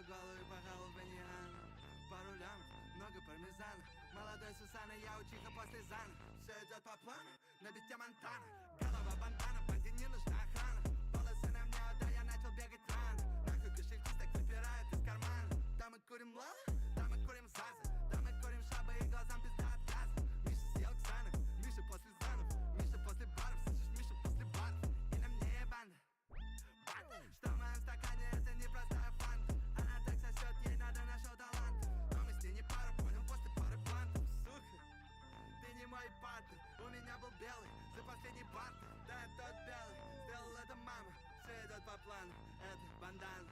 голову и пахал в баньян. Пару лямов, много пармезана. Молодой Сусана, я учиха после зана. Все идет по плану, на бите Монтана. Голова бандана, банде не нужна охрана. Волосы на мне, да я начал бегать рано. Нахуй кошельки так выпирают из кармана. Да мы курим лала, да мы курим зазы. Да мы курим шабы и глазам пизда отказа. Миша съел Ксанов, Миша после занов. Миша после баров, слышишь, Миша после баров. И на мне банда. Что в моем стакане, это не простая фанта. Она так сосет, ей надо нашел талант. Но мы с ней не пара, понял, после пары плантов. Сука, ты не мой партер. У меня был белый, за последний бартер. Да, тот белый, сделал это мама. Все идет по плану, это бандана.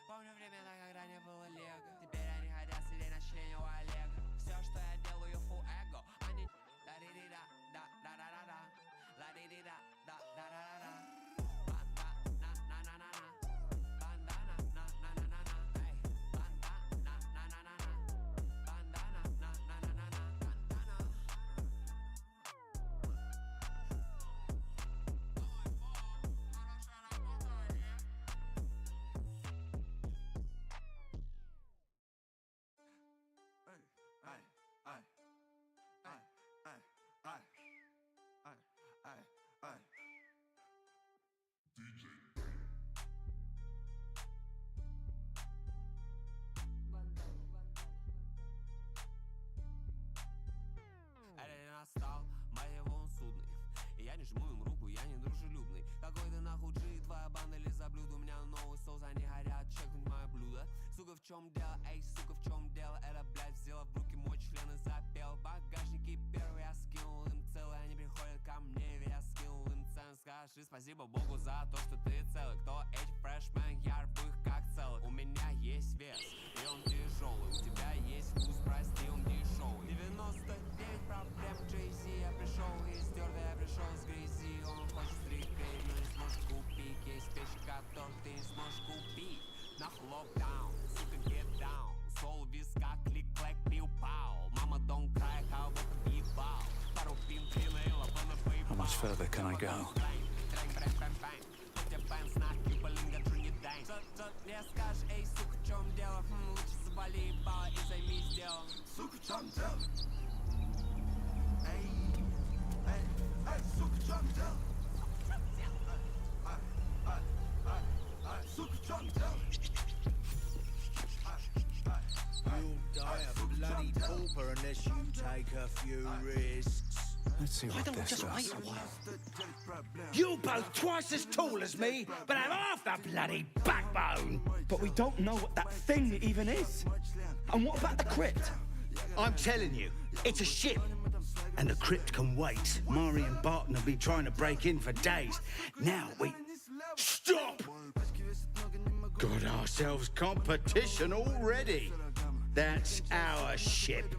Помню времена, когда не было лего. Теперь они хотят сидеть на члене у Олега. Все, что я делаю, full эго. Они да-ди-ди-да, да-да-да-да-да. Ла-ди-ди-да, да-да-да-да-да. Настал, мать его, он судный. И я не жму им руку, я не дружелюбный. Какой ты нахуй G, твоя банда лизоблюд. У меня новый соус, они горят, чекнуть мое блюдо. Сука, в чем дело, эй, сука, в чем дело? Это, блядь, взяла в руки мой член и запел. Багажники первый я скинул им целый. Они приходят ко мне, ведь я скинул им цену. Скажи спасибо Богу за то, что ты целый. Кто эти фрешмен, я рву их как целый. У меня есть вес, и он тяжелый. У тебя есть вкус, прости, он дешевый. 99 проблем Джей-Зи. Я пришел из стерда, я пришел с грязи. Он хочет стрикать, но не сможет купить. Есть вещи, которые ты не сможешь купить. Нахуй локдаун, сука, get down. Сол виска, клик-клэк, пиу-пау. Мама, don't cry, кого-то въебал. Пару пин, пинейла, бана, поебал. How much further can I go? Мне скажешь, эй, сука, в чем дело? Лучше заболи ебало и займись делом. Сука, в чем дело? Эй, эй, эй, сука, в чем дело? Сука, в чем дело? You'll die a bloody pauper unless you take a few risks. Let's see what this does. You're both twice as tall as me, but have half the bloody backbone. But we don't know what that thing even is. And what about the crypt? I'm telling you, it's a ship. And the crypt can wait. Mari and Barton have been trying to break in for days. Now we... Stop! Got ourselves competition already. That's our ship.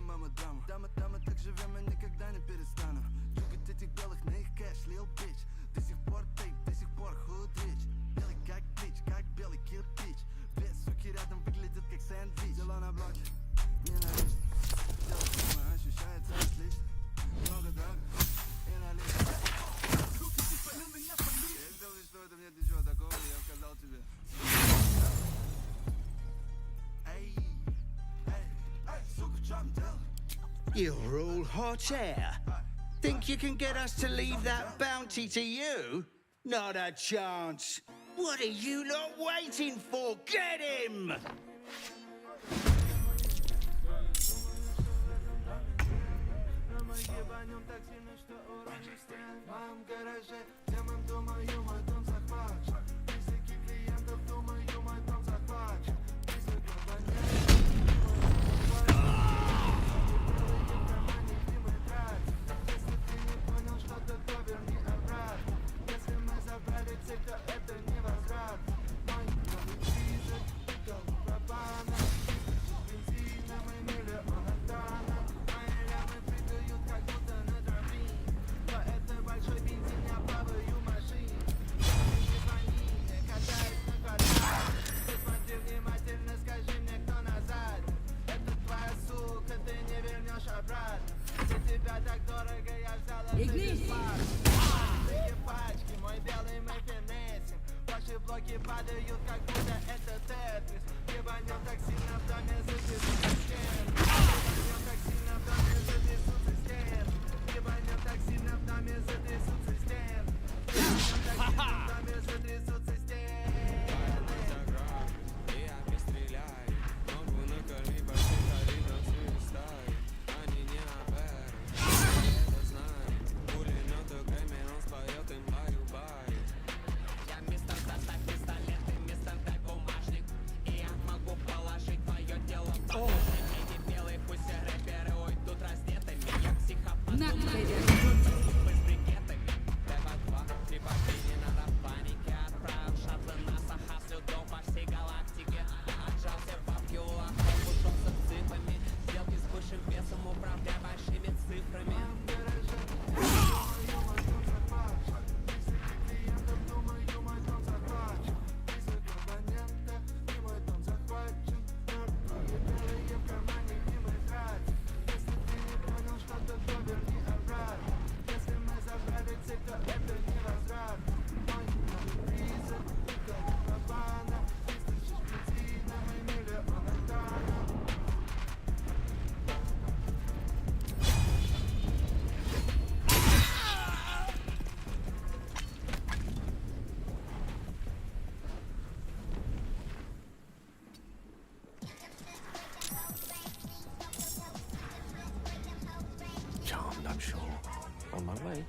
You're all hot air. Think you can get us to leave that bounty to you? Not a chance. What are you lot waiting for? Get him! Наши блоки падают, как будто это Тетрис. Ебанем так сильно в доме затрясутся стен. Ебанем так сильно в доме затрясутся стен. Ебанем так сильно в доме затрясутся стен. Ебанем так сильно в доме затрясутся стены. И опять стреляй. Ногу накорми, большим калибром свистай. Они не оперы, это знаем. Пулемет и Грэмми, он споет им баю-бай. Я мистер, доставь пистолет, ты мистер, дай бумажник. И я могу положить твое тело в багажник. Эти белые пусть рэперы уйдут раздетыми. Я психопат, с брикетами. ТВ-2, 3 богини, надо паники. Отправил шаттлы НАСА, хаслюдов по всей галактике. Отжался бабки у лохов, ушел с цифрами. Сделки с высшим весом, управляя большими цифрами. Charmed, I'm sure. On my way.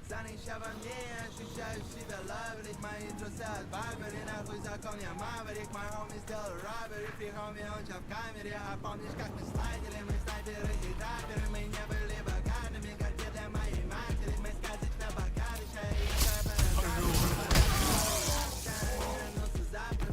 Занища во мне, ощущаю себя лаврик. Мои трусы от Барбари, нахуй закон я маврик. Мой homie сделал robbery, фри homie, он чё в камере. А помнишь, как мы слайдили, мы снайперы и драйверы. Мы не были богатыми, как те для моей матери. Мы сказочно богаты, шеи и рэперы. Вернулся завтра.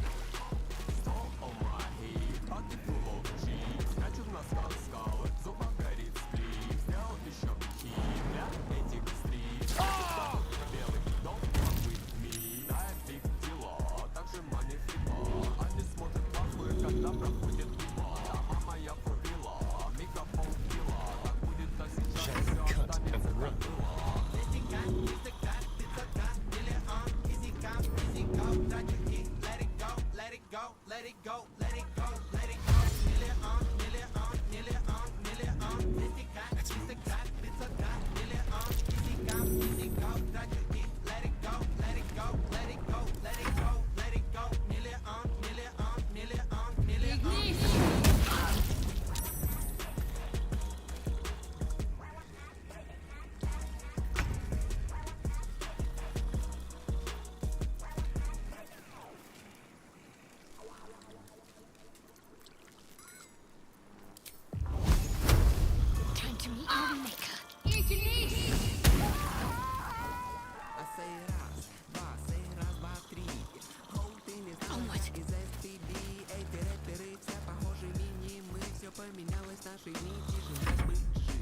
Поменялось наши нити, живем мы.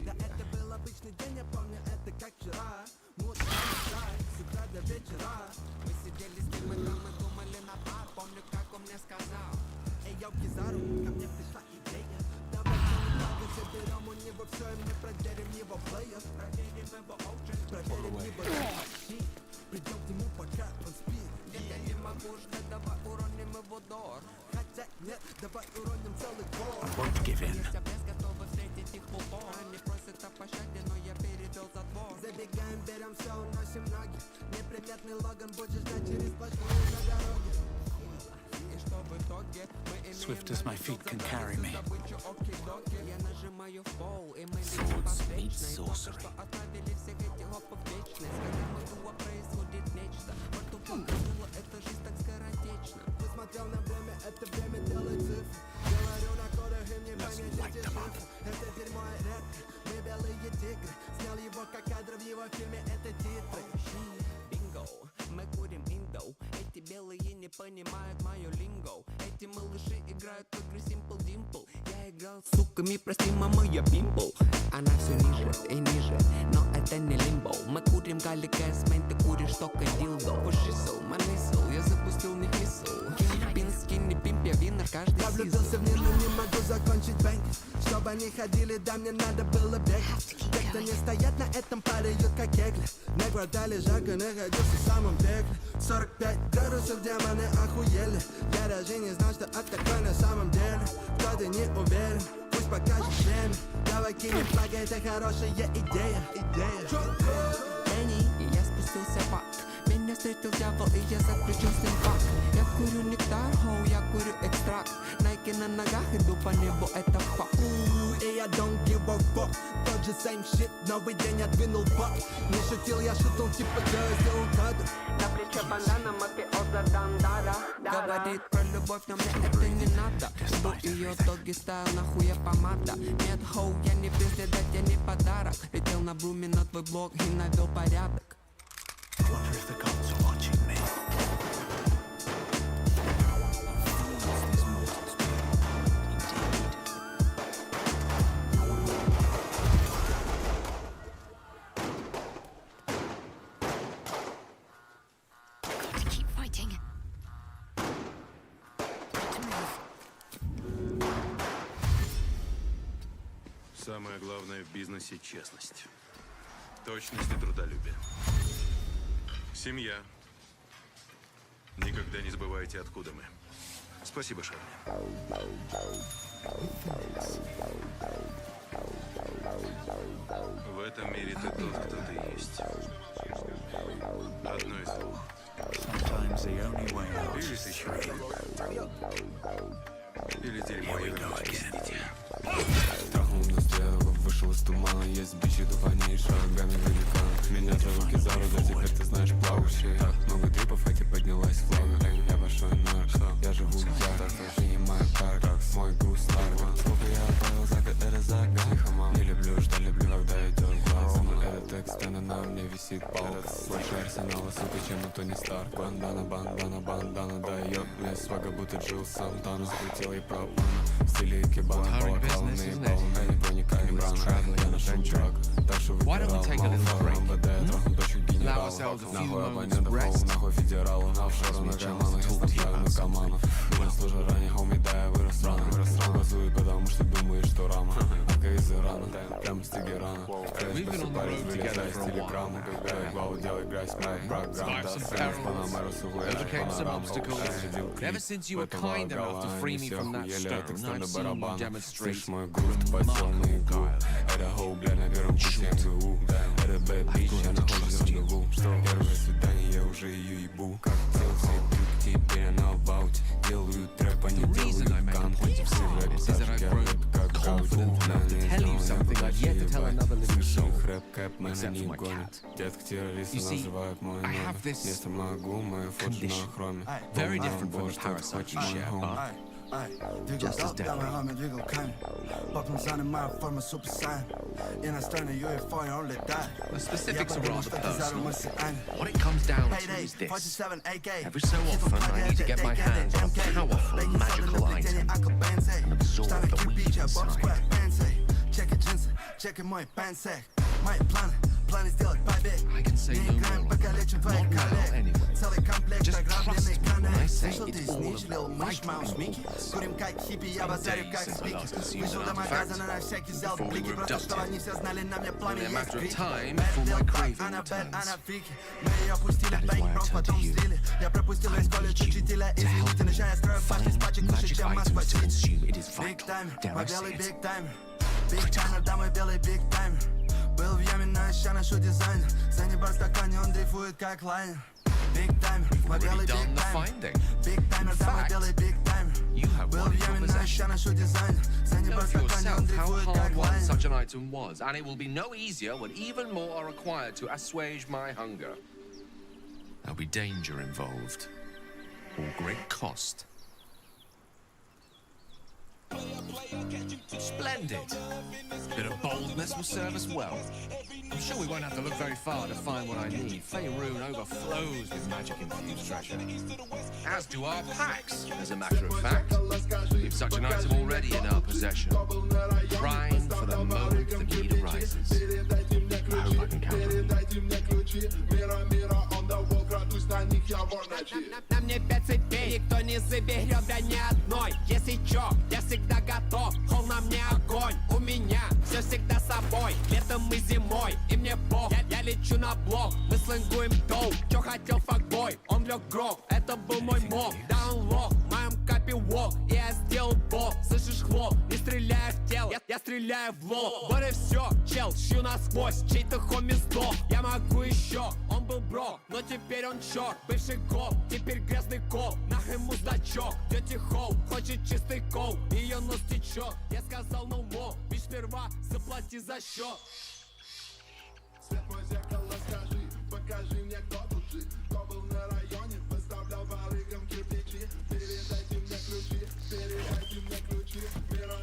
Да это был обычный день, я помню это как вчера. Мутный сайт, с утра до вечера. Мы сидели с ним и там мы думали на пар. Помню, как он мне сказал: эй, йоу, Кизару, ко мне пришла идея. Давай немного заберем у него все, и мы проверим его плеер. Проверим его очередь, проверим его щит. Придем к нему, пока он спит. я не могу ждать, давай уроним его дор. Хотя нет, давай уроним целый двор. I won't give in. Есть обрез, готовы встретить их в упор. Они просят о пощаде, но я перевел затвор. Забегаем, берем все, уносим ноги. Неприметный Логан будет ждать через сплошную на дороге. И что в итоге мы имеем Swift as my feet can carry me. добычу, оки-доки. Я нажимаю в пол, и мы летим Swords по meet встречной. Только sorcery. что отправили всех этих хопов в вечность. Когда мы дуо происходит нечто. тигры. Снял его как кадр в его фильме, это титры. Бинго, мы курим индо. Эти белые не понимают мою линго. Эти малыши играют в игры Simple Dimple. Я играл с суками, прости, мама, я пимпл. Она все ниже и ниже, но это не лимбо. Мы курим галли кэсмейн, ты куришь только дилдо. Пушисл, манисл, я запустил не фисл. Кинни-пин, скинни-пимп, я винер каждый Я сезон. влюбился в них, но не могу закончить бэнк. Чтобы они ходили, да мне надо было бегать. Те, кто не стоят на этом, падают как кегли. На квартале жарко, находился в самом пекле. 45 градусов, демоны охуели. Я даже не знал, что от такой на самом деле. Кто-то не уверен, пусть покажет время. Давай кинем флаг, это хорошая идея. Энни, и я спустился в ад. Меня встретил дьявол, и я заключил с ним пакт. Я курю нектар, хоу, я курю экстракт. Найки на ногах, иду по небу, это факт. И я don't give a fuck. Тот же same shit, новый день отвинул бак. Не шутил, я шутил, типа я сделал кадр. На плече бандана, мафиоза дандара. Говорит про любовь, но мне это не надо. Был ее доги стайл, нахуя помада. Нет, хоу, я не пиздец, дать я не подарок. Летел на бруме на твой блог и навел порядок. Wonder if the gods are watching me. Got to keep fighting. Got to move. Самое главное в бизнесе — честность. Точность и трудолюбие. Семья. Никогда не забывайте, откуда мы. Спасибо, Шарли. В этом мире ты тот, кто ты есть. Одно из двух. Sometimes the only way out Или ты человек, или дерьмо вернуть к сети. Страхом наследовал, вышел из тумана. Есть бичи, духани, шагами великан. Меня за руки за рот, а теперь ты знаешь плавающие. Так много трипов, эти поднялась флага. Я большой нарк, я живу ярко. Принимаю парк, мой груз нарко. Сколько я отправил за год, это загадка. Тихо, мам, не люблю, что люблю, когда идет глаз. Этот текст, на мне висит палка. Больше арсенала, сука, чем у Тони Старк. Бандана, бандана, бандана, да ее. Мне свага, будто Джилл Сантана. Скрутил и пропана. В стиле икебана, балаклава, наебал. Я не проникаю в рано, я нашел трак. Так что выбирал, мало МВД. Трахнул дочек генерала. Нахуй абонентов, хоу, нахуй федералу. Офшоры на карманах, я снабжаю на команду. Меня служа ранее, хоуми, да, я вырос рано. Газую, потому что думаешь, что рама. Ака из Ирана, прямо с Тегерана. Крэш, просыпались, вылезая с телеграммы. Когда игвал, делай грязь, моя программа. Сцены в Панамеру, сухой, панорама. Ходил клип, в этого гала. Они все охуели от экстенда барабана. Слышь, мой груз, ты подсел на иглу. Это хоу, бля, на первом пути МГУ. Это бэд бич, я нахожусь в рандеву. Первое свидание, я уже ее ебу. Как целый пик, теперь она в ауте. Делаю трэп, они делают контент. Все рэп, так я рэп, как Гауди. Слышал хрэп, кэп, меня не гонит. Детка-террористы называют мой номер. Вместо могу, мое фото на хроме. Very different from the parasite you share, but just as deadly. The specifics are rather personal. What it comes down to is this. Every so often I need to get my hands on a powerful magical item and absorb the weed inside. I can say no more on that. Not now, anyway. Just trust me when I say it's all of vital importance. For days since I last consumed an artifact, before we were abducted, only a matter of time before my craving returns. That is why I turn to you. I need you to help me find magic items to consume. It is vital. Dare I say it? Critical. Был в яме на ща ношу дизайн. За небо в стакане он дрейфует как лайн. Big time, мой белый big time. Big timer, да мой белый big time. Был в яме на ща ношу дизайн. За небо в стакане он дрейфует как лайн. Such an item was, and it will be no easier when even more are required to assuage my hunger. There'll be danger involved, or great cost. Splendid. Bit of boldness will serve us well. I'm sure we won't have to look very far to find what I need. Faerun overflows with magic-infused treasure. As do our packs, as a matter of fact. We've such an item already in our possession. Primed for the moment the need arises. I hope I can count on you. На мне 5 цепей, никто не заберет, да ни одной. Если чё, я всегда готов, хол на мне огонь. У меня все всегда с собой, летом и зимой. И мне бог, я лечу на блок. Мы слэнгуем доу, чё хотел факбой. Он лег гроб, это был мой моб. Даунлог, в моем капе вок. И я сделал бог, слышишь хлоп. Не стреляю в тело, я стреляю в лоб. Вот и все, чел, шью насквозь. Чей-то хоми сдох, я могу еще. Он был бро, но теперь он черт. Бывший гоп, теперь грязный коп. Нах ему значок, тети Хоу хочет чистый кол. Ее нос течет, я сказал no more. Бич сперва заплати за счет. Свет мой зеркало, скажи, покажи мне, кто тут жив. Кто был на районе, выставлял барыгам кирпичи. Передайте мне ключи.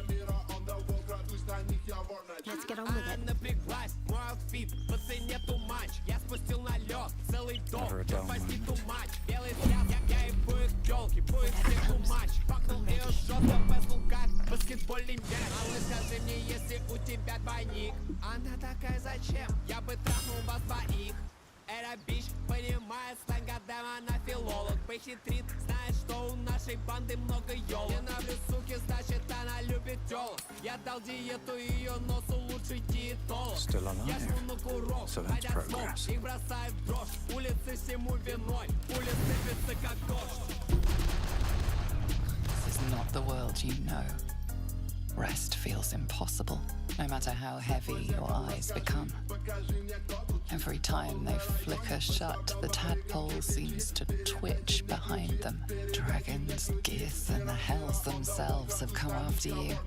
Мира, он дал волк, радуюсь на них, я вор на Let's get on with it. Напряглась, мой аутфит, по цене тумач. Я спустил на лед целый дом, возьми тумач. Белый взгляд, я и будет тёлки, будет всех тумач. Пакнул ее жестко, пэснул как баскетбольный мяч. Малыш, скажи мне, если у тебя двойник. Она такая, зачем? Я бы трахнул вас двоих. Эра бич понимает сленг, когда она филолог. Похитрит, знает, что у нашей банды много ёлок. Ненавлю суки, значит она любит тёлок. Я дал диету ее носу, лучший диетолог. Я жму на курок, хотят смог, их бросают в дрожь. Улицы всему виной, пули сыпятся как дождь. This is not the world you know. Rest feels impossible, no matter how heavy your eyes become. Every time they flicker shut, the tadpole seems to twitch behind them. Dragons, geese, and the hells themselves have come after you.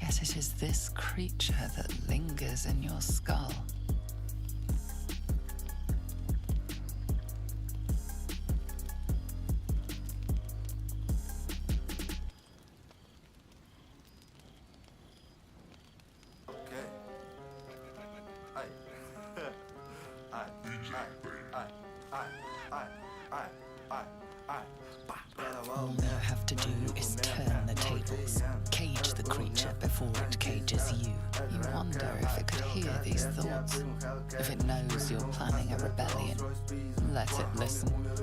Yet it is this creature that lingers in your skull. All you have to do is turn the tables, cage the creature before it cages you. You wonder if it could hear these thoughts, if it knows you're planning a rebellion. Let it listen. Wonder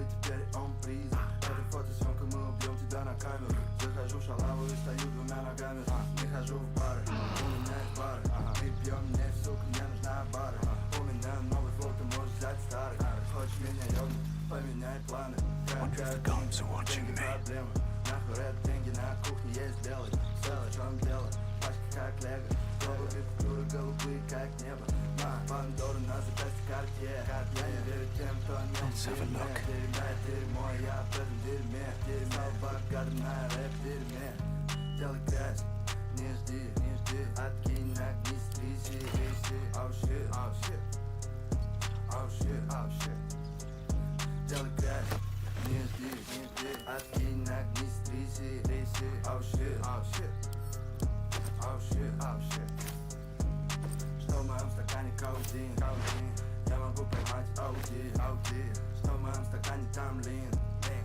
if the gods are watching me. Let's have a look. Что в моем стакане каудин? Я могу поймать ауди. Что в моем стакане там лин?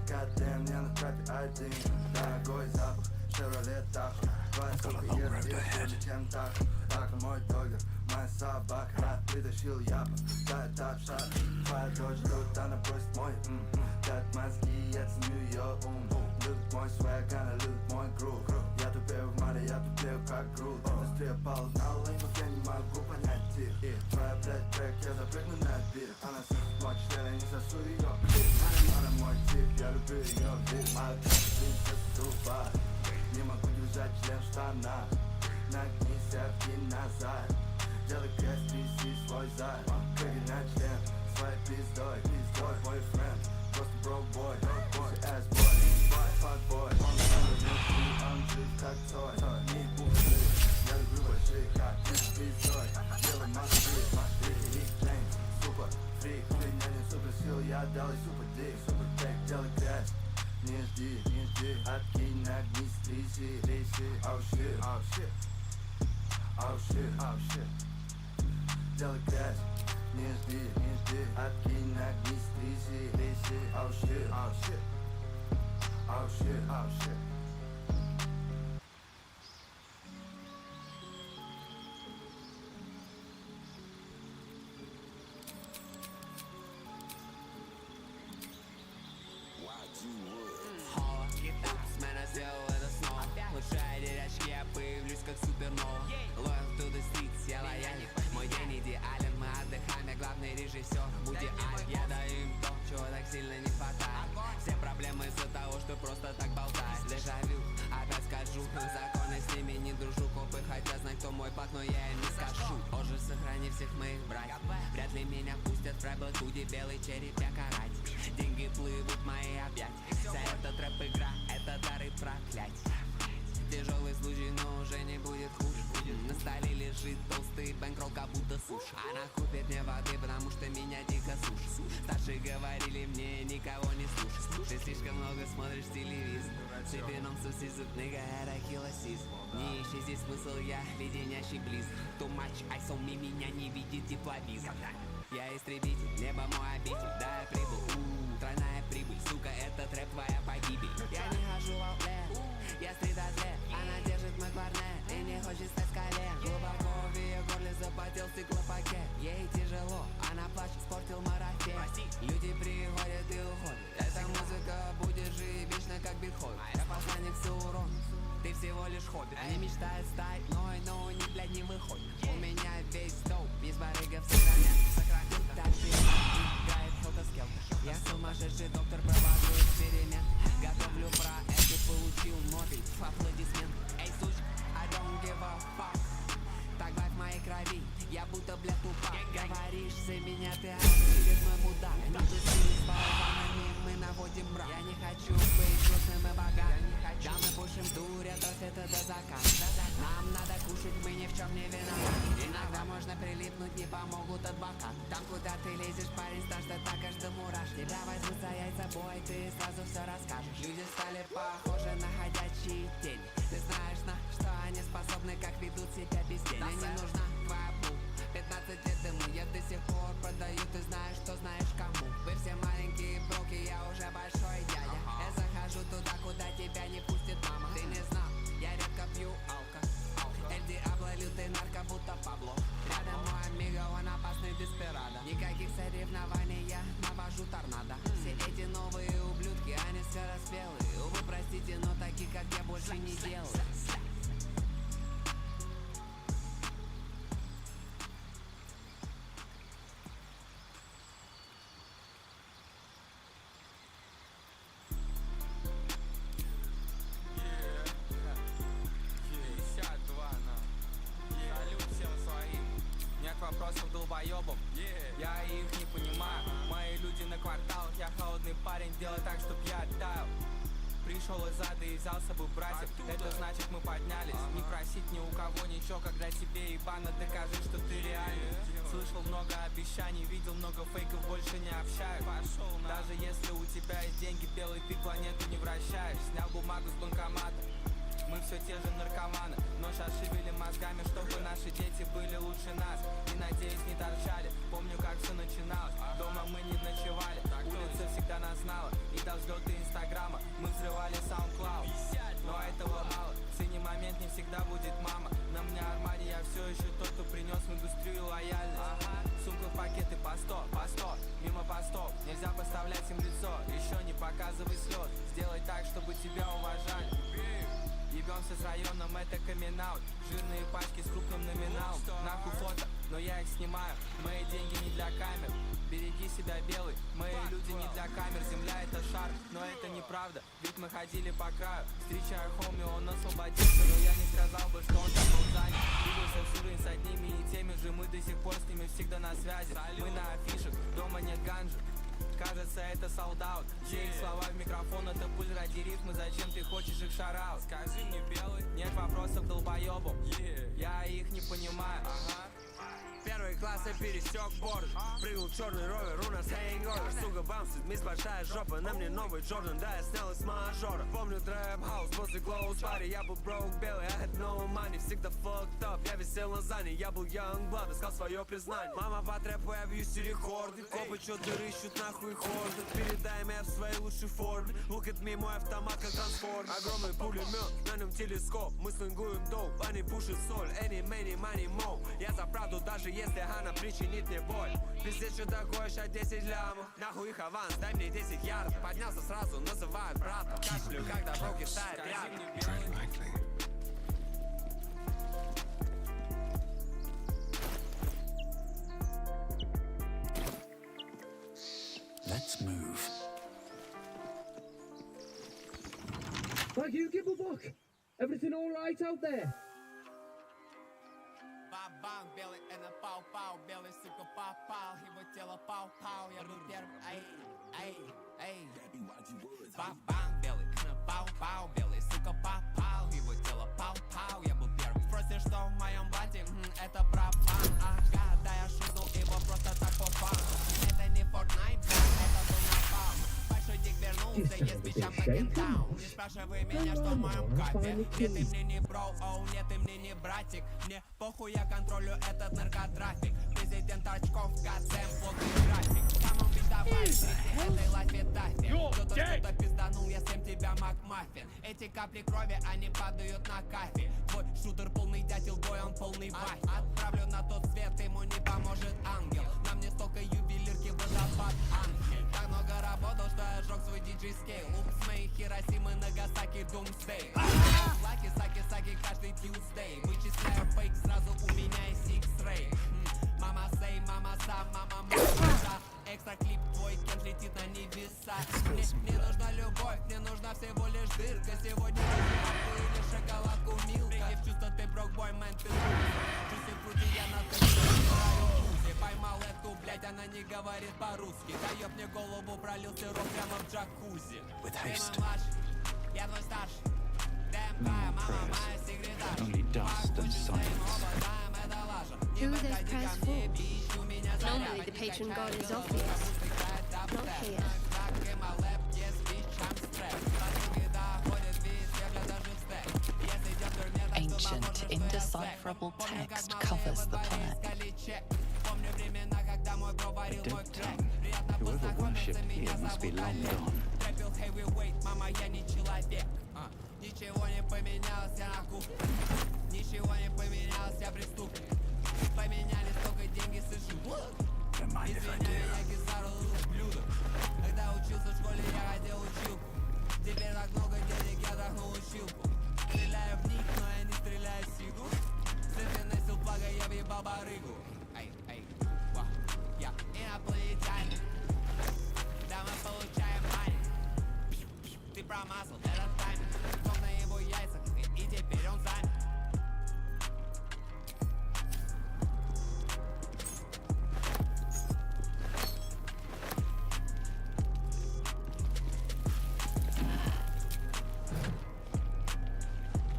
Goddamn, мне на трапе один. Дорогой запах, Chevrolet Tahoe. Твоя сука ест чем так. Так, мой догер, моя собака. Притащил япа, да, тап-шат. Твоя дочь тут, она просит мой как мозги, я ценю ее ум. Любит мой свэг, она любит мой грув. Я тупею в море, я тупею как груд. Индустрия пала на лейнов, я не могу понять тип. Твоя, блядь, трек, я запрыгну на бит. Она сосет мой член, я не сосу ее. Она мой тип, я люблю ее вид. Моя принцесса труба. Не могу держать член в штанах. Нагнись, откинь назад. Делай крест, неси свой зад. Прогонять член своей пиздой. Мой френд, просто бро-бой. Ass boy, fuck boy. Он жив как той. Не пухлый, я люблю больших, как пиздой. Делай мосты, их Джеймс, супер фрик. Ты меня не суперсил, я дал ей супер дик. Делай крест, не жди, откинь огни, стрижи, реши. Oh shit, oh shit, oh shit, oh shit. Делай кэш, не жди, откинь огни, стрижи, реши. Oh shit, oh shit, oh shit, oh shit. Лучшая дерячки, я появлюсь как супернова. Loyal to the streets, я лоялен. Мой день идеален, мы отдыхаем, я главный режиссер. Буди Аль, я даю им то, чего так сильно не хватает. Все проблемы из-за того, что просто так болтаешь. Дежавю, опять скажу, законы с ними не дружу. Копы хотят знать, кто мой пак, но я им не скажу. Боже, сохрани всех моих братьев. Вряд ли меня пустят в рэп, туди белый череп я карать. Деньги плывут в мои объятия. Вся эта трэп-игра, это дары проклятия. Тяжелый случай, но уже не будет хуже. На столе лежит толстый бэнкролл, как будто суши. Она купит мне воды, потому что меня дико сушит. Старшие говорили мне, никого не слушай. Ты слишком много смотришь телевизор. Себе нам сусизут, нигга, это килосиз. Не ищи здесь смысл, я леденящий близ. Too much ice on me, меня не видит тепловизор. Я истребитель, небо мой обитель. Да, я прибыл, тройная прибыль. Сука, это трэп, твоя погибель. Я не хожу в аутлет, я стрит-атлет. Она держит мой кларнет и не хочет стать с колен. Глубоко в ее горле запотел стеклопакет. Ей тяжело, она плачет, спортил марафет. Люди приходят и уходят. Эта музыка будет жить вечно, как Бетховен. Я посланник Саурона, ты всего лишь хобби. Они мечтают стать мной, но у них, блядь, не выходит. У меня весь доп, без барыгов сохранят. Так ты играет хелтер-скелтер. Я сумасшедший доктор, провожу эксперимент. Готовлю проект и получил Нобель. Аплодисмент. Эй, суч, I don't give a fuck. Так в моей крови, я будто, блядь, тупак. Говоришь за меня, ты очередной мудак. Не тусили с болванами, мы наводим мрак. Я не хочу быть грустным и богатым. Да, мы пушим дурь, от рассвета до заката. Нам надо кушать, мы ни в чем не виноваты. Иногда можно прилипнуть, не помогут адвокат. Там, куда ты лезешь, парень, страшно так каждый мураш. Тебя возьмут за яйца бой, ты сразу все расскажешь. Люди стали похожи на ходячие тени. Ты знаешь, на что они способны, как ведут себя без тени. Мне не нужна твоя пул, 15 лет ему я до сих пор продаю. Ты знаешь, что знаешь кому. Вы все маленькие броки, я уже большой дядя. Я захожу туда, куда тебя не пустит мама. Ты не знал, я редко пью алко. Эль Диабло, лютый нарко, будто Пабло. Рядом мой амиго, он опасный деспирадо. Никаких соревнований, я навожу торнадо. Все эти новые ублюдки, они скороспелые. Увы, простите, но таких, как я, больше не делаю. Вопросов долбоебом, я их не понимаю. Мои люди на кварталах, я холодный парень, делай так, чтоб я оттаял. Пришел из ада и взял с собой братьев. Это значит, мы поднялись. Не просить ни у кого ничего, когда тебе ебано, докажи, что ты реальный. Слышал много обещаний, видел много фейков, больше не общаюсь. Даже если у тебя есть деньги, белый, ты планету не вращаешь. Снял бумагу с банкомата. Мы все те же наркоманы, но сейчас шевелим мозгами, чтобы наши дети были лучше нас. И, надеюсь, не торчали. Помню, как все начиналось. Дома мы не ночевали, улица всегда нас знала. И до взлета инстаграма мы взрывали SoundCloud. Но этого мало, цени момент, не всегда будет мама. На мне Армани, я все еще тот, кто принес в индустрию лояльность. Сумка в пакеты по 100, мимо постов. Нельзя поставлять им лицо, еще не показывай слез. Сделай так, чтобы тебя уважали. Ебемся с районом, это камин-аут. Жирные пачки с крупным номиналом. Нахуй фото, но я их снимаю. Мои деньги не для камер. Береги себя, белый, мои люди не для камер. Земля это шар, но это неправда. Ведь мы ходили по краю. Встречаю хоми, он освободился. Но я не сказал бы, что он так был занят. Виделся всю жизнь с одними и теми же. Мы до сих пор с ними всегда на связи. Мы на афишах, дома нет ганжи. Кажется, это солдат. Все их слова в микрофон, это пуль ради рифмы. Зачем ты хочешь их шараут? Скажи мне, белый, нет вопросов долбоебам. Я их не понимаю. Первый класс я пересек бордер. Прыгнул черный ровер, у нас хэнговер. Сука, вам с людьми большая жопа. На мне новый Джордан, да, я снял из мажора. Помню трэп-хаус после close party. Я был broke, белый, I had no money. Всегда fucked up, я висел на зане. Я был young blood, искал свое признание. Мама по трэпу, я бью все рекорды. Копы что-то рыщут, нахуй хорды. Передай меня в своей лучшей форме. Look at me, мой автомат как трансформер. Огромный пулемет, на нем телескоп. Мы слингуем доп, они пушат соль. Any, many, money, mo. Я за правду, даже если она причинит мне боль. Пиздец, что такое, ща 10 лямов. Нахуй их аванс, дай мне 10 ярдов. Поднялся сразу, называют братом. Кашлю, когда бро кидает рядом. Let's move. Thank you, Gibblebuck. Everything all right out there? Бабанг белый, это пау-пау, белый, сука, попал, его тело пау-пау, я был первый, эй, эй, эй. Бабанг белый, это пау-пау, белый, сука, попал, его тело пау-пау, я был первый. Спросишь, что в моем блате, это пропан, ага, да я шутнул его просто так по фану. Это не Fortnite, это был напалм. Большой дик вернулся, есть бичам пакетаун. Не спрашивай меня, что в моем капе. Нет, ты мне не бро, оу, нет, ты мне не братик. Мне похуй, я контролю этот наркотрафик. Президент очков, гадзем, плотный график. Самым битовой в этой лайфе тафи. Кто-то что-то пизданул, я съем тебя, Макмаффин. Эти капли крови, они падают на кафе. Твой шутер полный дятел, бой, он полный баф. Отправлю на тот свет, ему не поможет ангел. На мне столько ювелирки, водопад, ангел. Так много работал, что я сжег свой диджей-скейл. Упс, мои Хиросимы, Нагасаки, Думсдей. Лаки, саки, саки, каждый Тьюсдей. Вычисляю фейк, сразу у меня есть X-Ray. Мама сей, мама сам, мама мама. Экстра клип твой, кем летит на небеса. Мне нужна любовь, мне нужна всего лишь дырка. Сегодня я или шоколадку Милка. Прикинь в чувство, ты брокбой, мэн, ты Джуси фрути, я на кайфе. Поймал эту, блядь, она не говорит по-русски. Даёт мне голову, пролил сироп прямо в джакузи. Ты младший, я твой старший. ДМК, мама моя секретарь. Only dust and silence. Who are those prayers for? Normally the patron god is obvious. Not here. Ancient, indecipherable text covers the planet. A dead tongue. Whoever worshipped here must be long gone. Ничего не поменялось, я на кухне. Ничего не поменялось, я преступник. Поменялись только деньги, сышу. Извини, я кисару блюдо. Когда учился в школе, я хотел училку. Теперь так много денег, я трахнул училку. Стреляю в них, но я не стреляю в сигу. Сыпи носил благо, я въебал барыгу. Эй, эй, ва, я инопланетянин. Да мы получаем мани. Ты промазал этот тайминг. Кровь на его яйцах, и теперь он занят.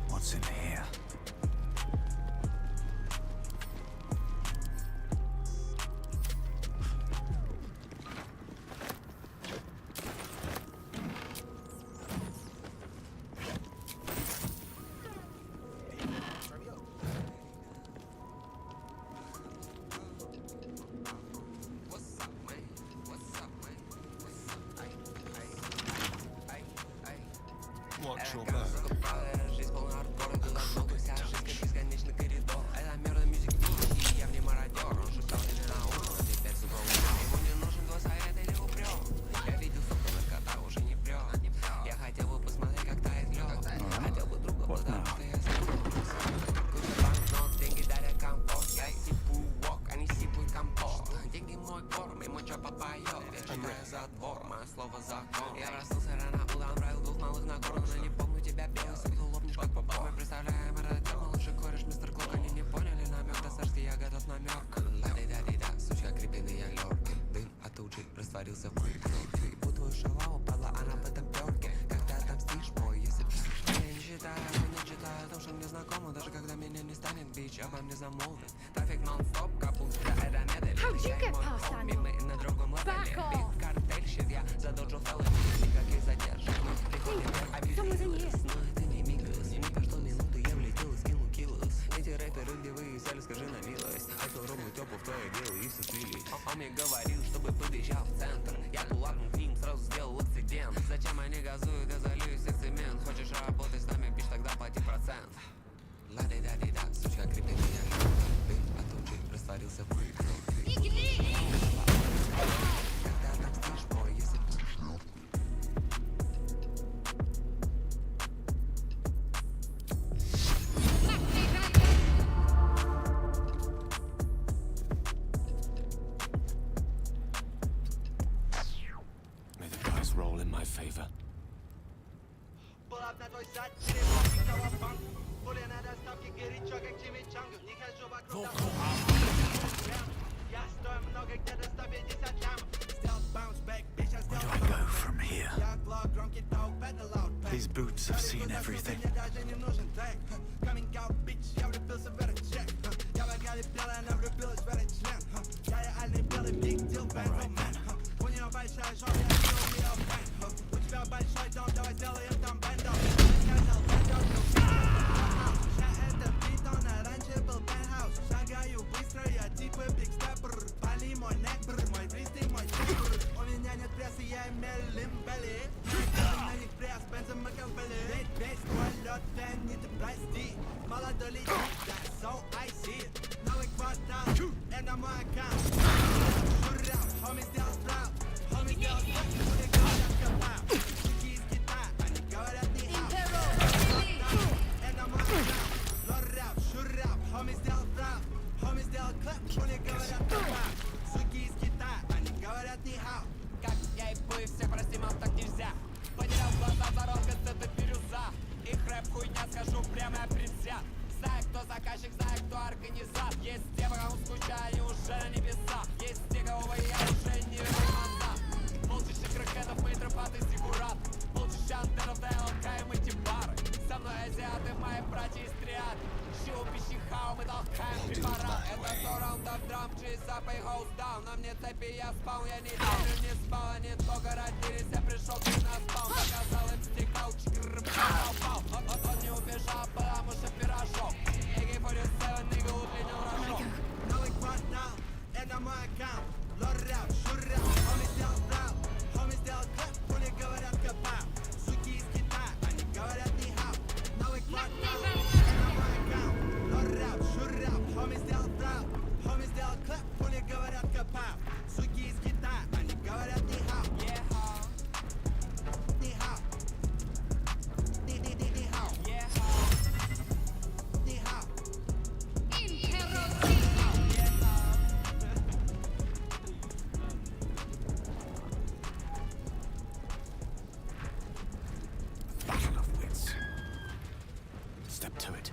What's in here? Watch your back. Жизнь полна хардкора, туда много вся жизнь как бесконечный коридор. Это мир мюзик я в ней мародер. Он шептал мне на ухо, но теперь сука умер. Ему не нужен твой совет или упрек. Я видел, сука, наркота уже не прет. Я хотел бы посмотреть, как тает лед. Хотел бы друга, потому что я забылся. Куча банкнот, деньги дарят комфорт. Я сипую вок, а не сипую компот. Деньги мой корм, и мой чопа поет. Я читаю за двор, мое слово закон. Я проснулся рано утром, правил двух малых на гору. Но не помню тебя, белый сыгнул, лопнешь как попал. Мы представляем мародер, малыш и кореш, мистер Клок. Они не поняли намек, до Сашки я готов намек. Ла-ди-да-ди-да, сучка, крепенный я лёрк. Дым от тучи растворился в воздухе. Путаю шалаву, падла, она в этом пёрке. Как ты отомстишь, бой, если пишешь. Я не читаю о том, что мне знакомо. Даже когда меня не станет, бич обо мне замолвит. Трафик нон-стоп, капут. Он мне говорил, чтобы подъезжал в центр. Я кулаком к ним сразу сделал акцидент. Зачем они газуют, я залью их цемент. Хочешь работать с нами, пиш, тогда плати процент. Ла-ди-да-ди-да, сучка, крепни меня. Ты от тучи растворился в пыль. Когда отомстишь, бой, если будешь. May the dice roll in my favor. Pull up на твой сайт, черепахи кавабанг. Пули на доставке, горячо, как чимичанга. Не хожу вокруг дома. Я стою много, где-то 150 лямов. Сделал bounce back, bitch, я сделал Where do I go from here? Я глок, громкий ток, pedal out. These boots have seen everything. Мне даже не нужен трек. Coming out, bitch, я влюбился в этот чек. Я богатый белый, она влюбилась в этот член. Я реальный белый, big deal, бэнкомен. У нее большая жопа, я сделал ее бэнк. У тебя большой дом, давай сделаем там бэндом. Сказал бэндом, я это бит, он раньше был пентхаус. Шагаю быстро, я типа биг степпер. Пали мой нек, мой бристый, мой чеппер. У меня нет прессы, я имел лимбели. На них пресс, бензом макалбели. Весь твой лед, не ты прости. Молодой летит, that's so I see it. Новый квартал, это мой аккаунт. Журал, хоми сделал справ. Хоми сделал справ, люди говорят капав. Суки из Китая, они говорят не хау. Это мой аккаунт. Лорап, шурап, хоми сделал справ. Хоми сделал клэп, люди говорят капав. Суки из Китая, они говорят не хау. Как я и был, всех прости, мам, так нельзя. Потерял глаза, воровец, это бирюза. Их рэп хуйня, скажу прямо предвзят. Знаю, кто заказчик, знаю, кто организатор. Есть те, по кому скучаю, уже на небесах. Есть те, кого я уже не ремонтат. Полчища крокетов, мы тропаты зигурат. Полчища антеннов, ДЛК и мы типары. Со мной азиаты, мои братья из триады. Щу, пищи, хау, мы толкаем препарат. Это 100 раундов драм, чейса, пей, хоус даун. На мне цепи, я спал, я неделю не спал. Они только родились, я пришел, ты на спал. Показал им стик, ауч, упал. Он не убежал, потому что пирожок. AK-47, нигга, утренний рожок. Новый квартал, это мой аккаунт. Лорап, шурап, хоми сделал справ. Хоми сделал клэп, пули говорят капав. Суки из Китая, они говорят не хау. Новый квартал, это мой аккаунт. Лорап, шурап, хоми сделал справ. Хоми сделал клэп, пули говорят капав. Суки из Китая, они говорят не хау. Не хау. Не хау. Не хау. Battle of wits. Step to it.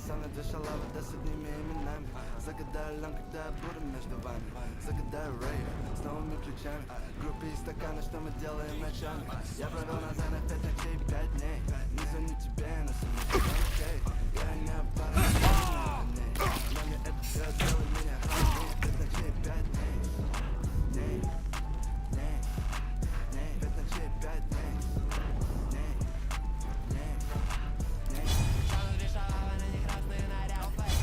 Самое дышалово, да с одними именами. Загадаю лям, когда я буду между вами. Загадаю рейв с новыми ключами. Группы и стаканы, что мы делаем ночами. Я провел назад на 5 ночей, 5 дней. Не звоню тебе, но со мной окей. Я не опасен, но мне это все делает меня храбрее. 5 ночей, 5 дней. Дней, дней, дней. 5 ночей, 5 дней. Дней, дней, дней. Шану решала, на них разные наряды.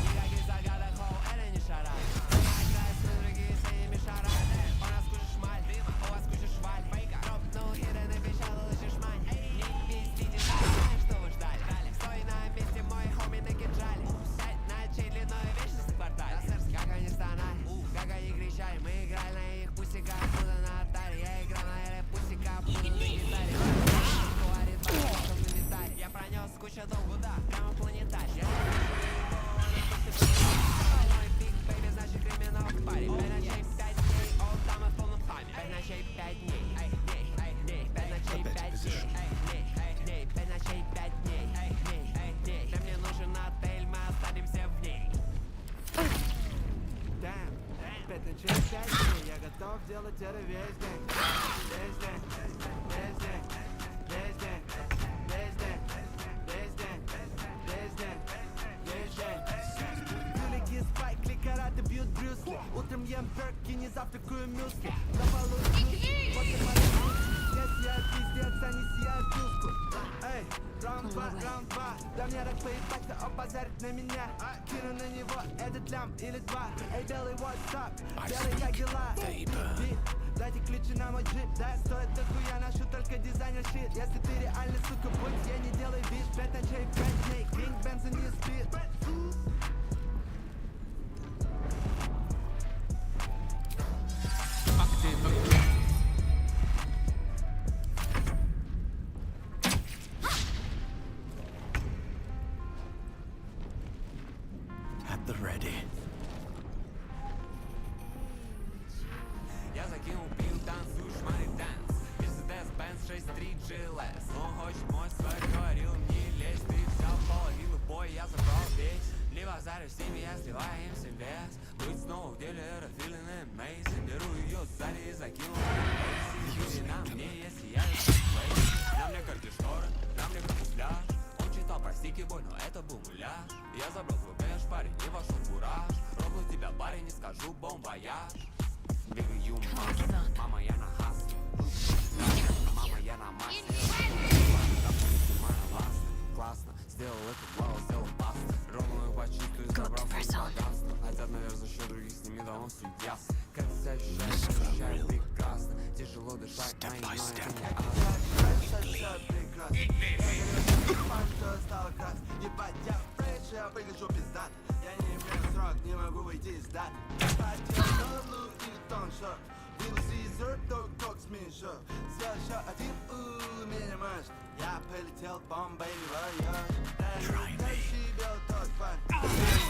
Никаких загадок, хоу, это не шара. Играет с другими своими шарами. У нас куча шмаль, у вас куча шваль. Дропнул хит и напечатал лучше шмань. Не пиздите, знаешь, что вы ждали. Стой на месте, мой хоми на кинжале. 5 ночей длиной вечности квартале. Как они стонали, как они кричали. Мы играли на их пусиках, будто на алтаре. Я играл на этой пусиках, будто на гитаре. Говорит, потом на металле. Я пронес кучу дом, куда? Прямо планетарь. Я мой биг, бэйби, значит криминал в паре. 5 ночей, 5 дней, all time в полном паме. 5 ночей, 5 дней, эй, дней, эй, дней. 5 ночей, 5 дней, эй, дней, эй, дней. 5 ночей, 5 дней, эй, дней, эй, дней. Да мне нужен отель, мы останемся в ней. Damn, 5 ночей, 5 дней. Я готов делать это весь день. Весь день, весь день, весь день, весь день, весь день, весь день, весь день. Юлики, спайк, кликараты бьют брюсли. Утром ем перки, не завтракаю мюсли. На полу после моей музыки. Здесь я пиздец, all the way. Раунд 2, да мне так поебать, кто опозорит на меня. Кину на него этот лям или два. Эй, белый, what's up? Белый, как дела? Бит, дайте ключи на мой джип. Да, стоит дохуя, ношу только дизайнер щит. Если ты реально, сука, будь, я не делай вид. 5 ночей, 5 дней, Кинг Бенза не спит. At the ready. Я закинул пил, танцуешь, money dance. Mercedes-Benz 6.3 GLS. Он хочет мой свой, говорил, не лезь. Ты взял половину боя, я забрал весь. Не базарю с ними, я сливаю им всем вес. Быть снова в деле, это feeling amazing. Беру ее сзади и закинул. Юри на мне, если я на мне кардишторы, на мне камуфляж. Он читал про стики бой, но это был муляж. Я забрал свой кэш, парень, и вошел в кураж. Робну тебя, парень, не скажу бон вояж. Бегаю, мама, я на хасле. Мама, я на массе. Классно, сделал это, плавал, сделал пасту. Ровную почистую, забрал свой богатство. Хотят, наверное, за счет других с ними давно все ясно. Как себя ощущаю прекрасно. Тяжело дышать, но это не Стало крас, ебать, я фрейдж, я выгляжу пиздат. Я не имею срок, не могу выйти из дат. Потел голову и тоншот. Вилл Сизер, тот кок смешок. Сделал еще один меня может. Я полетел бомбой в район. Тащи бел тот парень.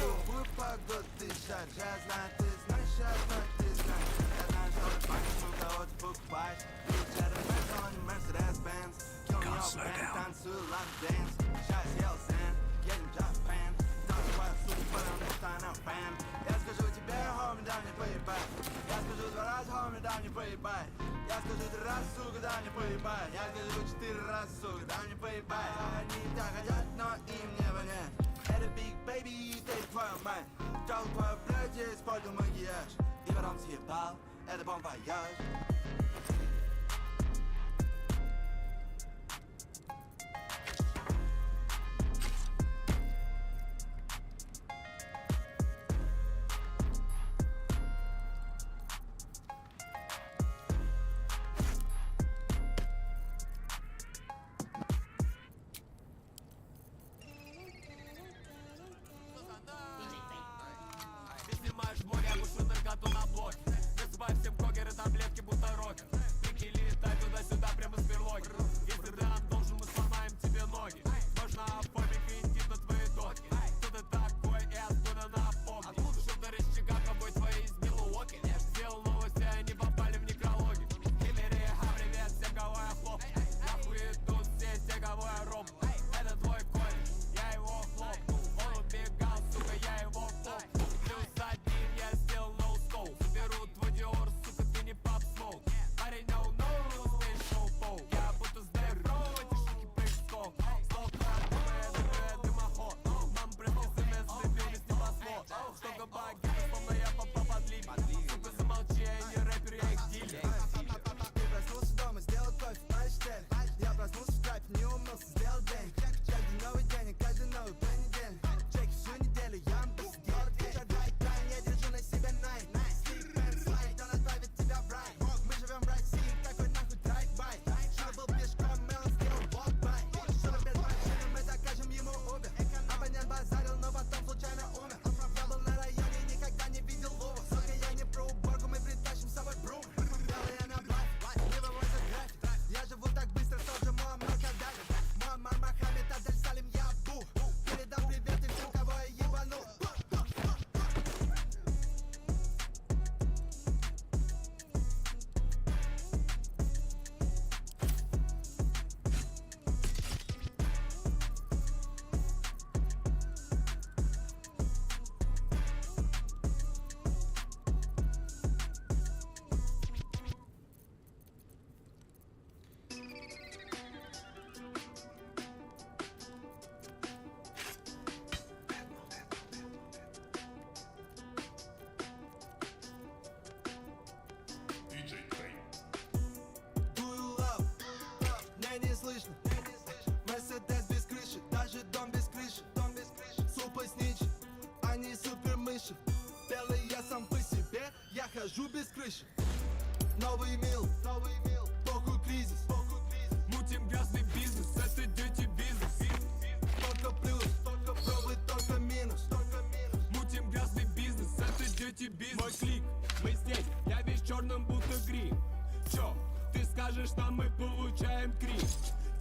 Любую погоду ты шар. Я знаю, ты знаешь, я знаю, ты знаешь. Я знаю, что ты банкишь, у кого-то покупаешь. Вечер Benz, Mercedes-Benz. Kill me off, band, танцую лап-дэнс. Сейчас ел сэнд, едем в Japan. Танцеваю, сука, потому что она фэн. Я скажу тебе, хоми, да мне поебать. Я скажу 2 раза, хоми, да мне поебать. Я скажу 3 раза, сука, да мне поебать. Я скажу 4 раза, сука, да мне поебать. Они так хотят, но им не понять. Это big baby, ты твою мать. Трал твою блядь, я испортил макияж. И потом съебал, это бон вояж. Слышно, Мерседес без крыши. хожу без крыши. Новый мил, похуй кризис. Мутим грязный бизнес, это дети бизнес. Только плюс, пробуй только минус. Мутим грязный бизнес, это дети бизнес. Мой клик, мы здесь, я весь черным будто грим. Чё, ты скажешь нам, мы получаем крик.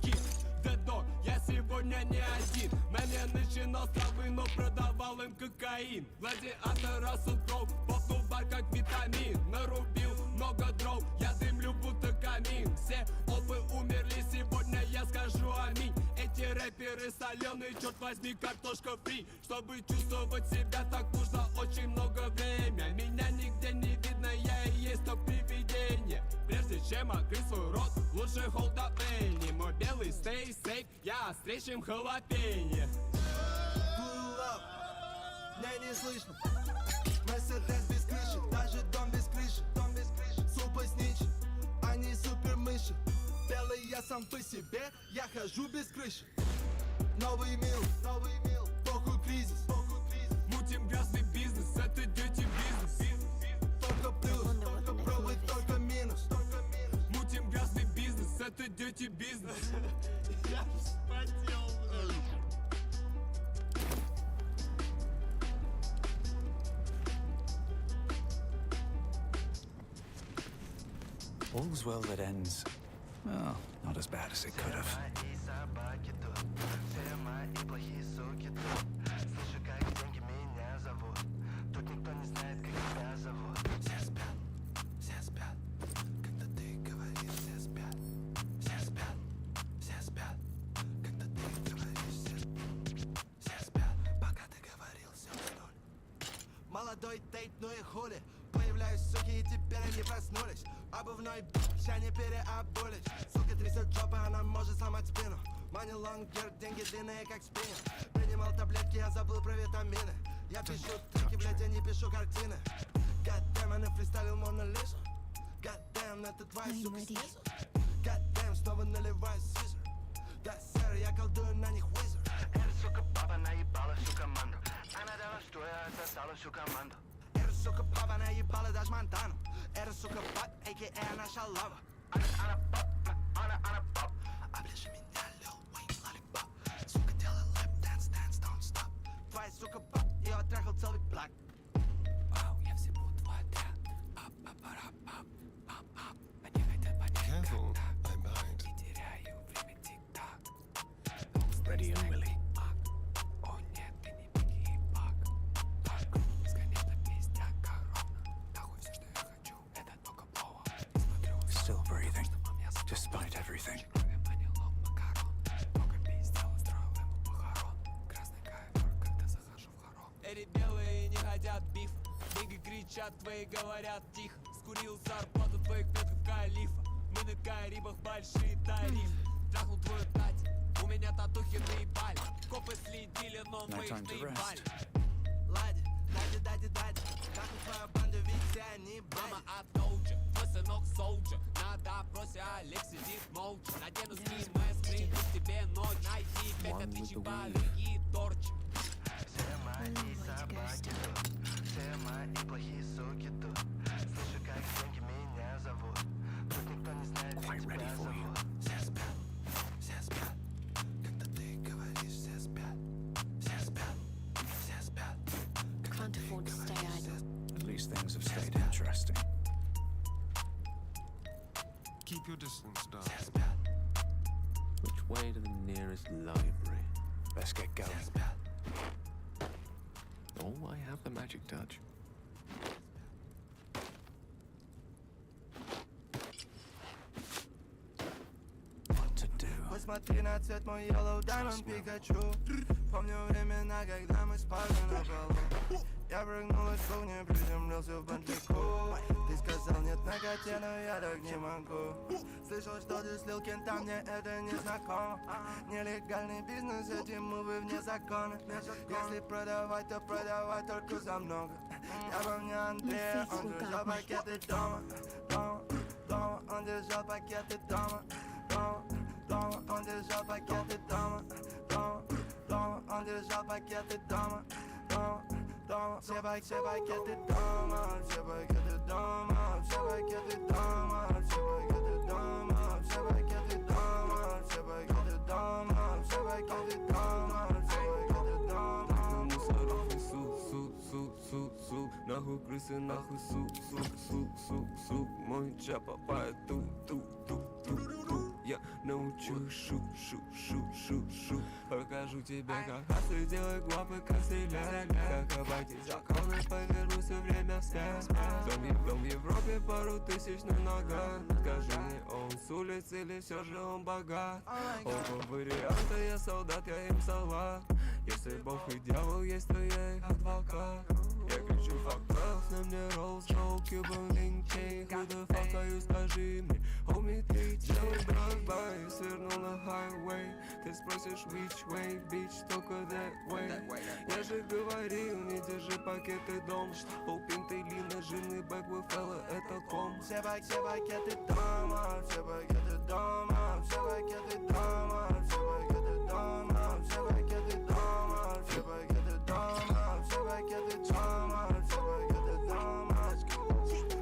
Кик, дедок, я сегодня не один. Меня начинал с травы, но продавал им кокаин. Гладиатор рассудков, попнул бар как витамин. Нарубил много дров, я дымлю будто камин. Все опы умерли, сегодня я скажу аминь. Эти рэперы соленые, черт возьми, картошка фри. Чтобы чувствовать себя так нужно очень много время. Меня нигде не видно, я и есть то привидение. Прежде чем открыть свой рот, лучше hold up penny. Мой белый stay safe, я острее, чем халапенье. Pull up, меня не слышно. Мерседес без крыши, даже дом без крыши. Супа сничи, они супер мыши. Белый я сам по себе, я хожу без крыши. Новый мил, похуй кризис. Мутим грязный бизнес, это дети бизнес. Только плюс, пробуй только минус. Мутим грязный бизнес, это дети бизнес. Я вспотел, All's well that ends. Well, not as bad as it could have. Молодой тейп, ну и хули. Появляюсь, суки, и теперь они проснулись. Обувной б***ь, они переобулись. Сука трясет жопы, она может сломать спину. Money long hair, деньги длинные, как спина. Принимал таблетки, я забыл про витамины. Я пишу треки, блядь, я не пишу картины. Goddamn, она фристайлил Мона Лизу. Goddamn, это твоя сука снизу. Goddamn, снова наливаю сизер. Да, сэр, я колдую на них wizard. Эта сука папа наебала всю команду. Она дала, что я отсосала всю команду. Эта сука папа наебала даже Монтану. Эта сука пап, а.к.а. наша лава. Она поп, она поп. Оближи меня, Lil Wayne, lollipop. Сука, делай lap dance, dance, don't stop. Твоя сука пап, я оттрахал целый блок. Вау, я всему твой отряд. Ап-ап-ап-ап, ап-ап. Они хотят понять, как так. Не теряю время, тик-так. Ready and willing. О нет, ты не беги, бак. Так, бесконечно пиздят, как ровно. Нахуй все, что я хочу, это только плова. Смотрю, Still breathing, despite everything. манилом макарон. Только пиздел, устроил ему похорон. Красный ковер, когда захожу в хором. Эти белые не хотят биф. Деньги кричат, твои говорят тихо. Скурил зарплату твоих метков калифа. Мы на Карибах большие тарифы. Трахнул твою тать, у меня татухи наебали. Копы следили, но мы их наебали. Лади, дади, как твоя банда, ведь все они Мама от Доуджа, твой сынок солджа. На допросе Олег сидит молча. Надену скрин, моя скрин, в тебе ночь. Найди 5 отличий бали и торчи. Все мои собаки тут, все мои плохие суки тут. Слышу, как деньги меня зовут. Тут никто не знает, как тебя зовут. Все спят, когда ты говоришь, все спят. Can't afford to stay idle. At least things have stayed interesting. Keep your distance, dog. Which way to the nearest library? Let's get going. Oh, I have the magic touch. What to do? Посмотри на цвет мой yellow diamond Пикачу. Помню времена, когда мы спали на полу. Я прыгнул из кухни, приземлился в бандику. Ты сказал нет на коте, но я так не могу. Слышал, что ты слил кента, мне это не знакомо. Нелегальный бизнес, эти мувы вне закона. Если продавать, то продавать только за много. Я помню Андрея, он держал пакеты дома. Он держал пакеты дома. Он держал пакеты дома. Он держал пакеты дома. дома. Все пакеты дома, все пакеты дома, все пакеты дома, все пакеты дома, все пакеты дома, все пакеты дома, все пакеты дома, все пакеты дома. Мусоров и сук, нахуй крысы, нахуй сук, мой чапа пойду, я научу шу. Покажу тебе, как хасты, делай главы, как стрелять. Как обойти законы, поверну все время вспять. Дом в Европе, пару тысяч на ногах. Скажи мне, он с улицы или все же он богат? Оба варианта, я солдат, я им салат. Если Бог и дьявол есть, то я их адвокат. Я кричу fuck love, на мне Rolls Royce, Cuban Link Chain. Who the fuck are you, скажи мне. Homie, ты чел, drive-by, свернул на highway. Ты спросишь which way, bitch, только that way. Я же говорил, не держи пакеты дом. Полпинты лина, жирный бэк, вы фэлла, это ком. Все пакеты дома, все пакеты дома, все пакеты дома, все пакеты дома, все пакеты дома, все пакеты дома, все пакеты дома, все пакеты дома.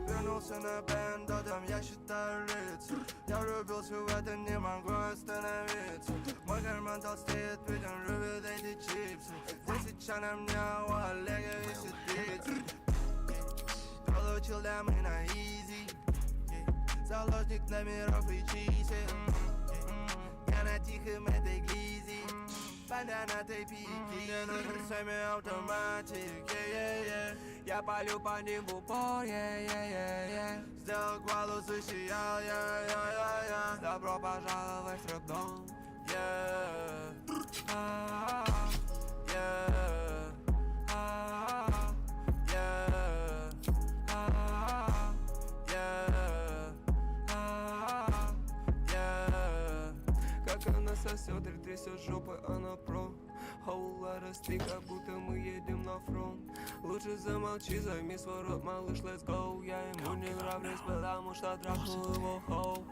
Вернулся на бенд, там я считаю лица. Я влюбился в это, не могу остановиться. Мой карман толстеет, ведь он любит эти чипсы. 10 на мне, у Олега висит пицца. Получил дамы на изи. Заложник номеров и чисел. Я на тихом этой глизи. Банана ты пики. Мне нужен семи-автоматик. Я палю по ним в упор, Сделал квалу, засиял, Добро пожаловать в рэп-дом, Как она сосет, трясет жопой, она про. Whole lot of stick, как будто мы едем на фронт. Лучше замолчи, займи свой рот, малыш, let's go. Я ему не нравлюсь, потому что трахнул его хоу.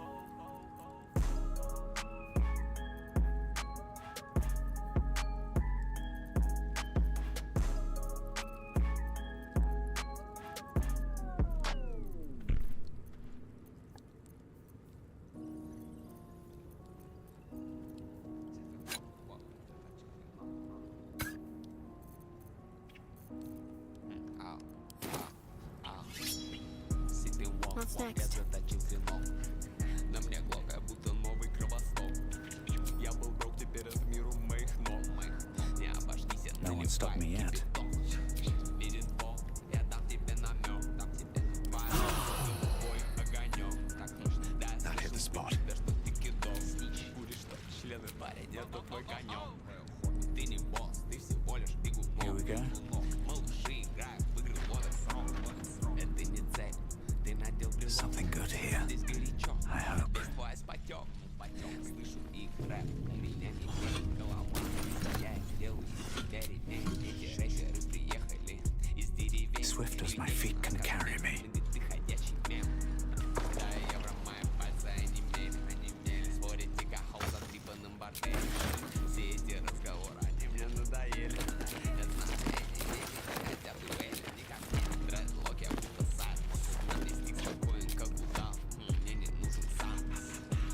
What's next? На мне глок, как будто новый кровосток. Я был брок, теперь от миру моих ног. Не обождись, No one stopped me yet. Видит Бог, я дам тебе намек. Твой огонек. Так нужно, да, That hit the spot. что ты кидок. Куришь, что члены парень, это твой конек. Ты не босс, ты всего лишь бегун. Here we go. Малыши играют в игры Waterfront. Это не цель. Something good here. I hope. Слышу их рэп, у меня не болит голова. Я их делаю теперь, эти рэперы приехали из деревень. Swift as my feet can carry me. Ты ходячий мем. Да, евро мои пальцы онемели, спорить тика холода в трипанном борделе. Все эти разговоры, они мне надоели. Я знаю, эти дети хотят дуэли, никак не дредлок, я будто сайт. На мне стик спокоен, как удав, мне не нужен сам.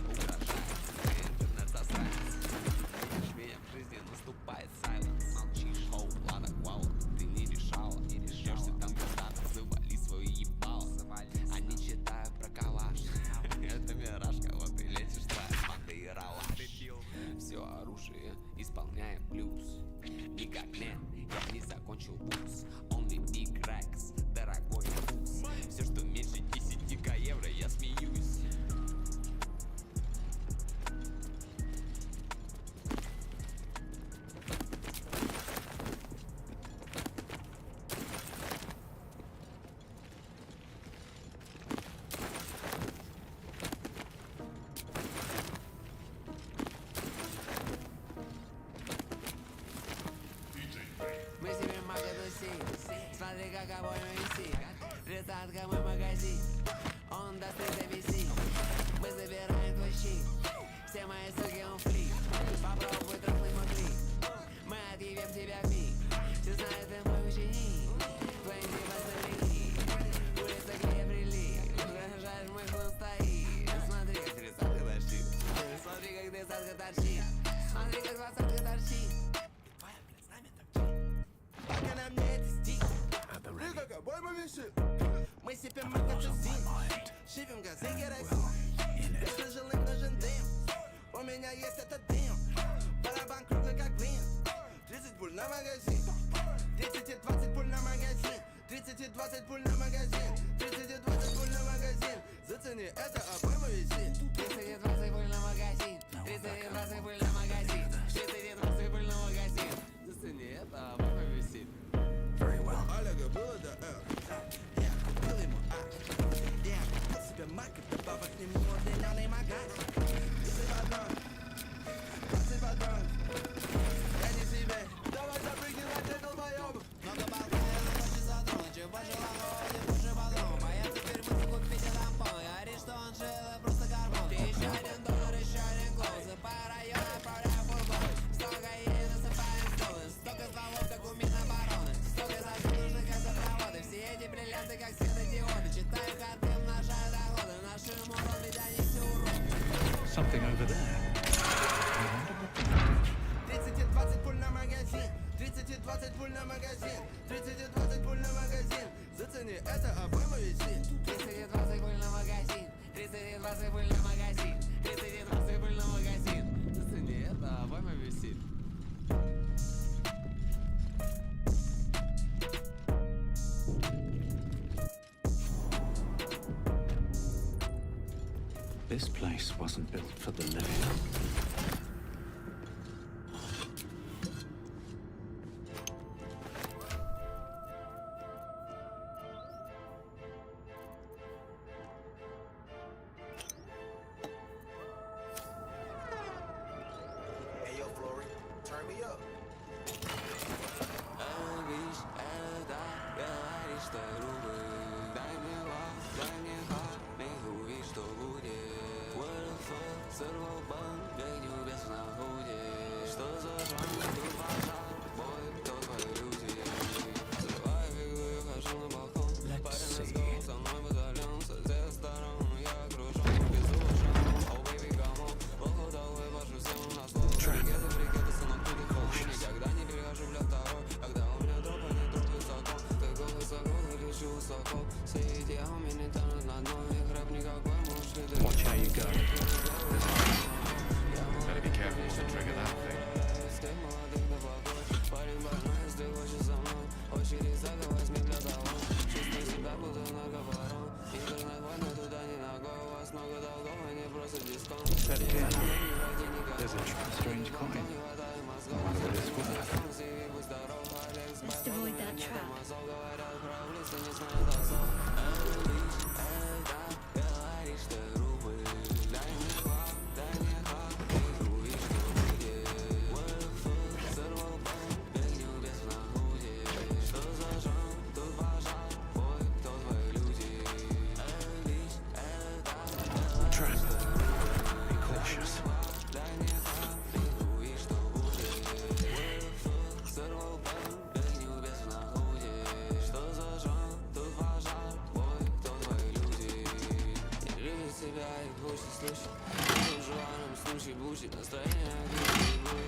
Угрожает, интернет засранец. Видишь меня в жизни, наступает сайленс. Молчишь, хоу, ладно, вау, ты не решала. Ждешься там когда-то, завали свою ебало. Они читают про калаш. Это мирашка, вот ты летишь, твоя банда и ралаш. Все оружие исполняет блюз. Никак нет, я не закончил вуз. Only big racks, дорогой вкус. Все, что меньше 10 евро, я смеюсь. Мы себе много тусим. Смотри, как обоим висит. Тридцатка мой магазин. Он даст и зависит. Мы забираем твой щит. Все мои суки он флип. Попробуй трахнуть мой клип. Мы отъебем тебя в миг. Все знают, ты мой ученик. Смотри, как двадцатка торчит. Пока на мне это стих. Ты как обойма висит. Мы сипем макатазин. Шипим газы керосин. Если жилым нужен дым, у меня есть этот дым. Барабан круглый как блин. 30 пуль на магазин. 30 и 20 пуль на магазин. 30 и 20 пуль на магазин. 30 и 20 пуль на магазин. Зацени, это обойма висит. 30 и 20 пуль на магазин. 30 и 20 пуль на магазин. 30 и 20 пуль на магазин. Зацени, это обойма висит. Very well. Олега было до Я купил ему Я купил себе мак и добавок к нему удлиненный магаз. 10 патронов. 20 патронов. Я не себе. Давай запрыгивай, ты долбоёб. Много балконов, больше затронуть. Чем больше лохов, больше подруг. А я теперь буду купить тампон. Говорит, что он жил, просто гормон. Ты еще $1, еще один клоун. По району отправляю фургон. Столько едет, насыпаем столы. Столько стволов, как у Минобороны. Столько зажим нужных газопроводы. Все эти бриллианты, как светодиоды. Читаю карты, умножаю доходы. Нашим урон, ведь они все уроды. Something over there. 30 и 20 пуль на магазин. 30 и 20 пуль на магазин. 30 и 20 пуль на магазин. Зацени, это обойма висит. 30 и 20 пуль на магазин. 30 и 20 пуль на магазин. 30 и 20 пуль на магазин. Зацени, это обойма висит. This place wasn't built for the living. Hey yo, Flory, turn me up. Watch how you go. Better be careful with the trigger that thing. Set it in. There's a strange coin. I wonder what it's worth. Let's avoid that trap. Trap. Be cautious. Настроение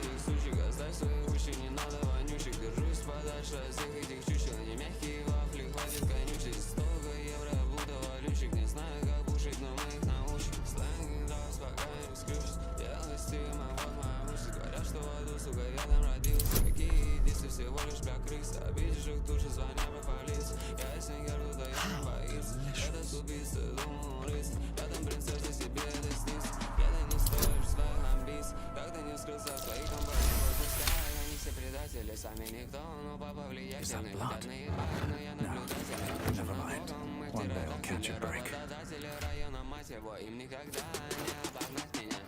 их сучек. Оставь свои уши, не надо вонючек. Держусь подальше от всех этих чучел. Не мягкие вафли, хватит конючить. 100 евро, будто валютчик. Не знаю, как бушить, но мы их научим. Сленг играл, пока не раскрылся. Делай стима, вот моя мысль. Говорят, что в аду, сука, я там родился. Какие действия, всего лишь для крысы. Обидишь их душу, звоня по полиции. Я сингер, тут я не боится. Этот убийца, думал, рыцарь. Рядом принцесса, себе это снится. Я-то не стоишь своих амбиций. Как ты не вскрылся в своих компаниях. Пускай они все предатели, сами никто, но папа влиятельный. Хотят наебать, но я наблюдатель. Never mind. One day I'll catch a break. Работодатели района, мать его, им никогда не обогнать меня.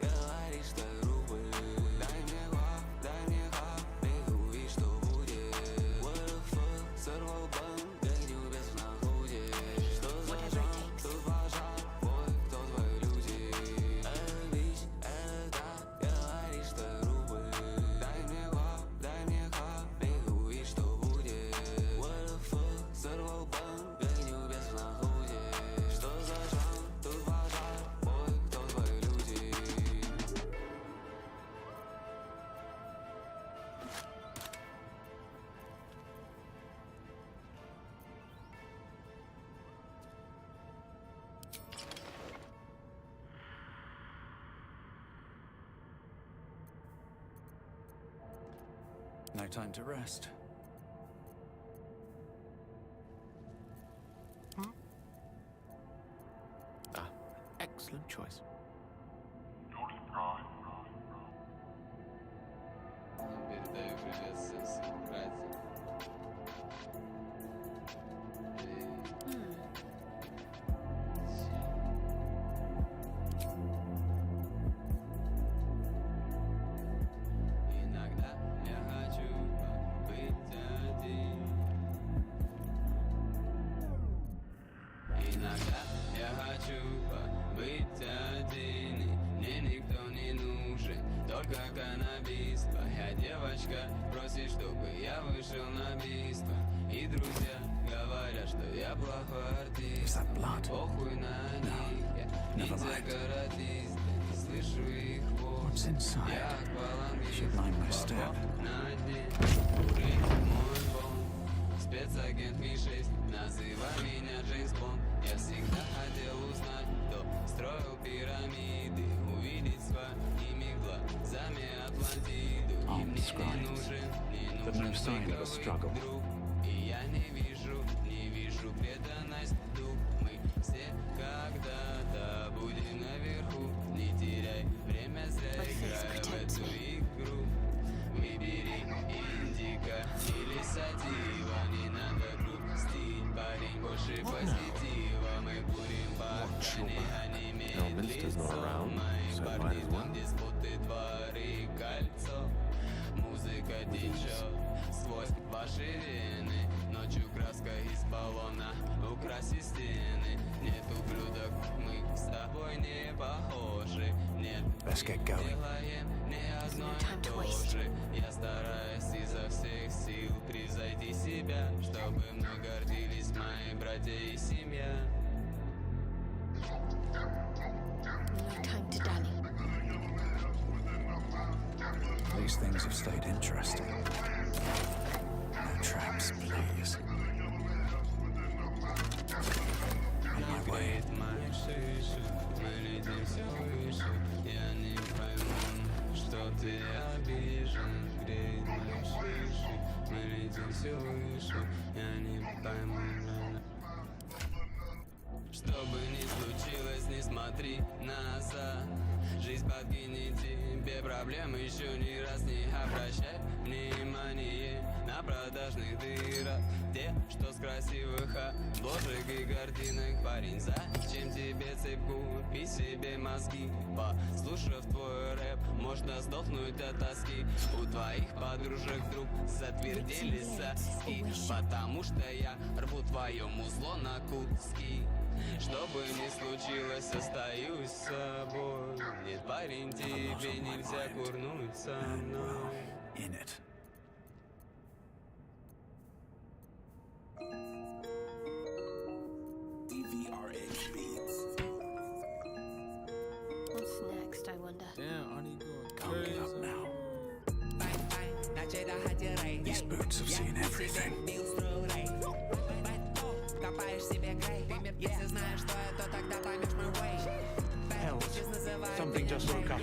Говоришь, что грубый. Дай мне хап, и увидишь, что будет. What the fuck, сорвал банк, гоню без находи. Что за жан, тут пожар, бой, кто твои люди? Говоришь, что грубый. Дай мне хап, и увидишь, что будет. What the fuck, сорвал банк, гоню без находи. Что за жан, тут пожар. No time to rest. Excellent choice. Передаю привет всем братьям. Иногда я хочу быть один. Иногда я хочу быть один, и мне никто не нужен, только каннабис. Твоя девочка просит, чтобы я вышел на бийство, и друзья говорят, что я плохой артист. Похуй на них, я ниндзя-каратист, не слышу их воз. Я аквалангист, на дне, курить мой бон. Спецагент Ми-6, называй меня Джеймс Бонд. Я всегда хотел узнать, кто строил пирамиды, увидеть своими глазами Атлантиду. И мне не нужен фейковый друг, и я не вижу преданность дух. Мы все когда-то будем наверху, не теряй время, зря играя в эту игру. Выбери индика или сатива, не надо грустить, парень, больше позитива. Мы курим бахтани, они имеют лицо, мои парни там, где споты, дворы, кольцо. Музыка течет сквозь ваши вены, ночью краска из баллона, украси стены. Нет ублюдок, мы с тобой не похожи. Нет, делаем не одно и то же. Я стараюсь изо всех сил превзойти себя, чтобы мной гордились мои братья и семья. No time to dally. These things have stayed interesting. No traps, please. On my way. Мои шиши, мы летим все выше. Я не пойму, что ты обижен. Греет мои шиши, мы летим все выше. Я не пойму. Что бы ни случилось, не смотри назад. Жизнь подкинет тебе проблем, еще ни раз не обращай внимание на продажных дырах. Те, что с красивых обложек и картинок. Парень, зачем тебе цепь? Купи себе мозги. Послушав твой рэп, можно сдохнуть от тоски. У твоих подружек вдруг затвердели соски, потому что я рву твое музло на куски. Что бы ни случилось, остаюсь с собой. Нет, парень, тебе нельзя курнуть со мной. In it. What's next, I wonder? Damn, I need to go. Can't give up now. These boots have seen everything. Hell, something just woke up.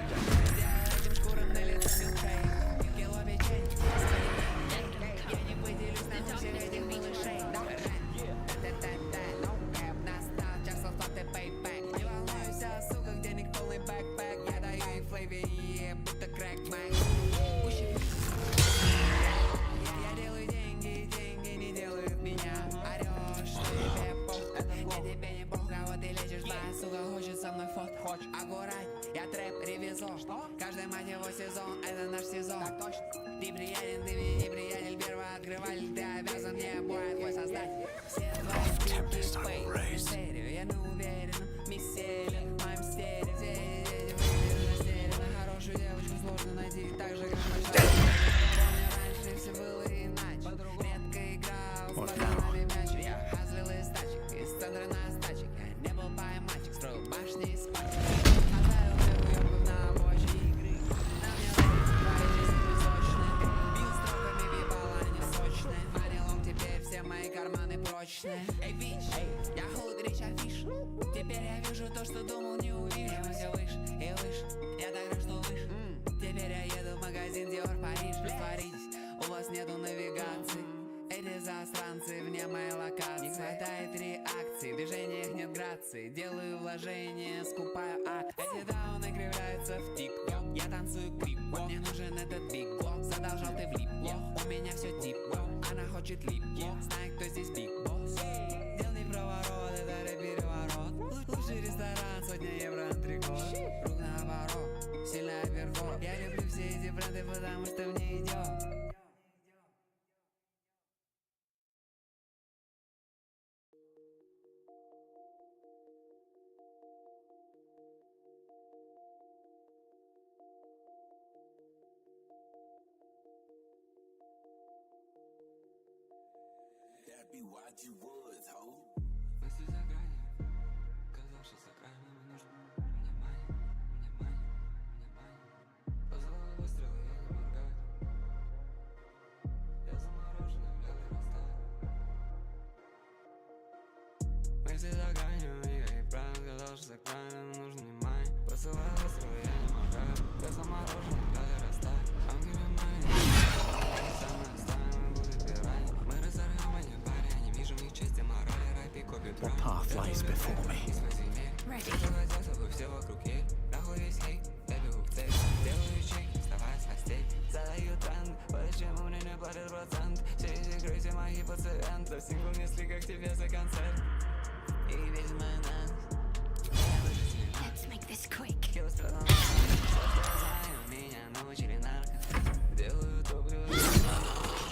Я трэп-ревизор. Каждый мать его сезон, это наш сезон. Ты приятен, ты мне неприятель. Первооткрыватель, ты обязан мне, бой, твой создатель. Все твои стики, пей, серию. Я на уверенном миссере, в моем стере. Все на хорошую девочку сложно найти, так же, как помню, раньше все было иначе. Редко играл с пацанами мяч. Я хазлил из тачек, из центра на стачек. Я не был поймачек, строил башни из пачек. Эй, бич, я худ, речь афиш. Теперь я вижу то, что думал, не увижу. Мы все выше и выше, я так рад, что выше. Теперь я еду в магазин Dior, Париж. Притворитесь, у вас предложение, скупаю акции. Эти дауны кривляются в тик. Я танцую крип, мне нужен этот биг. Задолжал ты влип, у меня все тип. Она хочет лип, знает, кто здесь биг босс. Дел не проворот, это рэп-переворот. Лучший ресторан, сотня евро антрикот. Рук наоборот, сильный апперкот. Я люблю все эти бренды, потому что мне идет. Мысли за гранью, казавшись за гранью, мне нужно внимание. Позвал выстрелы, я не моргаю. Я замороженный, вряд ли растаю. Мысли за гранью, никаких правил, казавшись за гранью, мне нужно внимание. Посылаю выстрелы, я не моргаю. Я замороженный, вряд ли растаю. I'm giving money. Самое оставим, будет пирань. Мы разорвем, а не парень. Не вижу их чести, морали, рэп и копи. What path lies before me? Ready. Чтобы все вокруг ей, нахуй весь хейт. Я бегу в цель, делаю чек, вставая с костей. Задаю тренд, почему мне не платят процент? Все эти крысы мои пациенты. Сингл несли как тебе за концерт. И весь мой нас. Let's make this quick. Все, что я знаю, меня научили нарко. Делаю топлю.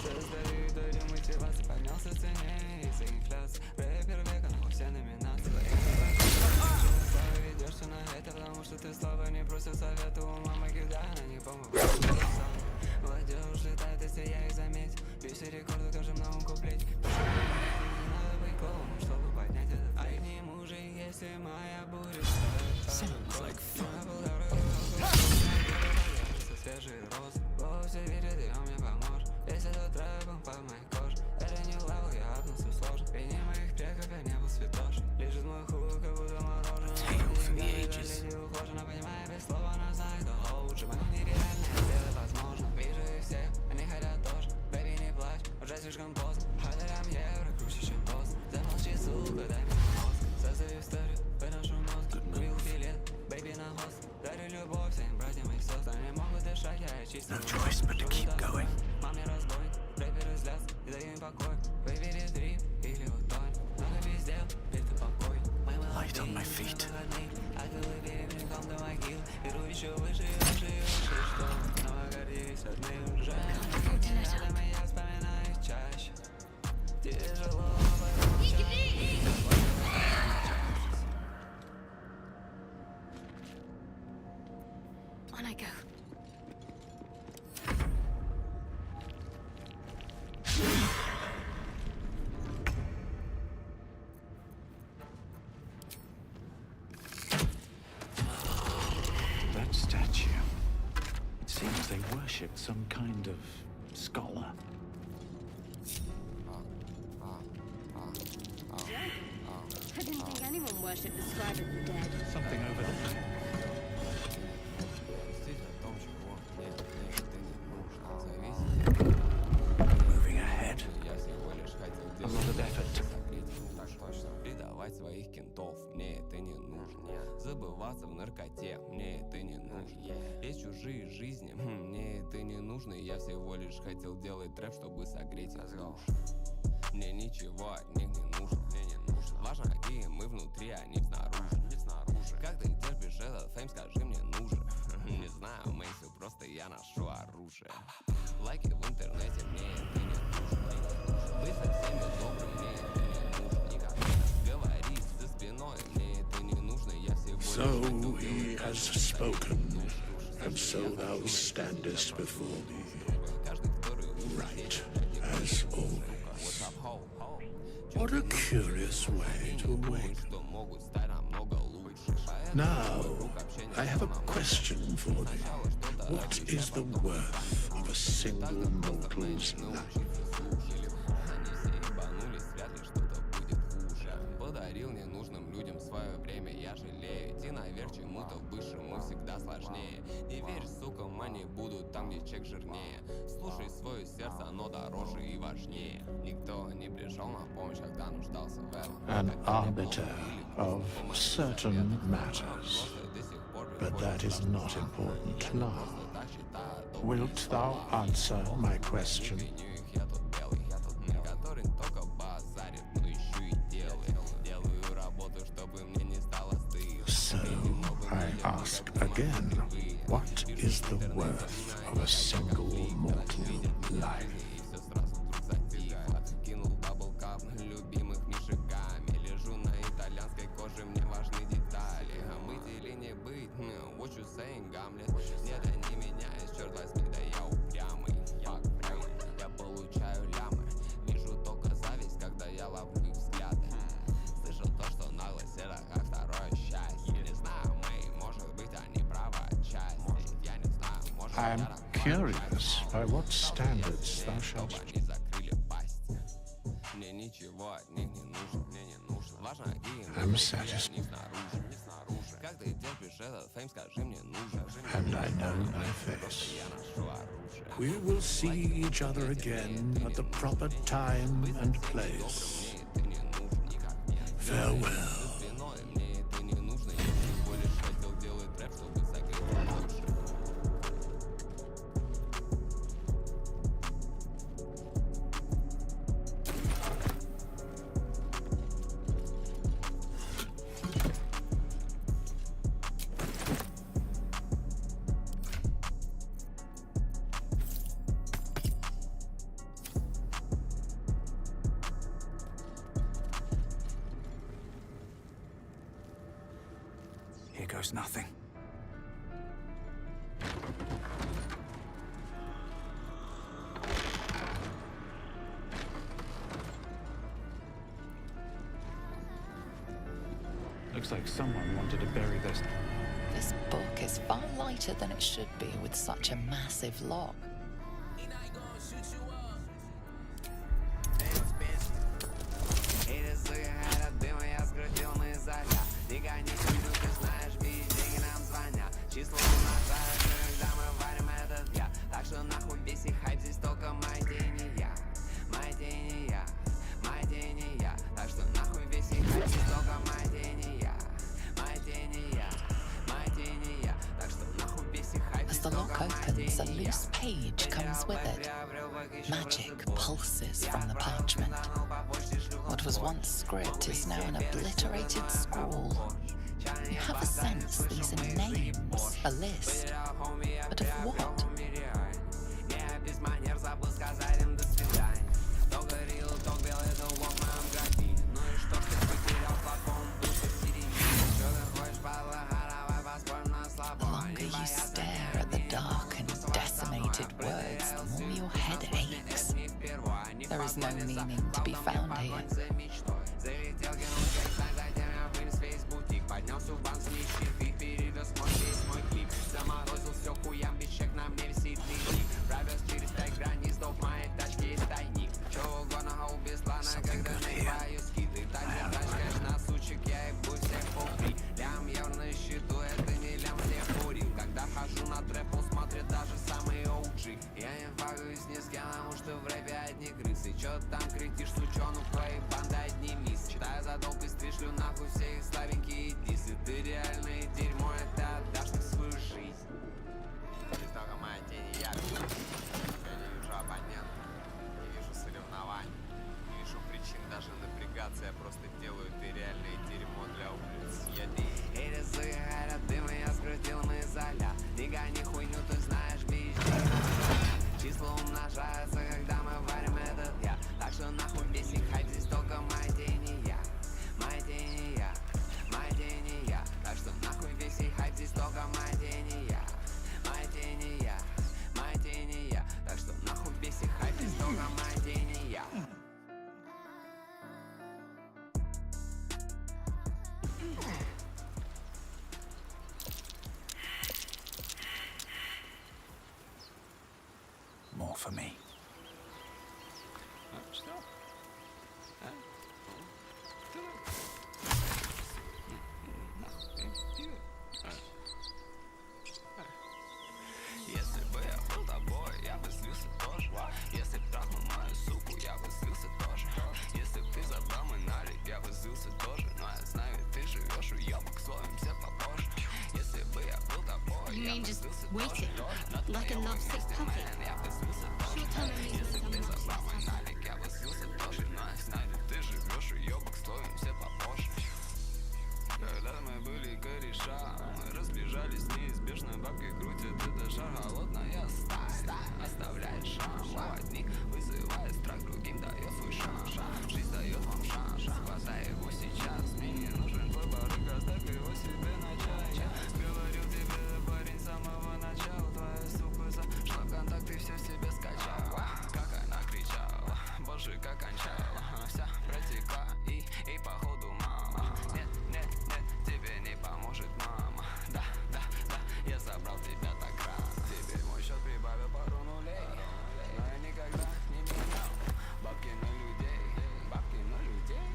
Создаю долю мотивации, поднялся в цене из-за инфляции. Рэпер века, нахуй все номинации. Ведешься на это, потому что ты слабо не просят совета у мамы, кидай на них бомбу. Молодежь летает, если я их заметил. Пиши рекорды в каждом новом куплете. Надо быть клоуном, чтобы поднять этот фейк. Не мужа, если моя будет Sounds like fun. Свежий рост, все верят, и он мне поможет. Если тот рэпом под моей кожей. Это не левел, я обнулся сложно. Вини моих предков, я не был святош. Лежит мой хуй, как будто мороженое. Ухожена, понимая, без слова, она знает, что лучше. Могу нереально сделать возможно. Вижу их всех, они хотят тоже. Бэби, не плачь, уже слишком поздно. Халерам евро, круче, чем босс. Замолчи, сука, дай мне мозг. Создаю историю, выношу мозг. Купил билет, бэби на хост. Дарю любовь всем братьям и сестрам. Не могут дышать, я чисто. No choice but to keep going. Маме разбой, рэперы злятся, не даю им покой. Выбери дрип или утонь. Много пиздел, это покой. Light on my feet. А голы берегом до могил. Беру еще выше и выше и выше. Что? Снова гордились одни уже. Рядом и я вспоминаю их чаще. Тяжело, On I go. That statue. It seems they worship some kind of scholar. I didn't think anyone worshipped the scribe of the dead. Something over there. Moving ahead. A lot of effort. Так точно. Предавать своих кентов, мне это не нужно. Забываться в наркоте, мне это не нужно. Есть чужие жизни, мне это не нужно. Я всего лишь хотел делать трэп, чтобы согреть их душ. Мне ничего от них не нужно. Важно, какие мы внутри, а не снаружи. Как ты терпишь этот фейм, скажи мне, нужен. Не знаю, Мэйси, просто я ношу оружие. Лайки в интернете, мне это не нужно. Быть со всеми добрым, мне это не нужно. Говорить за спиной, мне это не нужно. Я всего лишь So he has spoken, and so thou standest before me, right as always. What a curious way to wake. Now, I have a question for thee. What is the worth of a single mortal's life? Подарил ненужным людям свое свое время я жалею. Идти наверх чему-то высшему всегда сложнее. Не верь, сука, они будут там, где чек жирнее. Слушай свое сердце, оно дороже и важнее. Никто не пришел на помощь, когда нуждался в этом. An arbiter of certain matters. But that is not important now. Wilt thou answer my question? So I ask again, what is the worth of a single mortal life? I am curious by what standards thou shalt. I'm satisfied. And I know my face. We will see each other again at the proper time and place. Farewell. Here goes nothing. Looks like someone wanted to bury this. This book is far lighter than it should be with such a massive lock. As the lock opens, a loose page comes with it. Magic pulses from the parchment. What was once script is now an obliterated scrawl. You have a sense these are names, a list, but of what? The longer you stare at the dark and decimated words, the more your head aches. There is no meaning to be found here. Something good here. Я просто делаю ты реальное дерьмо для улиц. Я резы горят дым, я скрутил мозоля. Не гони хуйню, ты знаешь, везде. Числа умножаются, когда мы варим этот я. Так что нахуй весь их хайп, здесь только мои тени я. Мои тени я, мои тени я. Так что нахуй весь их хайп, здесь только мои тени я. Мои тени я, мои тени я. Так что нахуй весь их хайп, здесь только мои тени я. More for me. just waiting, like a lovesick puppy. Short-term amusements are much less Ты живешь, уёбок, стоим все попозже. Когда мы были кореша, мы разбежались неизбежно, бабки крутят, это жар, холодная сталь оставляет шрам у одних, вызывает страх, другим дает свой шанс. Жизнь дает вам шанс, хватай его сейчас. Мне не нужен твой барыга, оставь его себе на чай. Я говорил тебе, парень, с самого начала. Твоя сука зашла в контакт, ты все себе скачал. Как она кричала, боже, как кончала. Вся протекла и походу мама. Нет, нет, нет, тебе не поможет мама. Да, да, да, я забрал тебя так рано. Теперь мой счет прибавил пару нулей, но я никогда не менял бабки на людей, бабки на людей.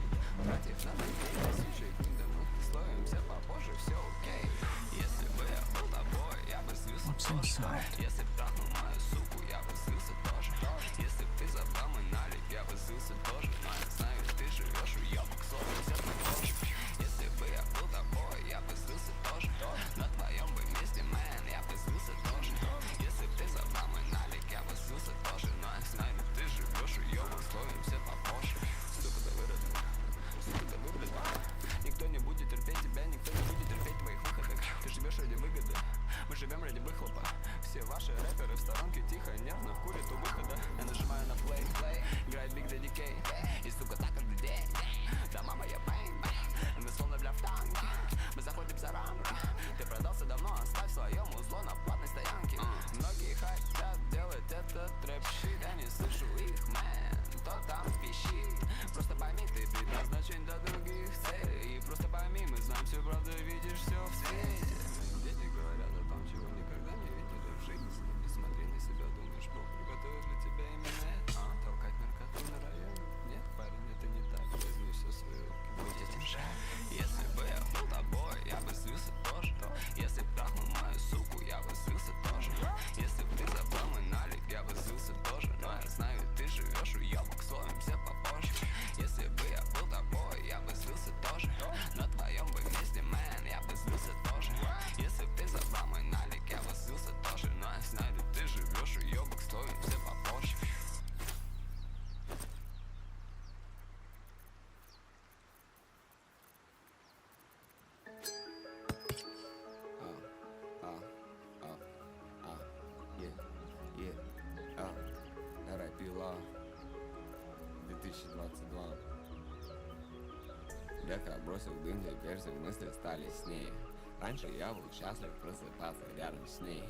Братьев на людей, тысячи дней, да мы слоимся попозже, все окей. Если бы я был тобой, я бы слился тоже. Если б трахнул мою суку, я бы слился тоже. Если б ты забрал мой налик, я бы слился тоже. Но я знаю, ты живешь, уёбок, слоимся попозже. Если бы я был тобой, я бы слился тоже. На твоем бы месте, мэн, я бы слился тоже. Если б ты забрал мой налик, я бы слился тоже. Но я знаю, ты живешь, уёбок, слоимся попозже. Сука, да выродок, сука, да выблядок. Никто не будет терпеть тебя, никто не будет терпеть твоих выходок. Ты живешь ради выгоды, мы живем ради выхлопа. Все ваши рэперы в сторонке тихо, нервно курят у выхода. Я нажимаю на плей, играет Big Daddy K. И сука так каждый день. Да мама, я бэнг, мы словно бля в танке. Мы заходим за рамки. Ты продался давно, оставь своё музло на платной стоянке. Многие хотят делать этот рэп-щит, я не слышу их, мэн. Кто там пищит? Просто пойми, ты предназначен для других целей. И просто пойми, мы знаем всю правду, видишь все в свете. Дети говорят о том, чего никогда не видели в жизни. Не смотри на себя, думаешь, Бог приготовил для тебя именно это. Толкать наркоту на район? Нет, парень, это не так. Возьми все свои руки, будь этим жаль. Если бы я был тобой, я бы слился тоже. Если б трахнул мою суку, я бы слился тоже. Если б ты забрал мой налик, я бы слился тоже. Но я знаю, ты живешь, уёбок, слоимся попозже. Если бы я был тобой, я бы слился тоже. На твоем бы месте, мэн, я бы слился тоже. Если б ты забрал мой налик, я бы слился тоже. Но я знаю, ты живешь, уёбок, слоимся попозже. Рэпила 2022. Века бросил дым, теперь все мысли стали с ней. Раньше я был счастлив просыпаться рядом с ней.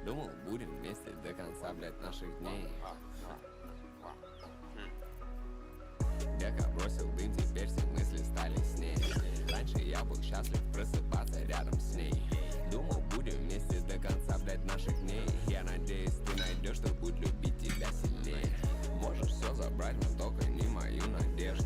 Думал, будем вместе до конца, блядь, наших дней. Века бросил дым, теперь все мысли стали с ней. Раньше я был счастлив просыпаться рядом с ней. Думал, будем вместе до конца, блядь, наших дней. Я надеюсь, ты найдешь, кто будет любить тебя сильнее. Можешь все забрать, но только не мою надежду.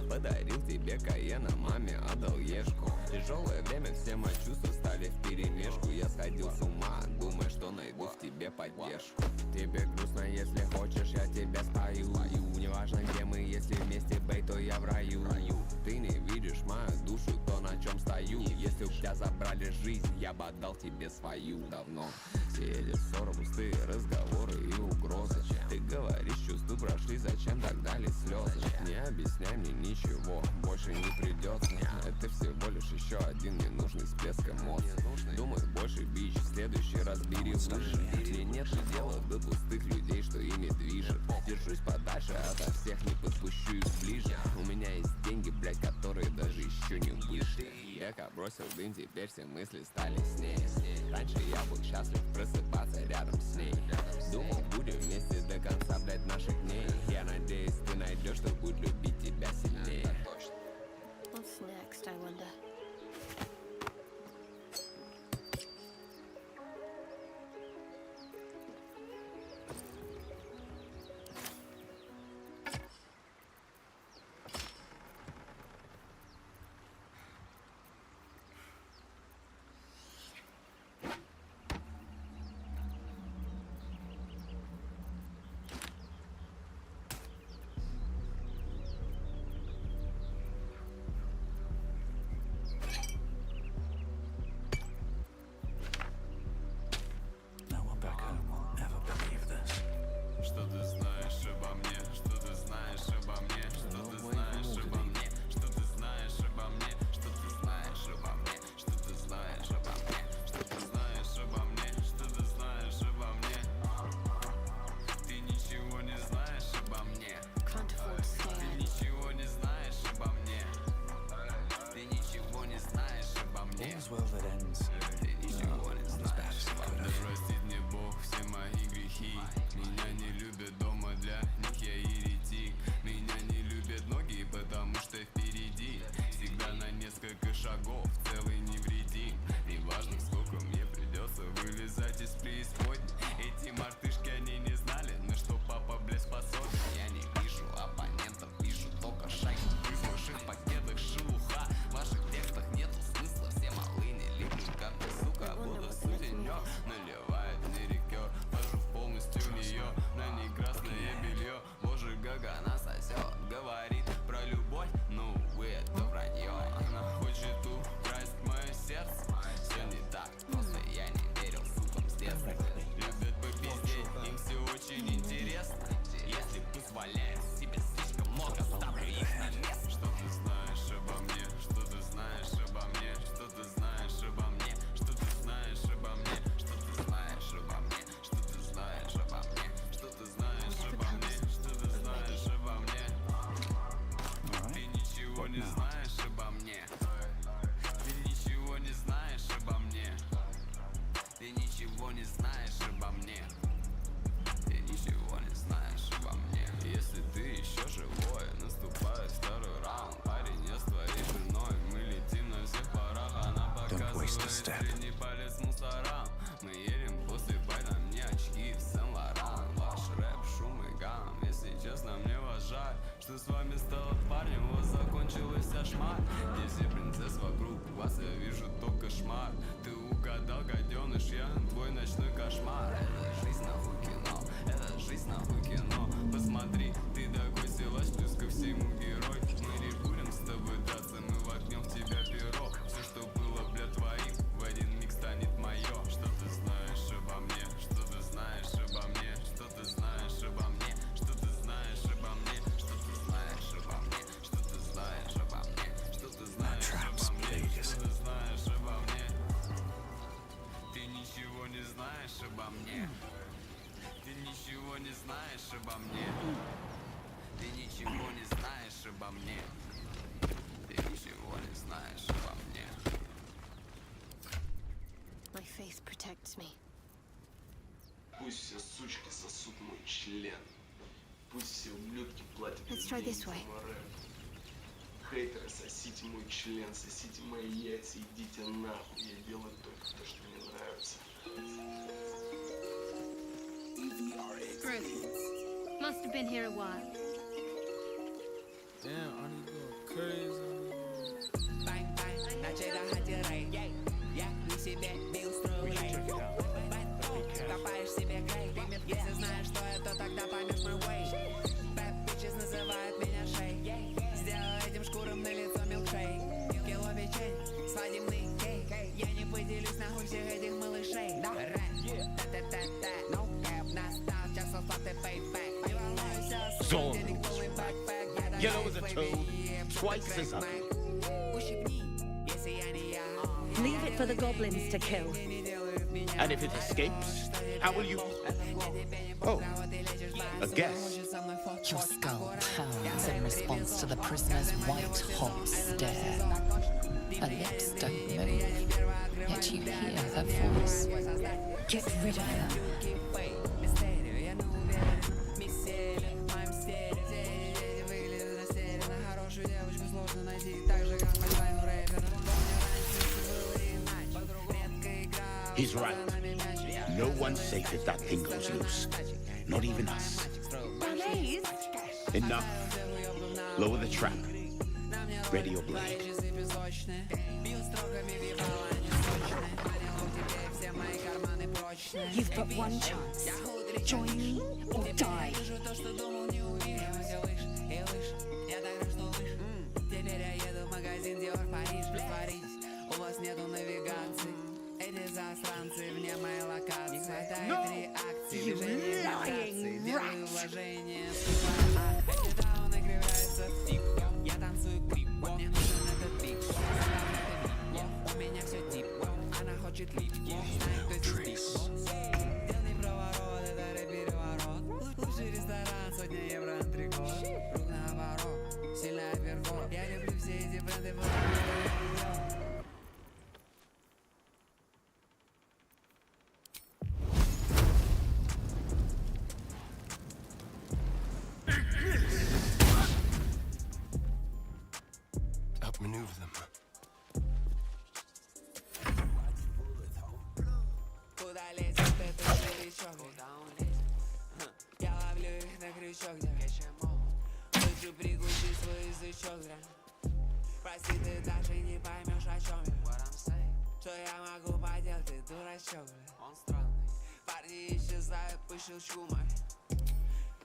Подарил тебе Каена, маме отдал Ешку. Тяжелое время, все мои чувства стали вперемешку. Я сходил с ума, думая, что найду в тебе поддержку. Тебе грустно, если хочешь, я тебя спою. Неважно, где мы, если вместе, бей, то я в раю. Ты не видишь мою душу, то на чем стою. Если у тебя забрали жизнь, я бы отдал тебе свою давно. Все эти ссоры, пустые разговоры и угрозы. Ты говоришь, чувства прошли, зачем так дали слезы? Не объясняй мне ничего, больше не придется. Это всего лишь еще один ненужный всплеск эмоций. Думай больше, бич, в следующий раз бери выше. Мне нет дела до пустых людей, что ими движет. Держусь подальше, ото всех не подпущу их ближе. У меня есть деньги, блять, которые даже еще не вышли. Века бросил дым, теперь все мысли стали с ней. Раньше я был счастлив просыпаться рядом с ней. Думал, будем вместе до конца, блять, наших дней. Я надеюсь, ты найдешь, кто будет любить тебя сильнее. What's next, I wonder? позволяю себе слишком много, ставлю их на место. Что ты знаешь обо мне? Что ты знаешь обо мне? Что ты знаешь обо мне? Что ты знаешь обо мне? Что ты знаешь обо мне? Что ты знаешь обо мне? Что ты знаешь обо мне? Что ты знаешь обо мне? Ты ничего не знаешь обо мне. Ты ничего не знаешь обо мне. Ты ничего не знаешь обо мне. Ты ничего не знаешь обо мне. Если ты еще живой, наступает второй раунд. Парень, я с твоей женой, мы летим на всех парах. Она показывает средний палец мусорам. Мы едем после байта, мне очки в Сен-Лоран. Ваш рэп, шум и гам. Если честно, мне вас жаль, что с вами стало парнем, у вас закончилась вся шмаль. Где все принцесс вокруг вас, я вижу только кошмар. Ты угадал, гаденыш, я твой ночной кошмар. Это жизнь нахуй кино, это жизнь нахуй кино. Посмотри, ты такой силач, плюс ко всему герой. Мы не будем с тобой драться, мы воткнем в тебя перо. Все, что было, бля, твоим, в один миг станет мое. Что ты знаешь обо мне? Что ты знаешь обо мне? Что ты знаешь обо мне? Что ты знаешь обо мне? Что ты знаешь обо мне? Что ты знаешь обо мне? Что ты знаешь обо мне? Что ты знаешь обо мне? Ты ничего не знаешь обо мне. Ты ничего не знаешь обо мне. Ты ничего не знаешь обо мне. Ты ничего не знаешь обо мне. My faith protects me. Пусть все сучки сосут мой член. Пусть все ублюдки платят Let's try this way. за рэп. Хейтеры, сосите мой член, сосите мои яйца, идите нахуй. Я делаю только то, что мне нравится. Ruth, must have been here a while. Damn, I need to go crazy. Бай, начала хатирай, я для себя не устроил рай. Копаешь себе грей, если знаешь, что это, тогда поймешь мой way. Bad bitches называют меня шей. Сделаю этим шкурам на лицо милкшей. Кило печень, свадебный кейк. Я не поделюсь нахуй всех этих малышей. Та-та-та-та, no cap, настал час оплаты payback. Не волнуйся, сука, денег полный бэкпэк. Yellow as a toad, twice as ugly. Leave it for the goblins to kill. And if it escapes, how will you... Oh, a guess. Your skull pounds in response to the prisoner's white-hot stare. Her lips don't move, yet you hear her voice. Get rid of her. He's right. No one's safe if that thing goes loose. Not even us. Malaise? Enough. Lower the trap. Ready your blade. You've but one chance. Join me or die. You lying rat! Outmaneuver them. Куда лезет этот старичок? Я ловлю их на крючок, лучше прикусить свой язычок зря. Прости, ты даже не поймешь, о чем я. Что я могу поделать, ты дурачок, он странный. Парни исчезают по щелчку,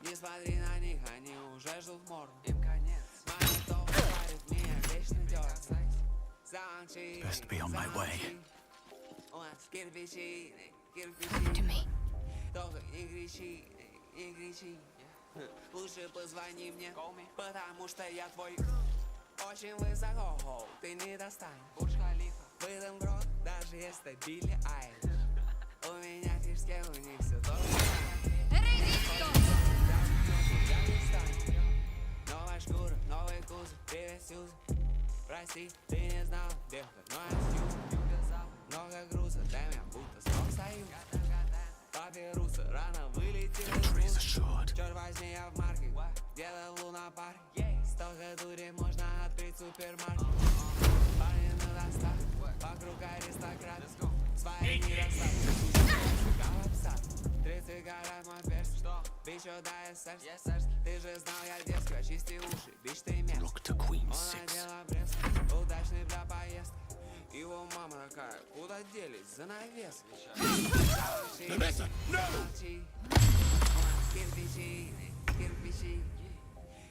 не смотри на них, они уже ждут морду. Им конец. Монитор парит меня, вечно дёргает. Замолчи, Best be on my way. у нас кирпичи, To me. только не кричи, не кричи. Лучше позвони мне, потому что я твой. Очень высоко, ты не достанешь. Выдам грот, даже если Билли Айлиш. У меня фишки, у них все то же самое. Новая шкура, новый кузов, привет, Сьюзан. Прости, ты не знал, где входной отсюда. Много груза, дай мне будто снова союз. Папирусы рано вылетели из музыки. Черт возьми, я в марке, где-то в лунопарке. Столько дури, можно открыть супермаркет. Парни на доставке, вокруг аристократ. Свои недостатки, как обсад. 30 карат мой перс, бич отдай сердце. Ты же знал, я дерзкий, очисти уши, бич ты мерз. Он надел обрез, удачный для поездки. Его мама такая, куда делись, занавес. Кирпичи, кирпичи,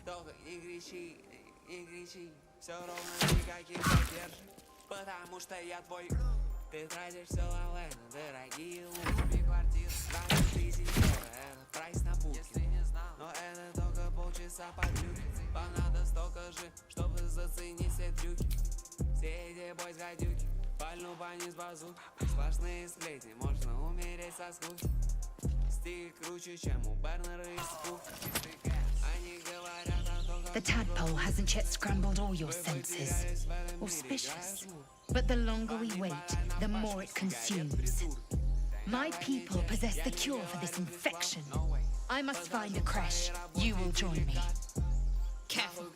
только не кричи, не кричи. Все ровно никаких задержек, потому что я твой. Ты тратишь все лавы на дорогие луки. Квартиры 20 000 евро, это прайс на бутке. Но это только полчаса под люки. Вам надо столько же, чтобы заценить все трюки. Все эти бойс-гадюки, пальну по низ базуки. Сплошные сплетни, можно умереть со скуки. Стиль круче, чем у Бернера из Скуки. Они говорят о том, The tadpole hasn't yet scrambled all your senses. Auspicious. But the longer we wait, the more it consumes. My people possess the cure for this infection. I must find the creche. You will join me. Careful.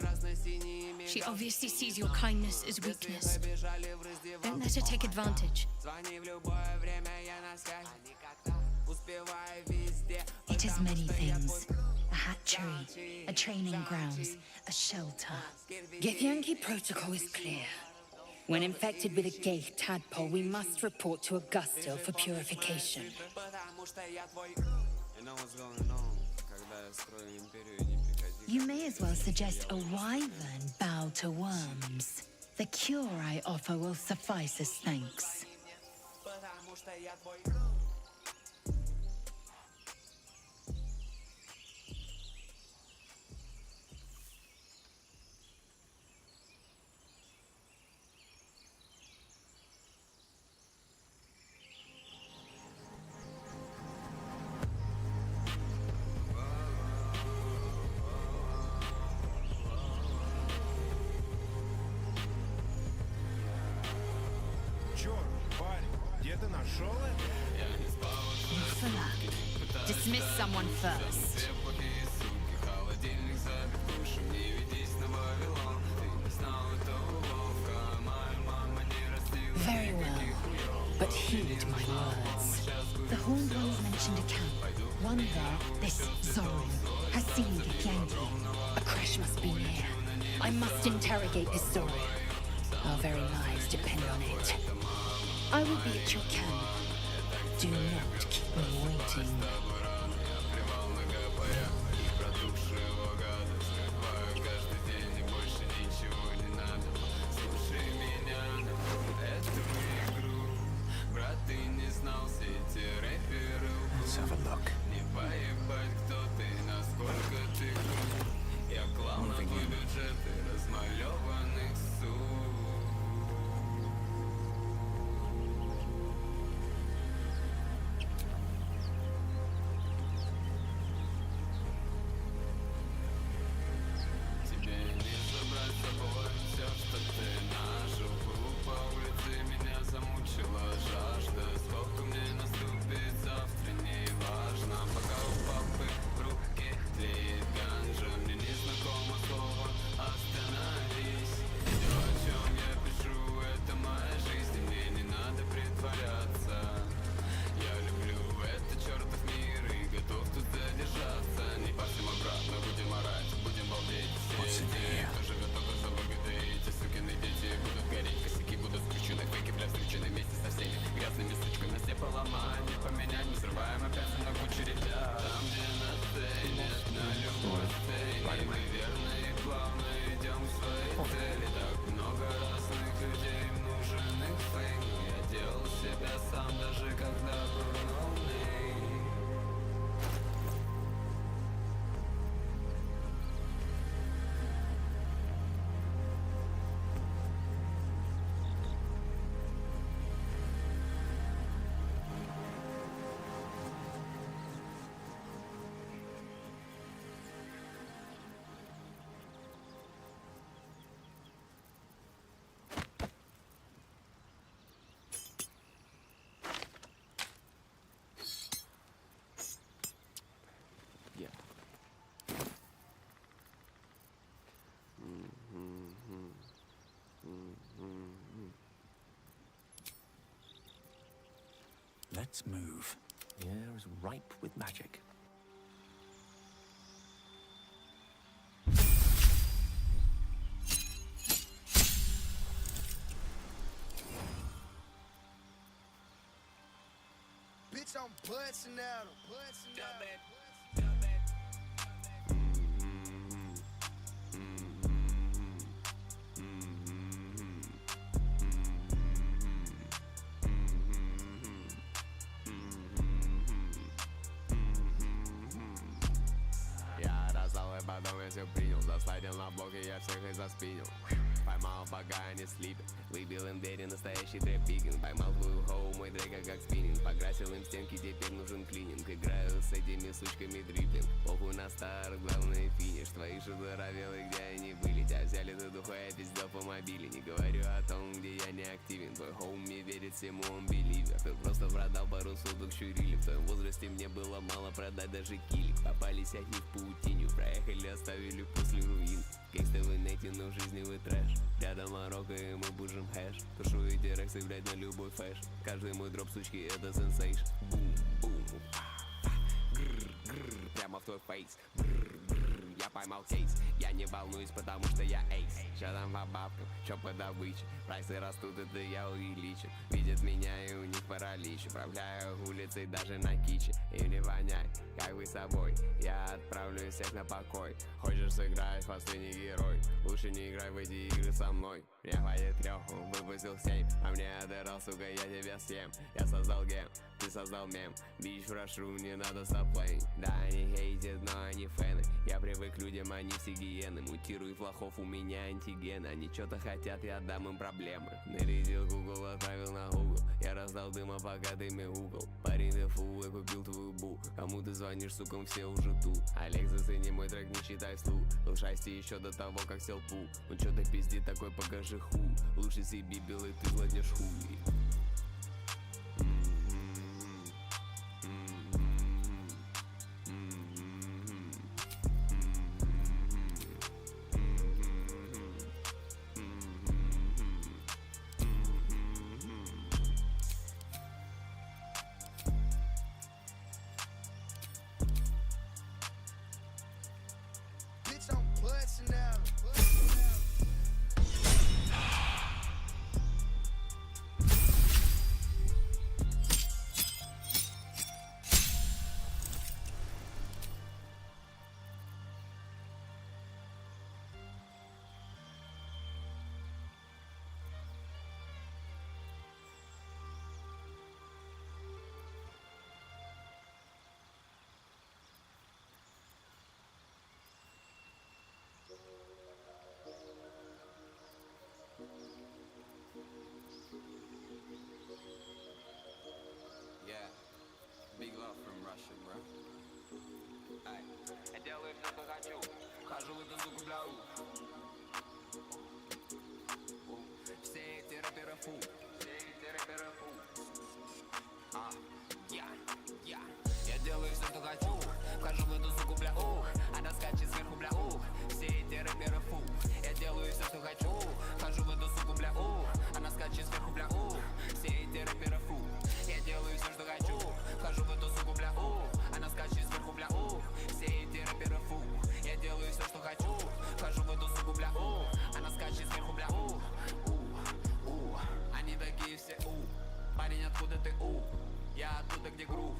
She obviously sees your kindness as weakness. Don't let her take advantage. It is many things. A hatchery, a training grounds, a shelter. Githyanki protocol is clear. When infected with a gay tadpole, we must report to Augusto for purification. You may as well suggest a wyvern bow to worms. The cure I offer will suffice as thanks. Dismiss someone first. Very well, but heed my words. The Horned Ones mentioned a camp. One there, this Zorro, has seen Githyanki. A crash must be near. I must interrogate this Zorro. Our very lives depend on it. I will be at your camp. Do not keep me waiting. Let's have a look. Moving in. Let's move. The air is ripe with magic. Bitch, I'm busting at him. Busting at him. Я раздал и потом я всех принял. Заслайдил на блоке, я всех и заспинил. Поймал, пока они слипят. Выбил им двери, настоящий трэп-пикинг. Поймал твою хоу, мой трека как спиннинг. Покрасил им стенки, теперь нужен клининг. Играю с этими сучками дриплинг. Похуй на старт, главный финиш. Твои шедуровелы, где они были. Тебя взяли за духу, я пиздел по мобиле. Не говорю о том, где я не активен. Твой хоуми верит всему, он беливер. Ты просто продал пару суток щурили. В твоем возрасте мне было мало продать даже килик. Попались от них в паутиню. Проехали, оставили после руин. Гейста вы нете, но в жизни вы трэш. Рядом Марокко и мы бужим хэш. Тушу эти рексы, блять, на любой фэш. Каждый мой дроп, сучки, это сенсейш. Бум, бум, гррр, гррр, прямо в твой фейс. Бррр, бррр, я поймал кейс. Я не волнуюсь, потому что я эйс. Чё там по бабкам, чё по добыче. Прайсы растут, это я увеличу. Видят меня и у них паралич. Управляю улицей даже на киче. Им не вонять, как вы собой. Я отправлю всех на покой. Хочешь сыграть последний герой? Лучше не играй в эти игры со мной. Мне хватит 3, он выпустил 7. А мне отдырал, сука, я тебя съем. Я создал гем, ты создал мем. Бич прошу, не надо стоп-плей. Да, они хейтят, но они фэны. Я привык к людям, они все гиены. Мутируй плохов, у меня антигены. Они что-то хотят, я отдам им проблемы. Нарядил Google, отправил на Google. Я раздал дыма, пока ты мяукал. Парень, ты фу, я купил твою бу. Кому ты звонишь, сукам, все уже тут. Олег, зацени мой трек, не читай вслух. Был шасти еще до того, как сел пул. Он что-то пиздит такой, покажи ху. Лучше себе белый, ты гладишь хуй. Bitch, I'm busting at him. Yeah, big love from Russia, bro. Ай, я делаю все, что хочу. Хожу в эту суку, бля, все эти рэперы фу. Все эти рэперы фу. Я делаю все, что хочу. Хожу в эту суку, бля, она скачет сверху, бля, все эти рэперы фу. Я делаю все, что хочу. Хожу в эту суку, бля, она скачет сверху, бля, все эти рэперы фу. Я делаю все, что хочу. Хожу в эту суку, бля, она скачет сверху, бля, все эти рэперы фу. Я делаю все, что хочу. Хожу в эту суку, бля, она скачет сверху, бля, они такие все, парень, откуда ты, я оттуда, где грув,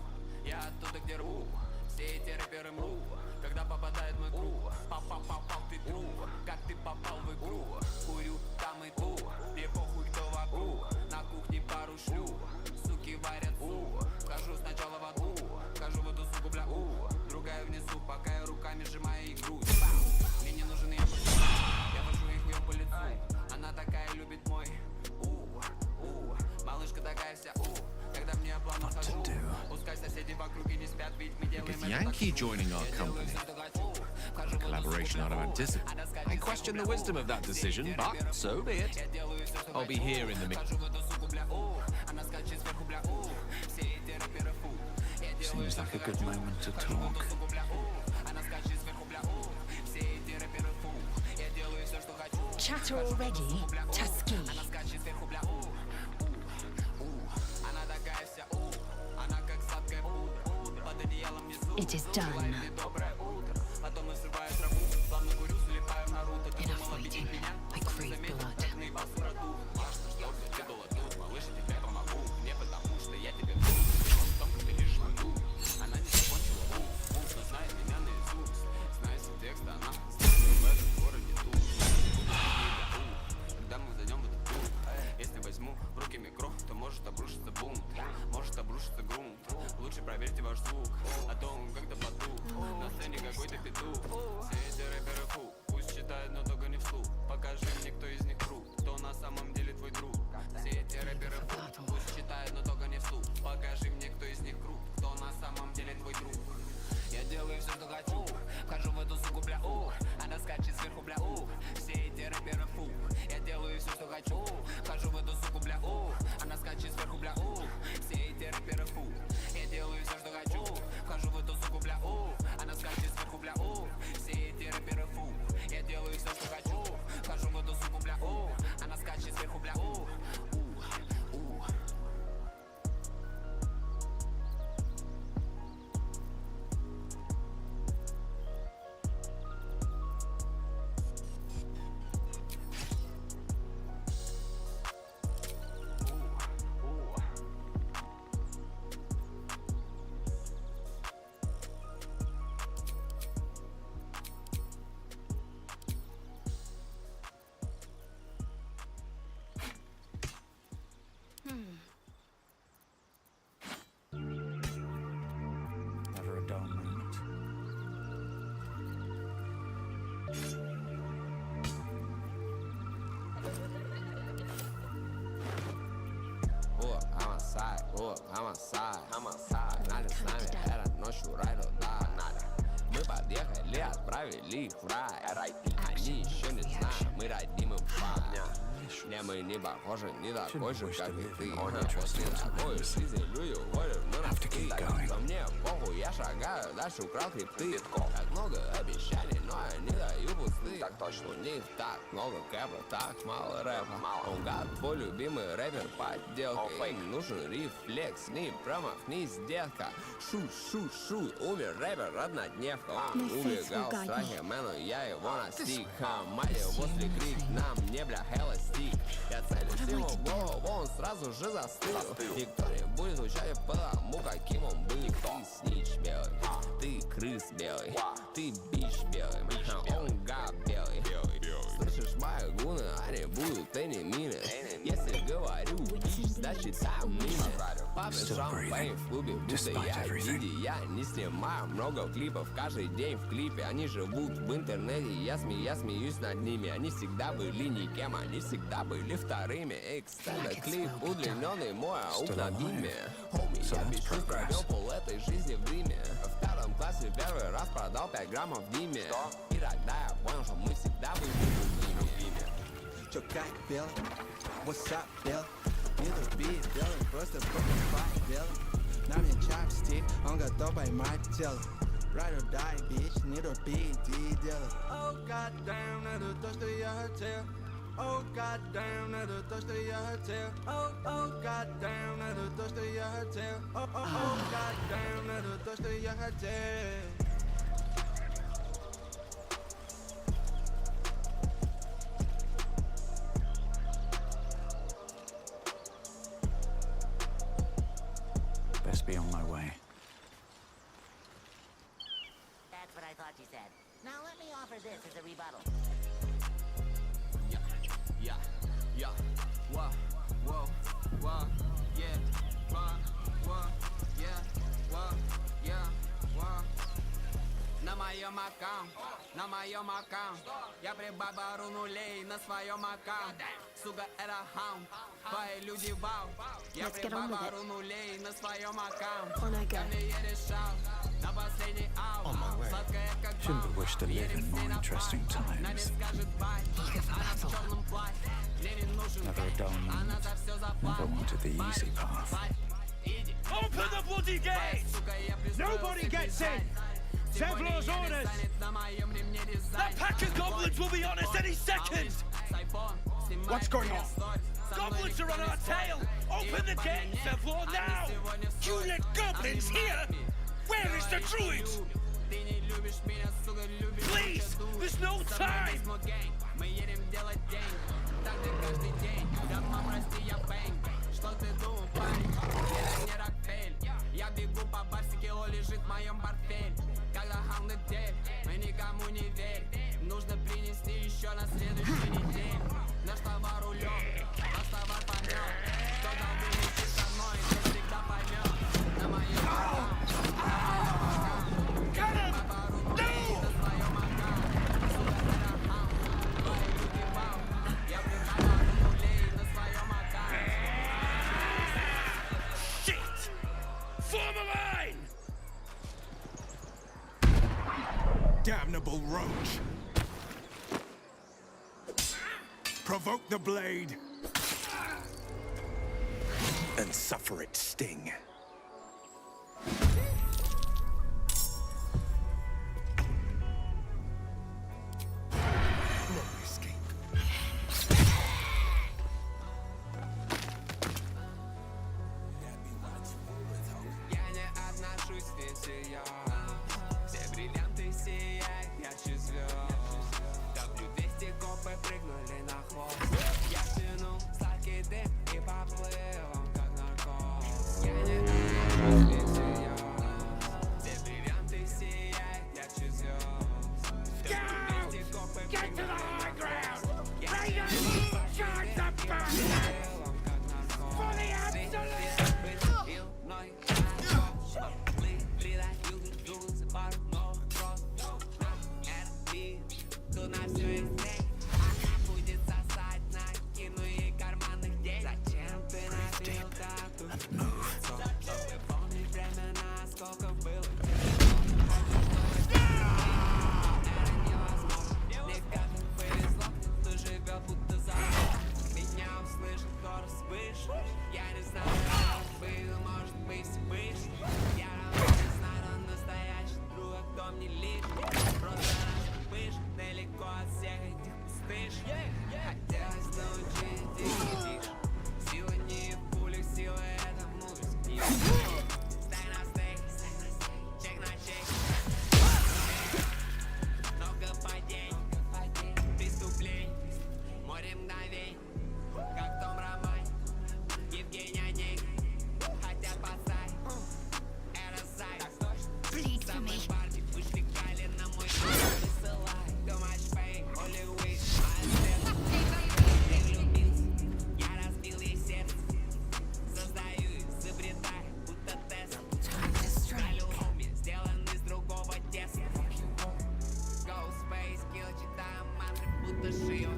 я оттуда, где рву. Все эти рэперы мру, когда попадает в мой круг. Попал ты тру, как ты попал в игру. Курю там и ту, мне похуй кто вокруг. На кухне пару шлю, суки варят суп. Хожу сначала в аду, хожу в эту суку, бля, другая внизу, пока я руками сжимаю их грудь. Мне не нужен ее поцелуй, я вожу их ее по лицу. Она такая любит мой малышка такая вся когда мне плавно хожу. Пускай соседи вокруг и не спят, ведь мы делаем это. Yankee joining our company. A collaboration I'd have anticipated. I question the wisdom of that decision, but so be it. I'll be here in the mix. Seems like a good moment to talk. Chatter already, Tusky. it is done. Enough waiting. I crave blood. Если возьму в руки микро, то может обрушиться бунт, может обрушиться грунт. Лучше проверьте ваш звук, а то он как-то потух. На сцене какой-то петух. Все эти рэперы фу, пусть читают, но только не вслух. Покажи мне, кто из них крут, кто на самом деле твой друг. Все эти рэперы фу, пусть читают, но только не вслух. Покажи мне, кто из них крут, кто на самом деле твой друг. Я делаю все, что хочу, вхожу в эту суку, бля, она скачет сверху, бля, все эти рэперы фу. Я делаю все, что хочу, вхожу в эту суку, бля, она скачет сверху, бля, все эти рэперы фу. Я делаю все, что хочу, вхожу в эту суку, бля, она скачет сверху, бля, все эти рэперы фу. Я делаю все, что хочу, вхожу в эту суку, бля, она скачет сверху, бля, Never a dull moment. I'm outside, надо с нами, это ночью райд or die. Мы подъехали, отправили их в рай. Они еще не знают, мы родим им пай. Не, мы не похожи, не такой же, как и ты. После такой жизни люди уходят, мы на ты. Но мне похуй, я шагаю, дальше украл крипты. Так много обещаний, но я не даю пусты. Так точно. У них так много кэпа, так мало рэпа. Он гад, твой любимый рэпер, подделка. Им нужен рефлекс, не промахнись, детка. Шут, умер рэпер, однодневка. Он убегал в страхе, мэну, я его настиг. Мать возле крик, нам не бля, hella стик. Я целюсь ему в голову, он сразу же застыл. Никто не будет звучать потому, каким он был. Ты снич белый, ты крыс белый, ты бич белый, он гад белый. Слышишь мои гуны, они будут энемины. Если говорю бич, значит там мины. Папа шампейн в клубе, будто я Диди. Я не снимаю много клипов, каждый день в клипе. Они живут в интернете, я смеюсь над ними. Они всегда были никем, они всегда были вторыми. Экстендед клип удлиненный, мой аук на биме. Хоми, я без чувств провел пол этой жизни в Риме. В пятом классе первый раз продал 5 граммов в Диме. И тогда я понял, что мы всегда были другими. Чё как белый? What's up, белый? Не тупи, белый, просто покупай, белый. На мне чапстик, он готов поймать тело. Ride or die, bitch, не тупи, иди делай. Oh, goddamn, это то, что я хотел. Oh, goddamn, это то, что я хотел. Oh, goddamn, это то, что я хотел. Oh, goddamn, это то, что я хотел. Best be on my way. That's what I thought you said. Now let me offer this as a rebuttal. Yeah, whoa, yeah, На моем аккаунт я прибавлю нулей на своем аккаунте. Сука, это хаунт, твои люди вау. Я прибавлю нулей на своем аккаунте. Ко мне едет шаут на последний аут. Сладкая как Shouldn't have wished to live in more interesting times. Never a dull moment. Never wanted the easy path. Open the bloody gate! Nobody gets in! Templar's orders! That pack of goblins will be on us any second! What's going on? Goblins are on our tail! Open the gate, Templar, now! You let goblins here? Where is the through it! Please! There's no time! Мы едем делать деньги, так же каждый день. Давно прости, я бэнг. Что ты думал, парень? Это не Рокфель. Я бегу по барсе, кило лежит в моем портфеле. Когда хам дель, мы никому не верим. Нужно принести еще на следующей неделе. Наш товар улет, наш товар помет. Кто дал вынести со мной, тот всегда поймет. На моем Damnable roach! Provoke the blade and suffer its sting. No escape. Я не отношусь всерьез. Все бриллианты сияют ярче звезд. W200 копы прыгнули на хвост. Я втянул сладкий дым и поплыл он как наркоз. Я не отношусь всерьез. Все бриллианты сияют ярче звезд. W200 копы прыгнули на хвост. Я втянул сладкий дым и поплыл он как наркоз. Тут на всё есть день, она будет сосать, накину ей карманных денег. Зачем ты набил тату? Чтобы помнить времена, сколько было. Это невозможно, мне кажется, повезло. Кто живет будто завод. Меня услышит скоро свыше. Я не знаю, как был, может быть, вспыш. Я равно не знаю, но настоящий друг, а кто мне лишний. Просто далеко от всех этих пустыш. Хотелось научить их тише. Сила не в пулях, сила это мудрость. Не в пулях. Стай на стейк, чек на чек. Много падений, преступлений, море мгновений. Как в том романе Евгений Онегин. Хотят поставить, это зайц. Самые парни вышли на мой высылай. Я разбил ей сердце, создаю, изобретаю, будто тест. Алюминий сделан из другого теста. Go space, kill, читаю мантры, будто шива.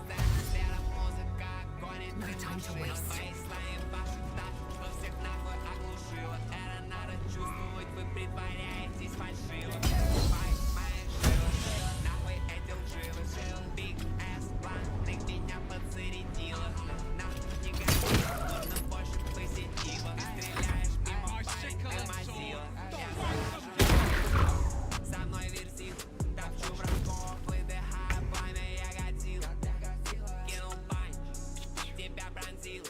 Ставим следом музыка, огонь и дым машина. Бейслайн ваших тачек, что всех нахуй оглушило. Это надо чувствовать, вы притворяетесь фальшиво. Big ass план, ты меня подзарядила. Нахуй не гони, нужно больше позитива. Стреляешь мимо парень, ты мазила. Я захожу, со мной верзил. Топчу врагов, выдыхаю пламя, я годил. Кинул панч, тебя пронзил.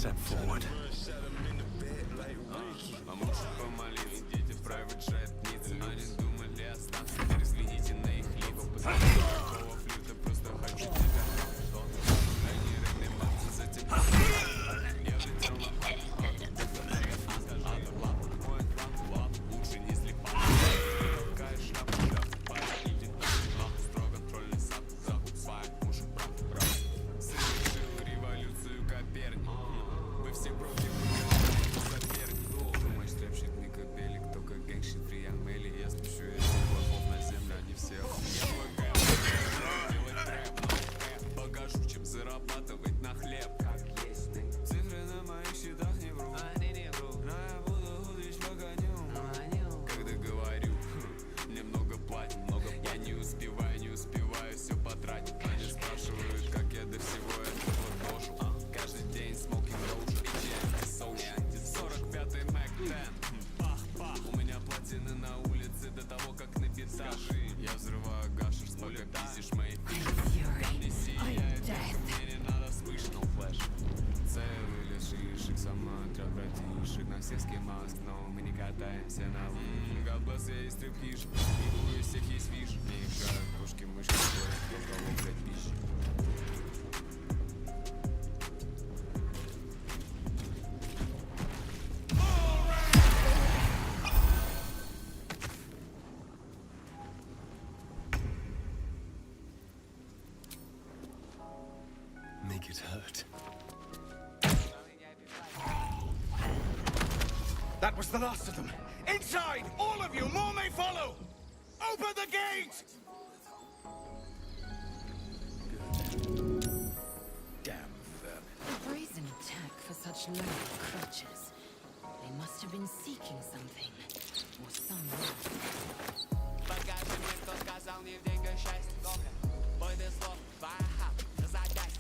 step forward. Make it hurt. That was the last of them. Inside! All of you! More may follow! Open the gate! Damn vermin. A brazen attack for such low creatures. They must have been seeking something. Or someone.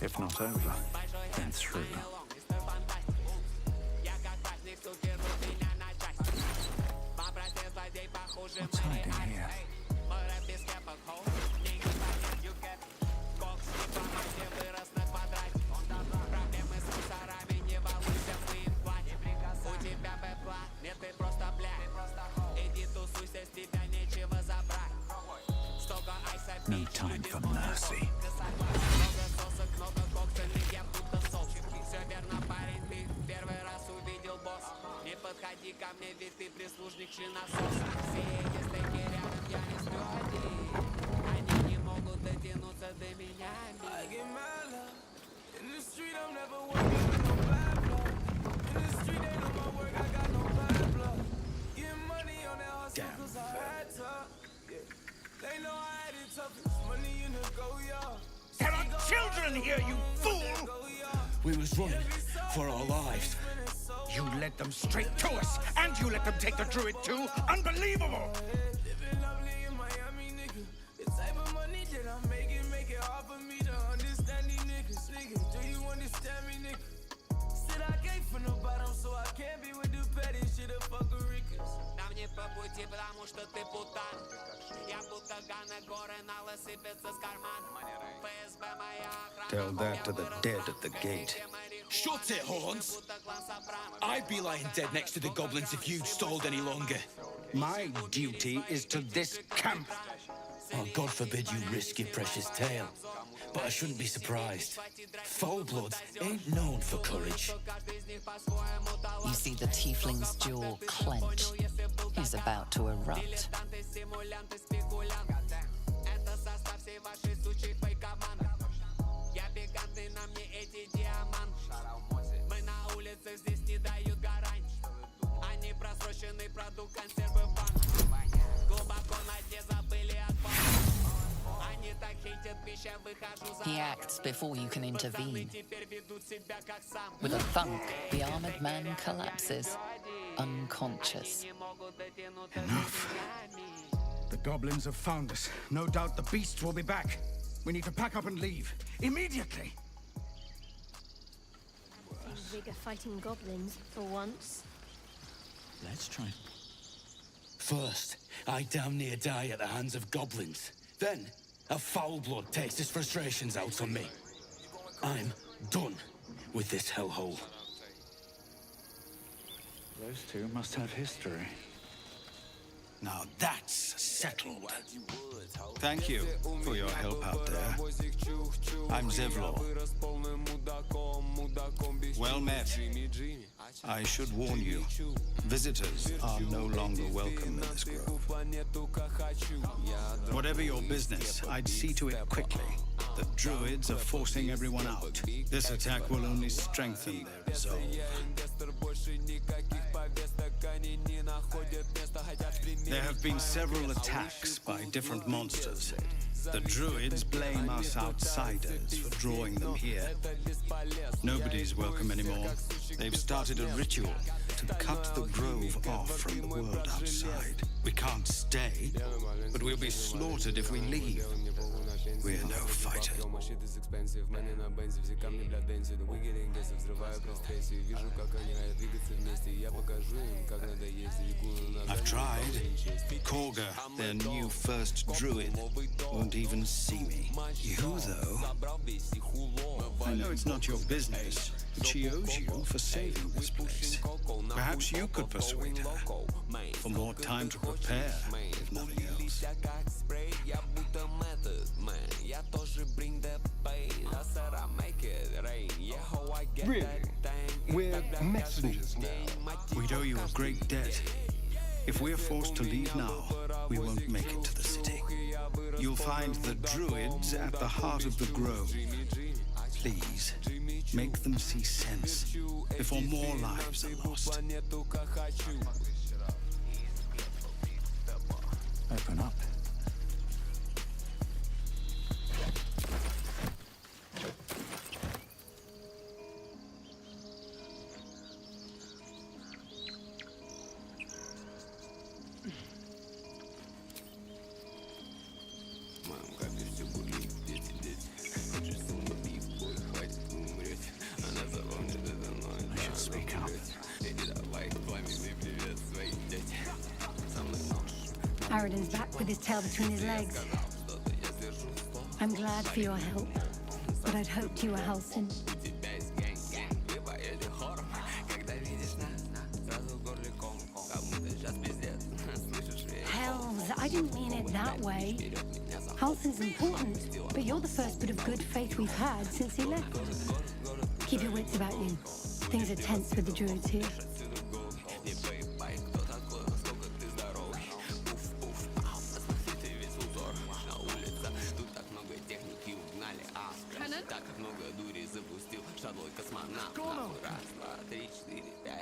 If not over, then through. What's hiding here? No time for mercy. Подходи ко мне, ведь ты прислужник шинососа. Все эти стейки рядом, я не сплю один. Они не могут дотянуться до меня. I get my love. In the street, I'm never working with no bad blood. In the street, they know my work, I got no bad blood. Getting money on that hustle, cause I had to. Yeah. They know I had it tough, it's money in the go-yard. There are children here, you fool! We was running for our lives. You led them straight to us, and you let them take the druid too? Unbelievable! Living lovely in Miami, nigga. The type of money that I'm making, make it hard for me to understand these niggas, nigga. Do you understand me, nigga? Said I came from the bottom, so I can't be with the petty shit of fuckerikas. Нам не по пути, потому что ты путан. Я будто Гана, горы налы сыпятся с кармана. ФСБ моя охрана. Tell that to the dead at the gate. Shut it, Horns! I'd be lying dead next to the goblins if you'd stalled any longer. My duty is to this camp. Oh, God forbid you risk your precious tail. But I shouldn't be surprised. Foul-bloods ain't known for courage. You see the tiefling's jaw clench. He's about to erupt. He acts before you can intervene. With a thunk, the armored man collapses, unconscious. Enough. The goblins have found us. No doubt the beasts will be back. We need to pack up and leave. Immediately! Bigger fighting goblins, for once. Let's try. First, I damn near die at the hands of goblins. Then, a foul-blood takes his frustrations out on me. I'm done with this hellhole. Those two must have history. Now that's settled. Thank you for your help out there. I'm Zevlor. Well met. I should warn you, visitors are no longer welcome in this grove. Whatever your business, I'd see to it quickly. The druids are forcing everyone out. This attack will only strengthen their resolve. There have been several attacks by different monsters. The druids blame us outsiders for drawing them here. Nobody's welcome anymore. They've started a ritual to cut the grove off from the world outside. We can't stay, but we'll be slaughtered if we leave. We're no fighters. I've tried. Korga, their new first druid, won't even see me. You, though? I know it's not your business, but she owes you for saving this place. Perhaps you could persuade her. For more time to prepare, if nothing else. Really? We're messengers now. We'd owe you a great debt. If we're forced to leave now, we won't make it to the city. You'll find the druids at the heart of the grove. Please, make them see sense before more lives are lost. Open up. I should speak up. Aradin's back with his tail between his legs. I'm glad for your help, but I'd hoped you were Halsin. Hells, I didn't mean it that way. Halsin's important, but you're the first bit of good faith we've had since he left. Keep your wits about you. Things are tense with the druids here.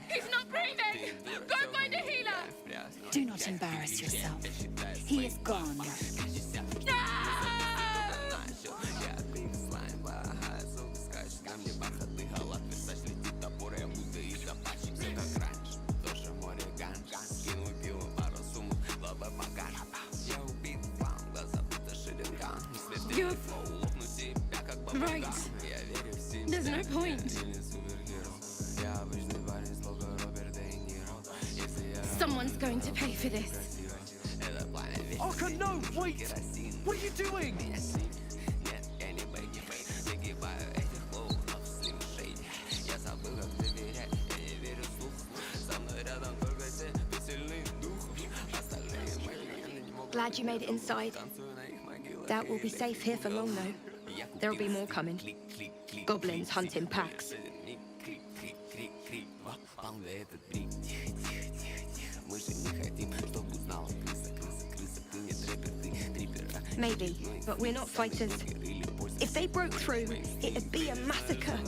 He's not breathing! Go find a healer! Do not embarrass yourself. He is gone. You're right. There's no point. Someone's going to pay for this. Arka, no! Wait! What are you doing? Glad you made it inside. Doubt we'll be safe here for long, though. There'll be more coming. Goblins hunt in packs. Maybe, but we're not fighters. If they broke through, it'd be a massacre.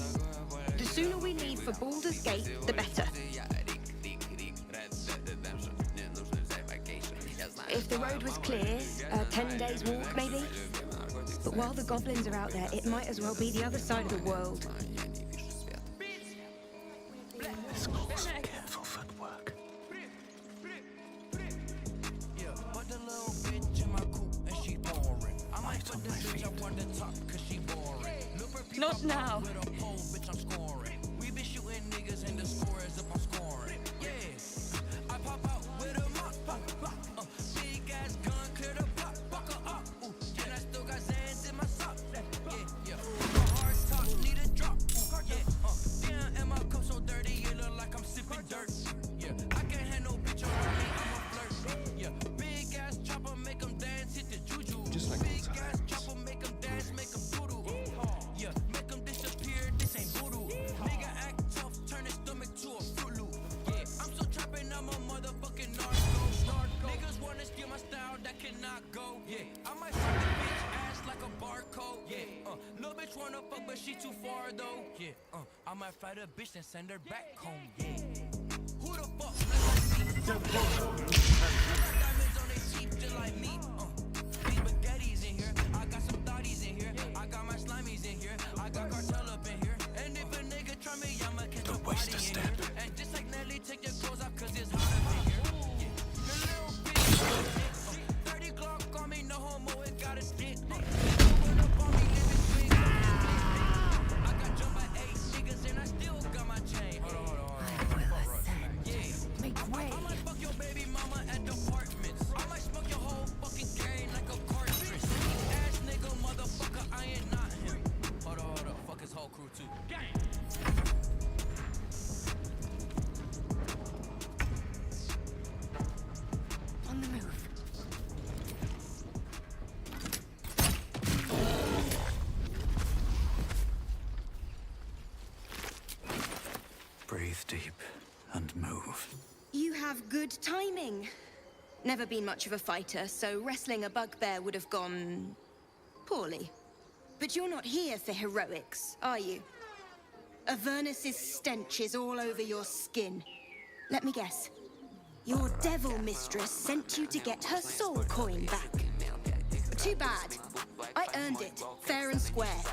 The sooner we leave for Baldur's Gate, the better. If the road was clear, a 10 days walk maybe. But while the goblins are out there, it might as well be the other side of the world. Careful footwork. Light on my feet. Not now. We been shooting niggas and the scorers up on scoring. Yeah, I pop out with a mop. Big ass gun, clear the pop, buckle up. Ooh, and I still got Zans in my sock. Yeah. My heart's top, need a drop. Yeah, down and my cup so dirty, it look like I'm sipping dirt. Yeah, fuck, but she too far though. Yeah, I might fight a bitch and send her back home. Yeah. Who the fuck? Diamonds on their teeth just like me. These spaghettis in here. I got some thotties in here. I got my slimies in here. I got cartel up in here. And if a nigga try me, I'ma catch a body in here. And just like Nelly, take your clothes off, cause it's hot up in here. Yeah. The little bitch, 30 Glock on me, no homo, it got a stick. I got jumped by 8 niggas and I still got my chain. Hold on. Make way. I might fuck your baby mama at the apartments. I might smoke your whole fucking gang like a cartridge. Ass nigga, motherfucker, I ain't not him. Hold on. Fuck his whole crew too. Gang. On the move. Breathe deep and move. You have good timing. Never been much of a fighter, so wrestling a bugbear would have gone poorly. But you're not here for heroics, are you? Avernus's stench is all over your skin. Let me guess. Your devil mistress sent you to get her soul coin back. Too bad. I earned it, fair and square.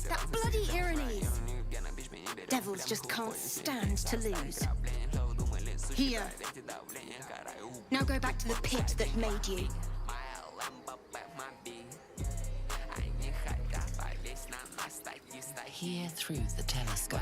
That bloody Irenaeus! Devils just can't stand to lose. Here. Now go back to the pit that made you. Here through the telescope.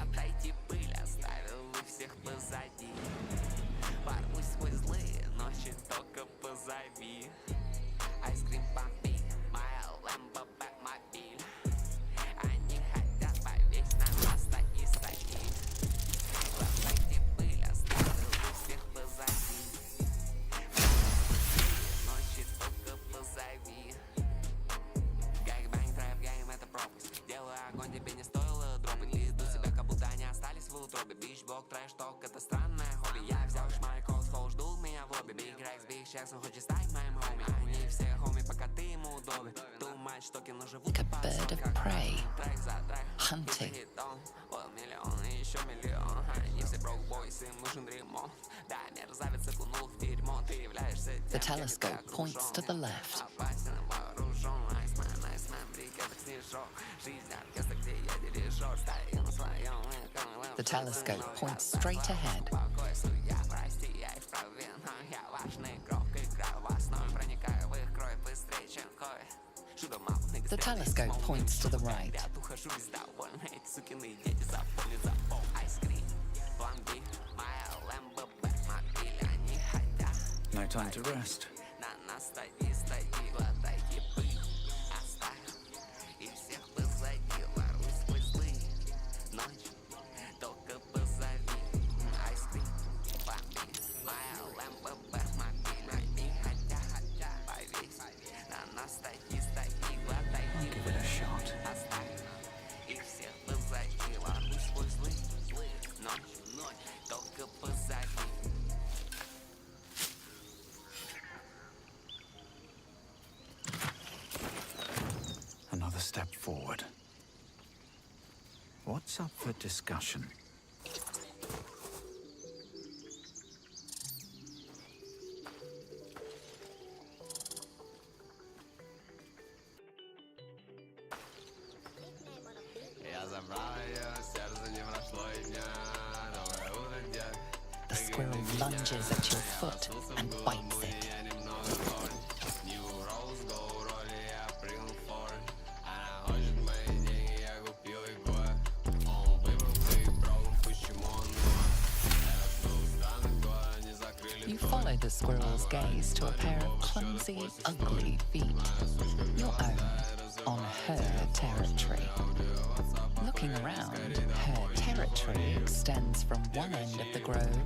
Like a bird of prey, hunting. The telescope points to the left. The telescope points straight ahead. The telescope points to the right. No time to rest. Another step forward. What's up for discussion? The squirrel lunges at your foot and bites it. You follow the squirrel's gaze to a pair of clumsy, ugly feet. Your own, on her territory. Looking around, her territory extends from one end of the grove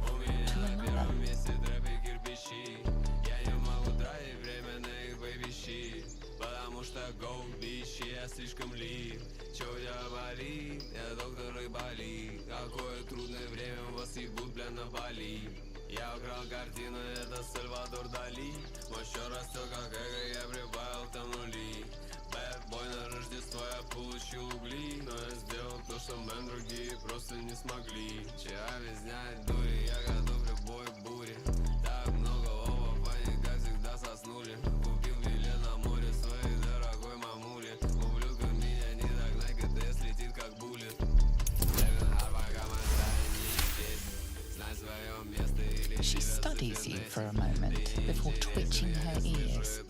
to another. я слишком лит. Чё у тебя болит? Я доктор и болит. Какое трудное время вас ебут, бля, на Бали. Я украл картину, это Сальвадор Дали. Мой счет растет, как эго, я прибавил там нули. Бэтбой на Рождество я получил угли. Но я сделал то, что мэн другие просто не смогли. Вчера без дня дури, я готов к любой буре. Так много ловов, они как всегда соснули. Купил билет на море своей дорогой мамуле. Ублюдка меня не догнать, ГТС летит как буллет. She studies you for a moment before twitching her ears.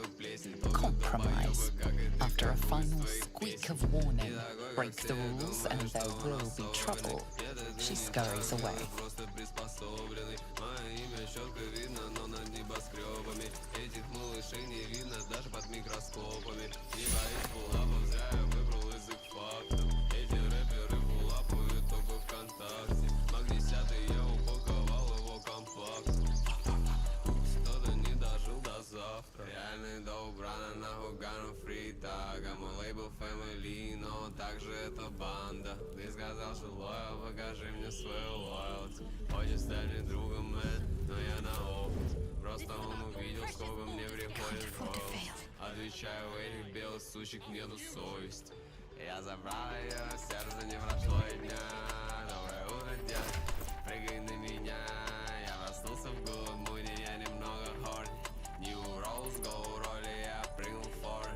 Compromise. After a final squeak of warning, break the rules and there will be trouble. She scurries away. Этих малышей не видно даже под микроскопами. Не боюсь пулапов, зря я выбрал язык фактов. Эти рэперы пулапают только ВКонтакте. Маг-10 я упаковал его компакт. Кто-то не дожил до завтра. Реальный доубрана нахуй гану фритаг. А мой лейбл Family, но также это банда. Ты сказал, что лоял, покажи мне свою лоялти. Хочешь стать мне другом, мэн, но я на опыт. Просто он увидел, сколько мне приходит в голову. Отвечаю, у этих белых сучек нету совести. Я забрал ее, сердце не прошло и дня. Доброе утро, дед, прыгай на меня. Я проснулся в голом муде, я немного хорни. New Rolls, go роли, я прыгнул в форы.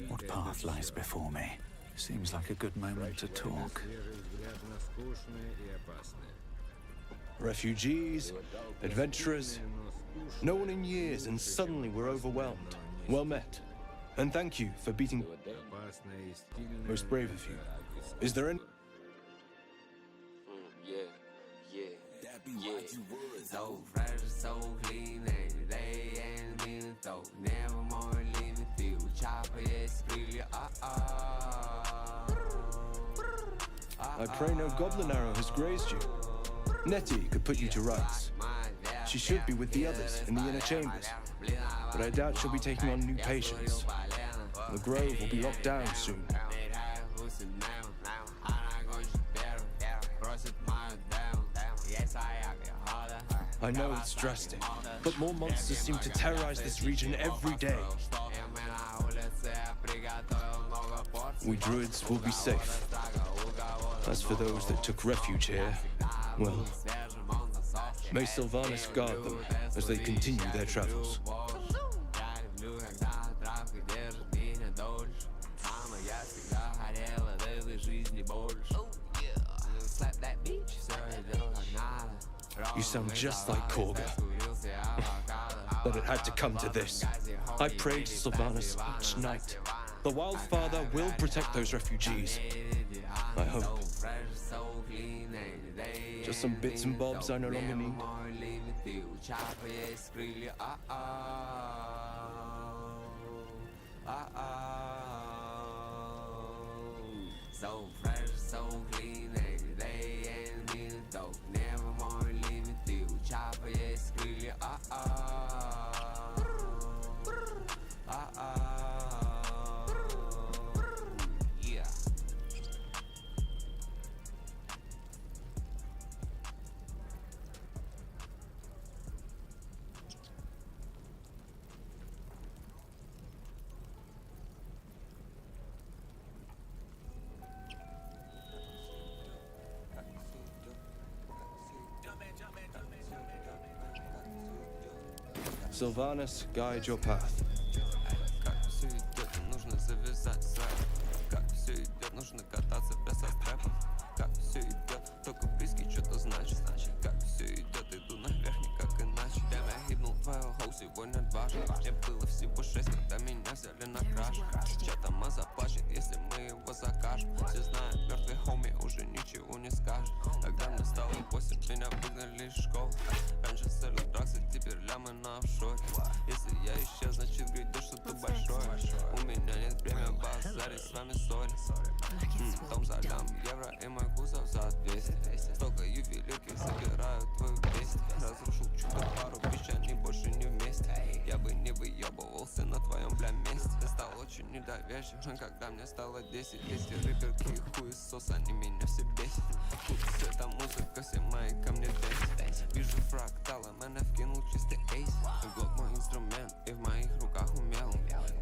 What path lies before me? Seems like a good moment to talk. Refugees, adventurers, no one in years, and suddenly we're overwhelmed. Well met. And thank you for beating. Most brave of you. Is there any. So fresh, so clean, they ain't mean though. Never more leave it through. Chopper, yes, really, I pray no goblin arrow has grazed you. Nettie could put you to rights. She should be with the others in the inner chambers, but I doubt she'll be taking on new patients. The grove will be locked down soon. I know it's drastic, but more monsters seem to terrorize this region every day. We druids will be safe. As for those that took refuge here, well, may Sylvanas guard them as they continue their travels. You sound just like Korga. But it had to come to this. I prayed to Sylvanas each night. The Wildfather will protect those refugees. I hope. Just some bits and bobs I no longer need. So fresh, so clean, they ain't mean though. Never more leave it through. Chopper, yes, really, yeah. Sylvanas, guide your path. Как все идет, нужно завязать сразу. Как все идет, нужно кататься без стрепов. Как все идет, только близкий что-то значит. Как все идет, иду наверх, никак иначе. Damn, я хитнул твоего хоу сегодня дважды. Мне было всего 6, когда меня взяли на краж. Чё-то заплачет, если мы его закажем. Все знают, мертвый хоми уже ничего не скажет. Когда мне стало 8, меня выгнали из школы. раньше салют драксы, теперь лямы на офшоре. Если я исчез, значит грядет что-то большое. У меня нет времени базарить с вами ссори. Дом за лям, евро и мой кузов за 200. Столько ювелирки собирают твою песню. Разрушил чудо пару бич, они больше не вместе. Я бы не выебывался на твоем бля месте. Я стал очень недоверчивым, когда мне стало 10. Эти рэперки и хуесос, они меня все бесят. Пупс, это музыка, все мои ко мне дэнс. Вижу фракталы, меня вкинул чистый эйс. Глок мой инструмент, и в моих руках умел.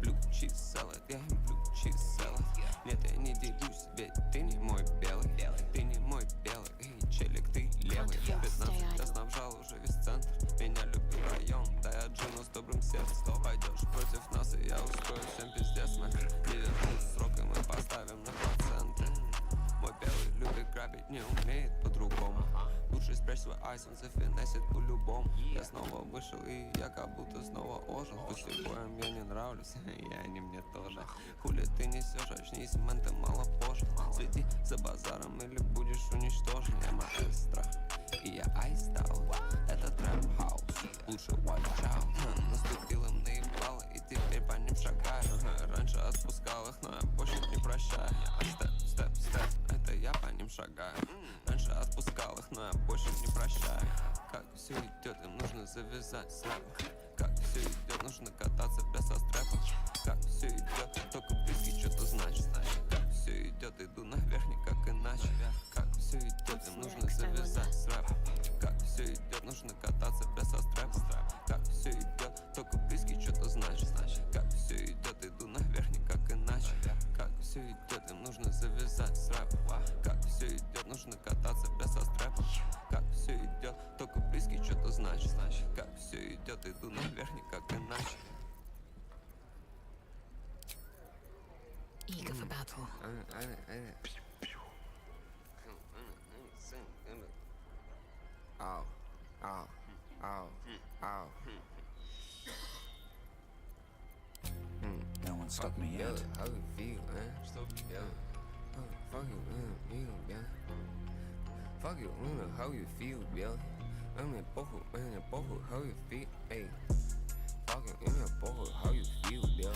Blue cheese salad, я им blue cheese salad. Нет, я не делюсь, ведь ты не мой белый. Ты не мой белый, эй, челик, ты левый. 15 я снабжал уже весь центр. Меня любит район, да я джину с добрым сердцем. Пойдешь против нас, и я устрою всем пиздец, мэн. Ливерпуль срок, и мы поставим на проценты. Мой белый любит грабить, не умеет по-другому. Лучше спрячь свой айс, он зафинесит по-любому. Я снова вышел, и я как будто снова ожил. Пусть обоим я не нравлюсь, и они мне тоже. Хули ты несешь, очнись, мэн, ты мало позже. Следи за базаром, или будешь уничтожен. Я маэстро, и я айстаут. Это трэп-хаус, лучше watch out. Наступил им наебало, и теперь по ним шагаю. Раньше отпускал их, но я больше не прощаю. Степ, это я по ним шагаю. Раньше отпускал их, но я больше не прощаю. Как все идет, им нужно завязать с рэпом. Как все идет, нужно кататься без стрепа. Как все идет, только близкий что-то значит. Как все идет, иду наверх, никак иначе. Как все идет, им нужно завязать с рэпом. Как все идет, нужно кататься без стрепа. Как все идет, только близкий что-то значит. Как все идет, иду наверх, никак иначе. Как все идет, им нужно завязать с рэпом. Как все идет, нужно кататься без стрепа. Как все идет, только близкий что-то значит. Как все идет, иду наверх, никак иначе. Eager for battle. Ow, ow, ow, ow. No one stopped me yet. How you feel, man? Fuck you, man. Fuck you, how you feel, Billy? I'm похуй, how you feel, эй. Fucking мне похуй, how you feel, Billy?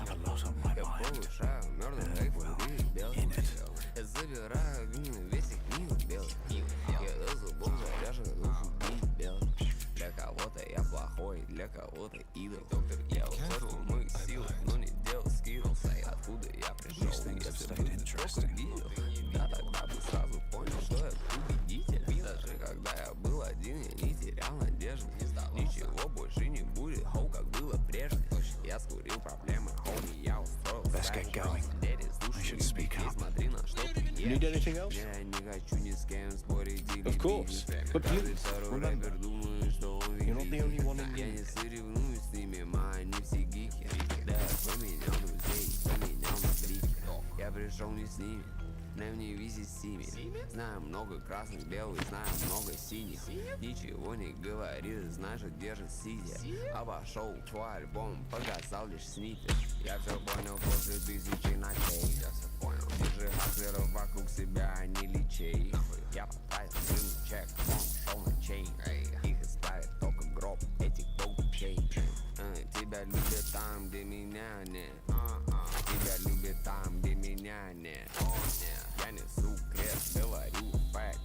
Я повышаю мёртвый рейф, Билли. Я забираю вину весь их мил, Билли. Я до зубов заряжен, душу бить, Билли. Для кого-то я плохой, для кого-то идол. Я усердил мои силы, но не делал скилл. Откуда я пришел, если бы ты только видел? Да тогда бы сразу понял, что я победитель. Даже когда я был один, я не терял надежды. Ничего больше не будет, хоу, как было прежде. Я скурил проблемы, хоми, я устроил. Let's get going. I should speak up. Смотри на что ты ешь. Need anything else? Я не хочу ни с кем спорить или Of course, but please, remember, you're not the only one in Я need. не соревнуюсь с ними, они все гики. Да, поменял друзей, поменял на блик. Я пришел не с ними, но не вези с ними. Знаю много красных, белых, знаю много синих. Ничего не говорит, значит держит сидя. Обошел твой альбом, показал лишь снипет. Я все понял после 1000 ночей. Держи хаслеров вокруг себя, а не личей. Я потратил жирный чек, он шел на чейн. Их исправит только гроб этих долгучей. Тебя любят там, где меня нет. Тебя любят там, где меня нет. Я несу крест, говорю facts.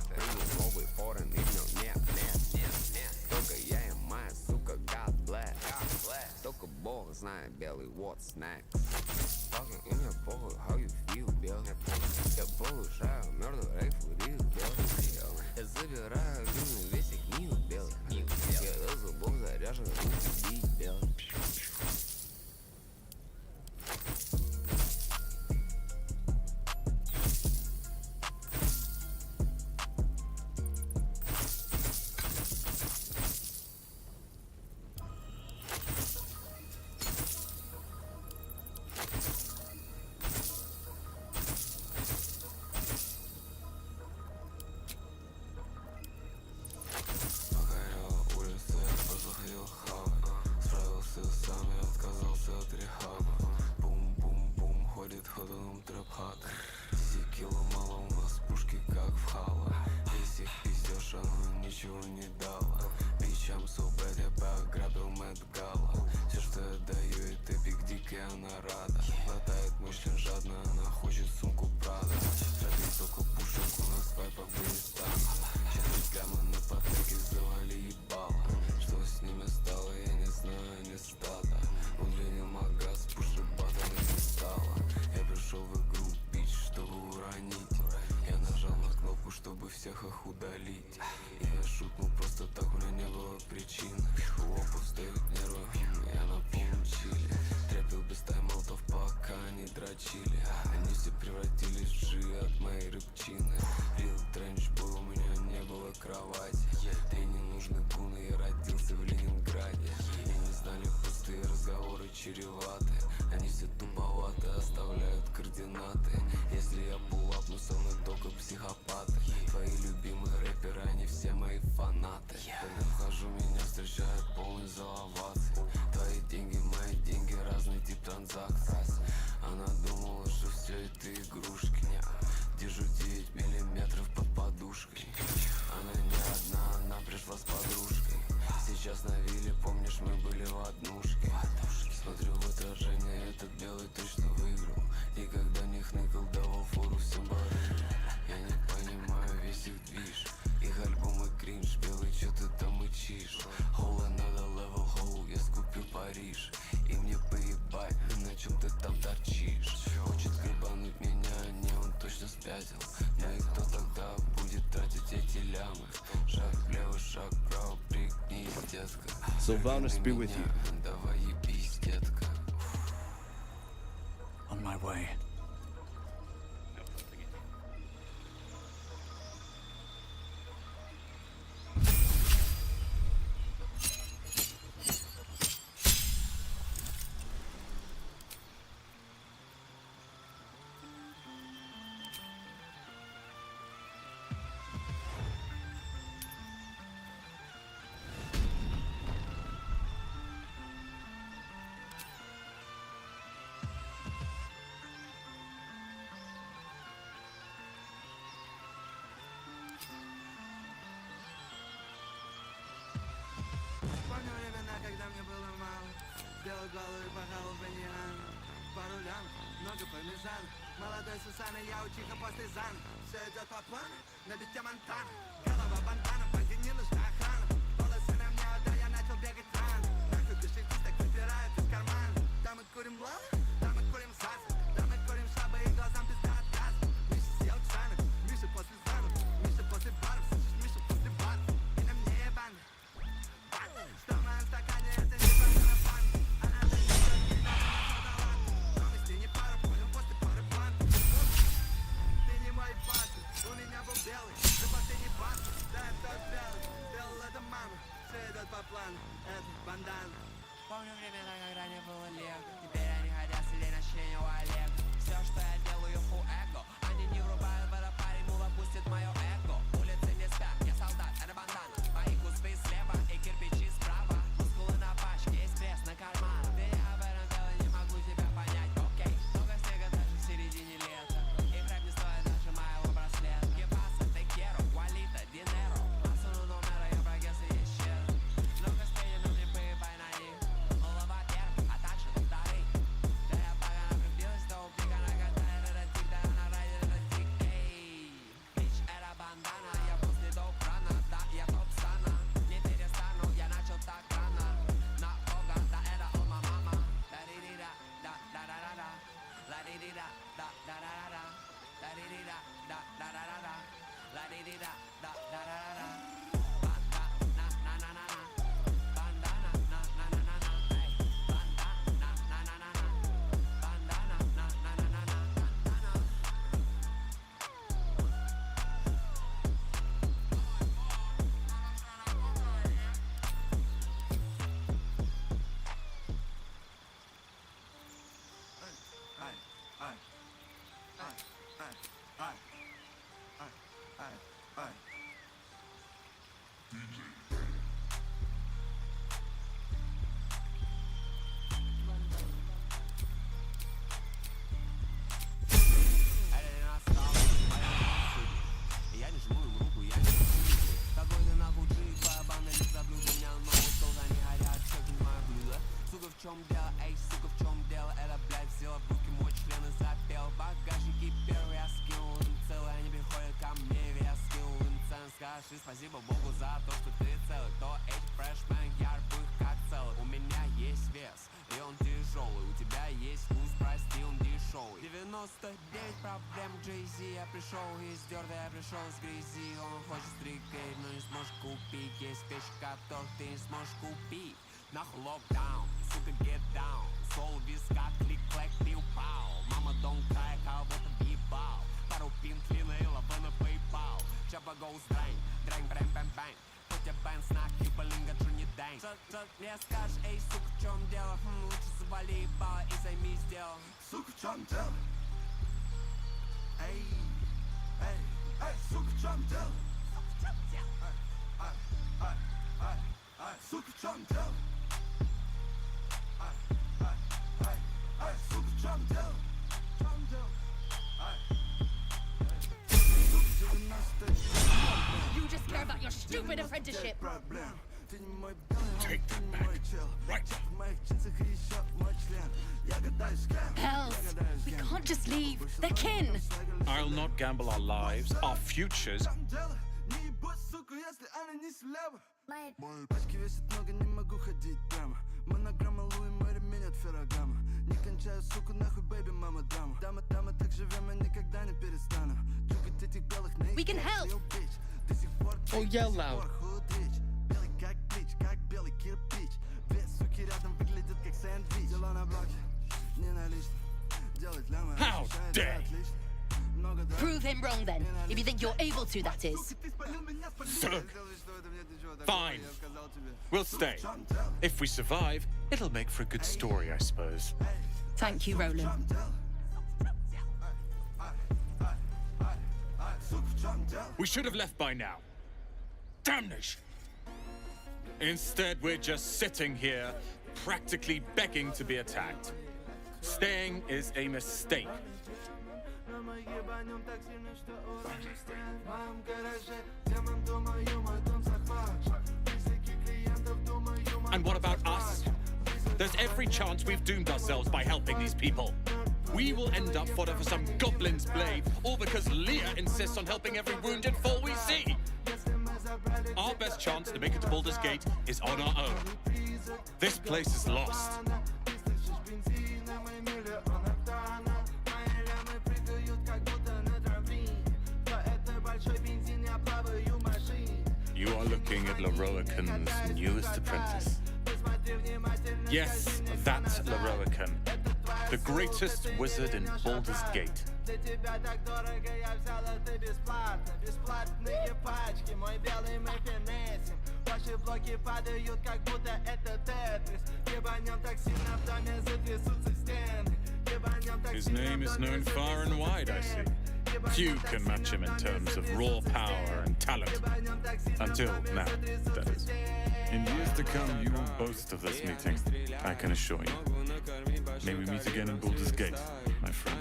Прыгну новый форен, и в нем нет. Только я и моя сука, God bless. Только Бог знает, белый, what's next. Fucking in your boy, how you feel, Bill? Я повышаю мёртвый рейф, урил, Bill. Я забираю вину весь их мил, Bill. Я до зубов заряжен, руки бить, Bill. всех их удалить. Я шутнул просто так, у меня не было причин. У опов встают нервы, я на полном чиле. Тряпил без тайм-аутов, пока они дрочили. Они все превратились в жи от моей рыбчины. Рил тренчбой, у меня не было кровати. Три ненужных гуны, я родился в Ленинграде. И не знали пустые разговоры чреваты. Они все туповаты, оставляют координаты. Если я пулапну, со мной только психопаты. Твои любимые рэперы, они все мои фанаты. Когда вхожу, меня встречают полный зал оваций. Твои деньги, мои деньги, разный тип транзакций. Она думала, что все это игрушки. Держу 9 миллиметров под подушкой. Она не одна, она пришла с подружкой. Сейчас на вилле, помнишь, мы были в однушке. Смотрю в отражение, этот белый точно выиграл. Никогда не хныкал, давал фору всем барыгам. Я не понимаю весь их движ. Их альбомы кринж, белый, чё ты там мычишь? Whole another level, whole, я скупил Париж. И мне поебать, на чем ты там торчишь. Хочет гребануть меня, не, он точно спятил. Ну и кто тогда будет тратить эти лямы? Шаг влево, шаг вправо, пригнись, детка. Sylvanus be with you. Давай ебись, детка. On my way. Помню времена, когда мне было мало. Белый головы пахал в баньяну. По рулям, много пармезан. Молодой Сусана, я учиха после зан. Все идет по плану, на бите Монтана. Голова бандана, базе не нужна охрана. Волосы на мне, да я начал бегать рано. Нахуй кошельки так выпирают из кармана. Да мы курим лавы, да мы курим саз. Да мы курим шабы и глазам пизда от газа. Миша съел чаны, Миша после занов. Миша после баров, слышишь, Миша после баров. И на мне ебан. Что в моем стакане, это не просто на пан. Она дает меня на талант. Но мы с ней не пара, понял, после пары план. Ты не мой паспорт, у меня был белый. Ты последний паспорт, да я тот белый. Сделал это мама, все идет по плану. Это бандана. Помню времена, когда не было лего. Теперь они хотят сидеть на члене у Олега. Все, что я делаю, full эго. Они не врубают в это парень, мула пустит мое эго. Улицы не спят, я солдат, это бандана. Мои кусты слева и кирпичи справа. Мускулы на пачке, есть пресс на карман. Ты об этом деле не могу тебя понять, окей. Много снега даже в середине лета. И рэп не стоит даже моего браслета. Que pasa, te quiero, Walita, dinero. Масуну номера, я прогресс и исчез. Много стеней, но не поебай на них. Голова первых, а также на вторых. Да я пока влюбилась, то упика на катае. Это тик, да она райдер, это тик, эй. Бич, это бандана, я после до крана. Да, я топ стана, не перестану, я начал так рано. На Бога, да это ома мама. Да-ди-ди-да, да-да-да-да-да. Ла-ди-ди-да, да-да-да-да-да. Да-ди-ди-да, да-да-да-да-да. Ла-ди-ди-да, да-да-да-да-да. Банда-на-на-на-на-на. Банда-на-на-на-на-на. Эй, банда-на-на-на-на-на. Банда-на-на-на-на-на. Бандана. Я не жму им руку, я не жму. Какой ты нахуй джип, твоя банда не заблюд. У меня новый стол, они горят, чекнуть мое блюдо. Сука, в чем дело, эй, сука, в чем дело? Это, блядь, взяла в руки мой член и запел. Багажники первый я скинул им целый. Они приходят ко мне, я скинул им цены. Скажи спасибо Богу за то, что ты целый. То эти фрешмен, я рву их как целый. У меня есть вес, и он тяжелый. У тебя есть вкус, прости, он дешевый. 99 проблем Jay-Z. Я пришел из дёрда, я пришел с грязи. Он хочет стригать, но не сможешь купить. Есть вещи, которых ты не сможешь купить. Нахуй локдаун, сука, get down. Сол виска, клик-клэк, пиу-пау. Мама дом края, кого-то въебал. Пару пин, клина и лава на PayPal. Чаба гоу стрэнь, дрэнь, брэм-бэм-бэнь. Хоть я бэн, снак, кибалинга, джуни дэнь. Что мне скажешь, эй, сука, в чем дело? Лучше завали ебало и займись делом. Сука, в чем дело? Эй, эй, эй, сука, в чем дело? Сука, в чем дело? Сука, в чем дело? You just care about your stupid apprenticeship. Take that back. Right. Hells, we can't just leave. They're kin. I'll not gamble our lives, our futures. Мои пачки весят много, не могу ходить прямо. Монограмма Луи Мэри менят феррагамма. Не кончаю, сука, нахуй, бэйби, мама, драма. Дамы, так живем, я никогда не перестану. Чукать этих белых на We can help. До сих пор Oh, yell loud. белый как плич, как белый кирпич. Две суки рядом выглядят как сэндвич. Дела на блоке, не налично. Делать лямы, How dare! Prove him wrong then, if you think you're able to, that is. So, fine. We'll stay. If we survive, it'll make for a good story, I suppose. Thank you, Roland. We should have left by now. Damnation! Instead, we're just sitting here, practically begging to be attacked. Staying is a mistake. And what about us? There's every chance we've doomed ourselves by helping these people. We will end up fodder for some goblin's blade, all because Leah insists on helping every wounded foe we see. Our best chance to make it to Baldur's Gate is on our own. This place is lost. You are looking at Leroican's newest apprentice. Yes, that's Leroican, the greatest wizard in Baldur's Gate. His name is known far and wide, I see. Few can match him in terms of raw power and talent. Until now, that is. In years to come, you will boast of this meeting, I can assure you. May we meet again in Baldur's Gate, my friend.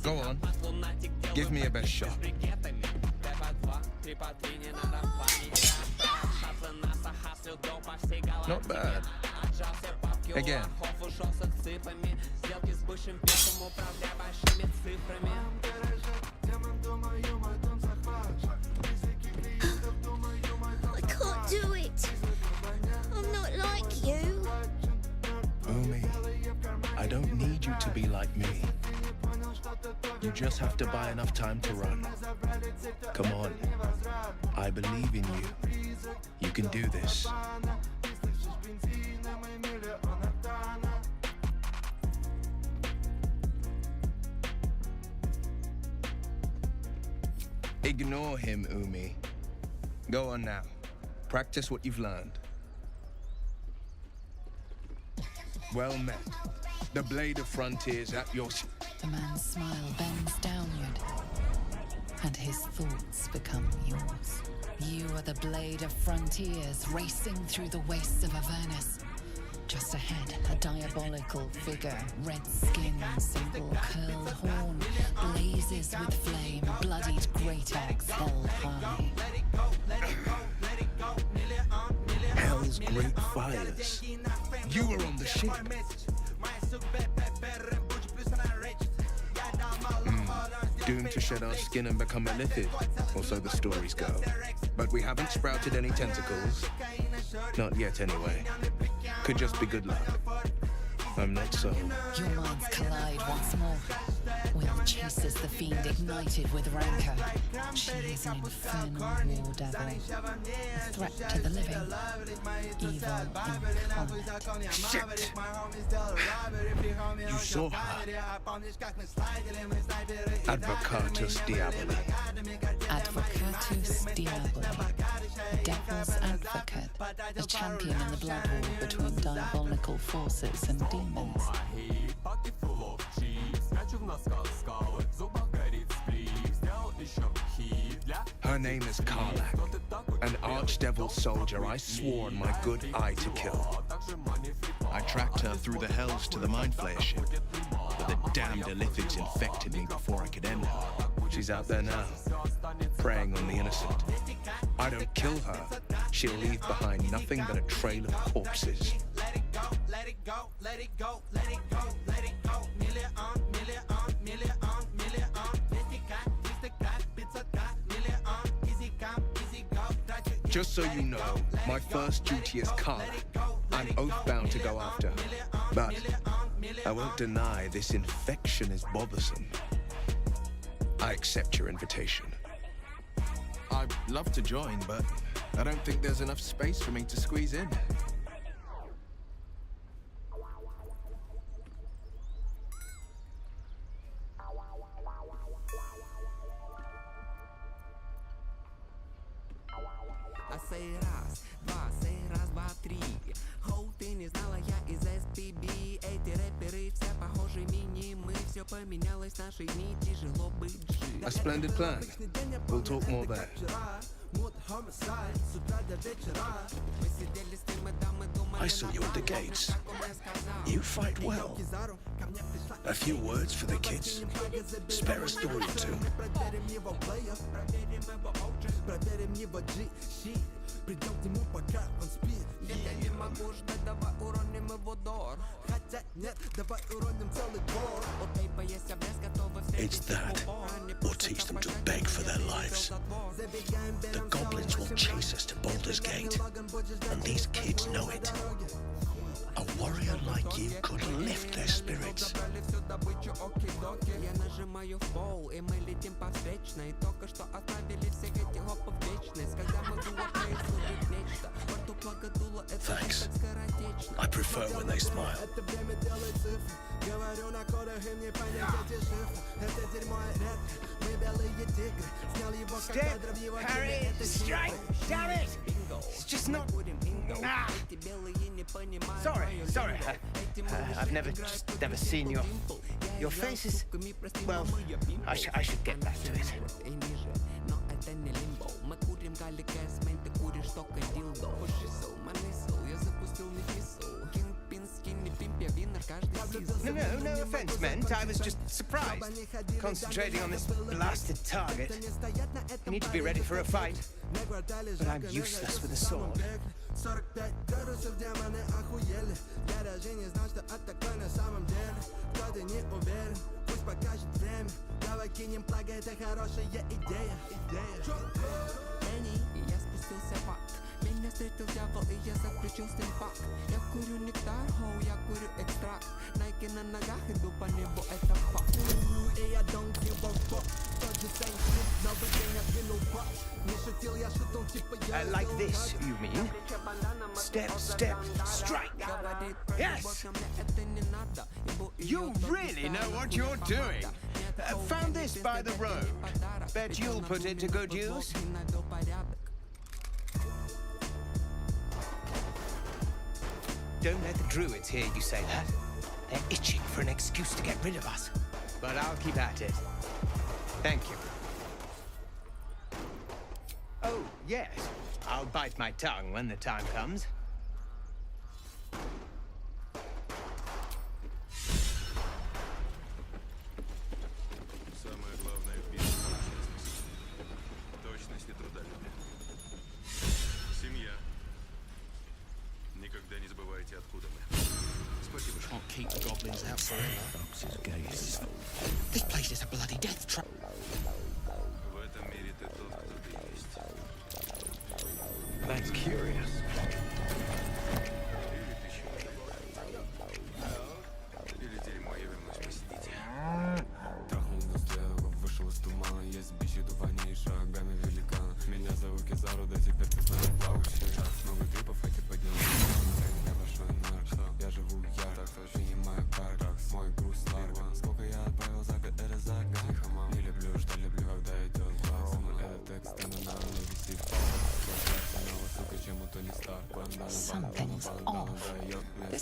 Go on. Give me a best shot. Not bad. Again. I can't do it. I'm not like you. Umi, I don't need you to be like me. You just have to buy enough time to run. Come on. I believe in you. You can do this. Ignore him, Umi. Go on now. Practice what you've learned. Well met. The blade of frontiers at your... The man's smile bends downward, and his thoughts become yours. You are the blade of frontiers racing through the wastes of Avernus. Just ahead, a diabolical figure, red skin, single curled horn, blazes with flame, bloodied great axe held high. Hell's great fires. You were on the ship. doomed to shed our skin and become a lithid, or so the stories go. But we haven't sprouted any tentacles. Not yet, anyway. Could just be good luck. I'm not sold. Your minds collide once more. Will chases the fiend ignited with rancor. She is an infernal war devil. A threat to the living. Evil incarnate. Shit! You saw her. Advocatus Diaboli. Advocatus Diaboli. Devil's advocate. A champion in the blood war between diabolical forces and demons. Her name is Karlak, an archdevil soldier I swore on my good eye to kill. I tracked her through the hells to the Mind Flayer ship, but the damned Illithids infected me before I could end her. She's out there now, preying on the innocent. I don't kill her, she'll leave behind nothing but a trail of corpses. Let it go, let it go, let it go, let it go, let it go. Million, million, million, million. Just so you know, my first duty is Karlak. I'm oath-bound to go after her. But I won't deny this infection is bothersome. I accept your invitation. I'd love to join, but I don't think there's enough space for me to squeeze in. Сей раз, два, три. Хоу, ты не знала, я из SPB. Эти рэперы все похожи мини-мы. Все поменялось в наши дни, тяжело быть жив. A splendid plan. We'll talk more there. I saw you at the gates. You fight well. A few words for the kids. Spare a story or two. It's that, or teach them to beg for their lives. The goblins will chase us to Baldur's Gate, and these kids know it. A warrior like you could lift their spirits. Thanks. I prefer when they smile. Step, parry, strike, damn it! It's just not... Ah. Sorry. I've never seen your face is... Well, I should get back to it. No offense meant. I was just surprised. Concentrating on this blasted target. I need to be ready for a fight. But I'm useless with a sword. 45 градусов демоны охуели. Я даже не знал, что это такое на самом деле. Кто-то не уверен, пусть покажет время. Давай кинем плаги, это хорошая идея. Я спустился в ад. Меня встретил дьявол, и я заключил с ним пакт. Я курю нектар, хоу, я курю экстракт. Найки на ногах, иду по небу, это факт. И я don't give a fuck. Тот же same shit, новый день откинул бак. Не шутил, я шутил, типа я... Like this, you mean? Step, strike. Yes! You really know what you're doing. Found this by the road. Bet you'll put it to good use. Don't let the druids hear you say that. They're itching for an excuse to get rid of us. But I'll keep at it. Thank you. Oh, yes. I'll bite my tongue when the time comes. Самое главное в бизнесе — точность и трудолюбие. Семья. Никогда не забывайте, откуда мы. Спасибо. Can't keep the goblins out forever. This place is a bloody death trap.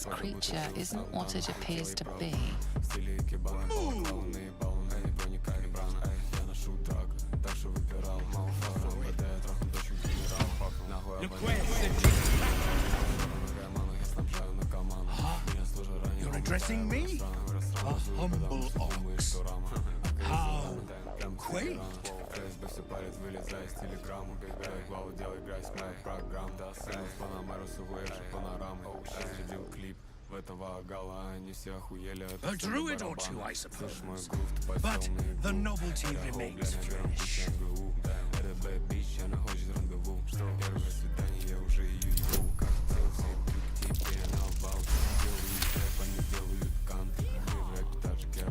creature isn't what it appears to be. You're addressing me? A humble ox. How quaint. A druid or two, I suppose. But the novelty remains fresh.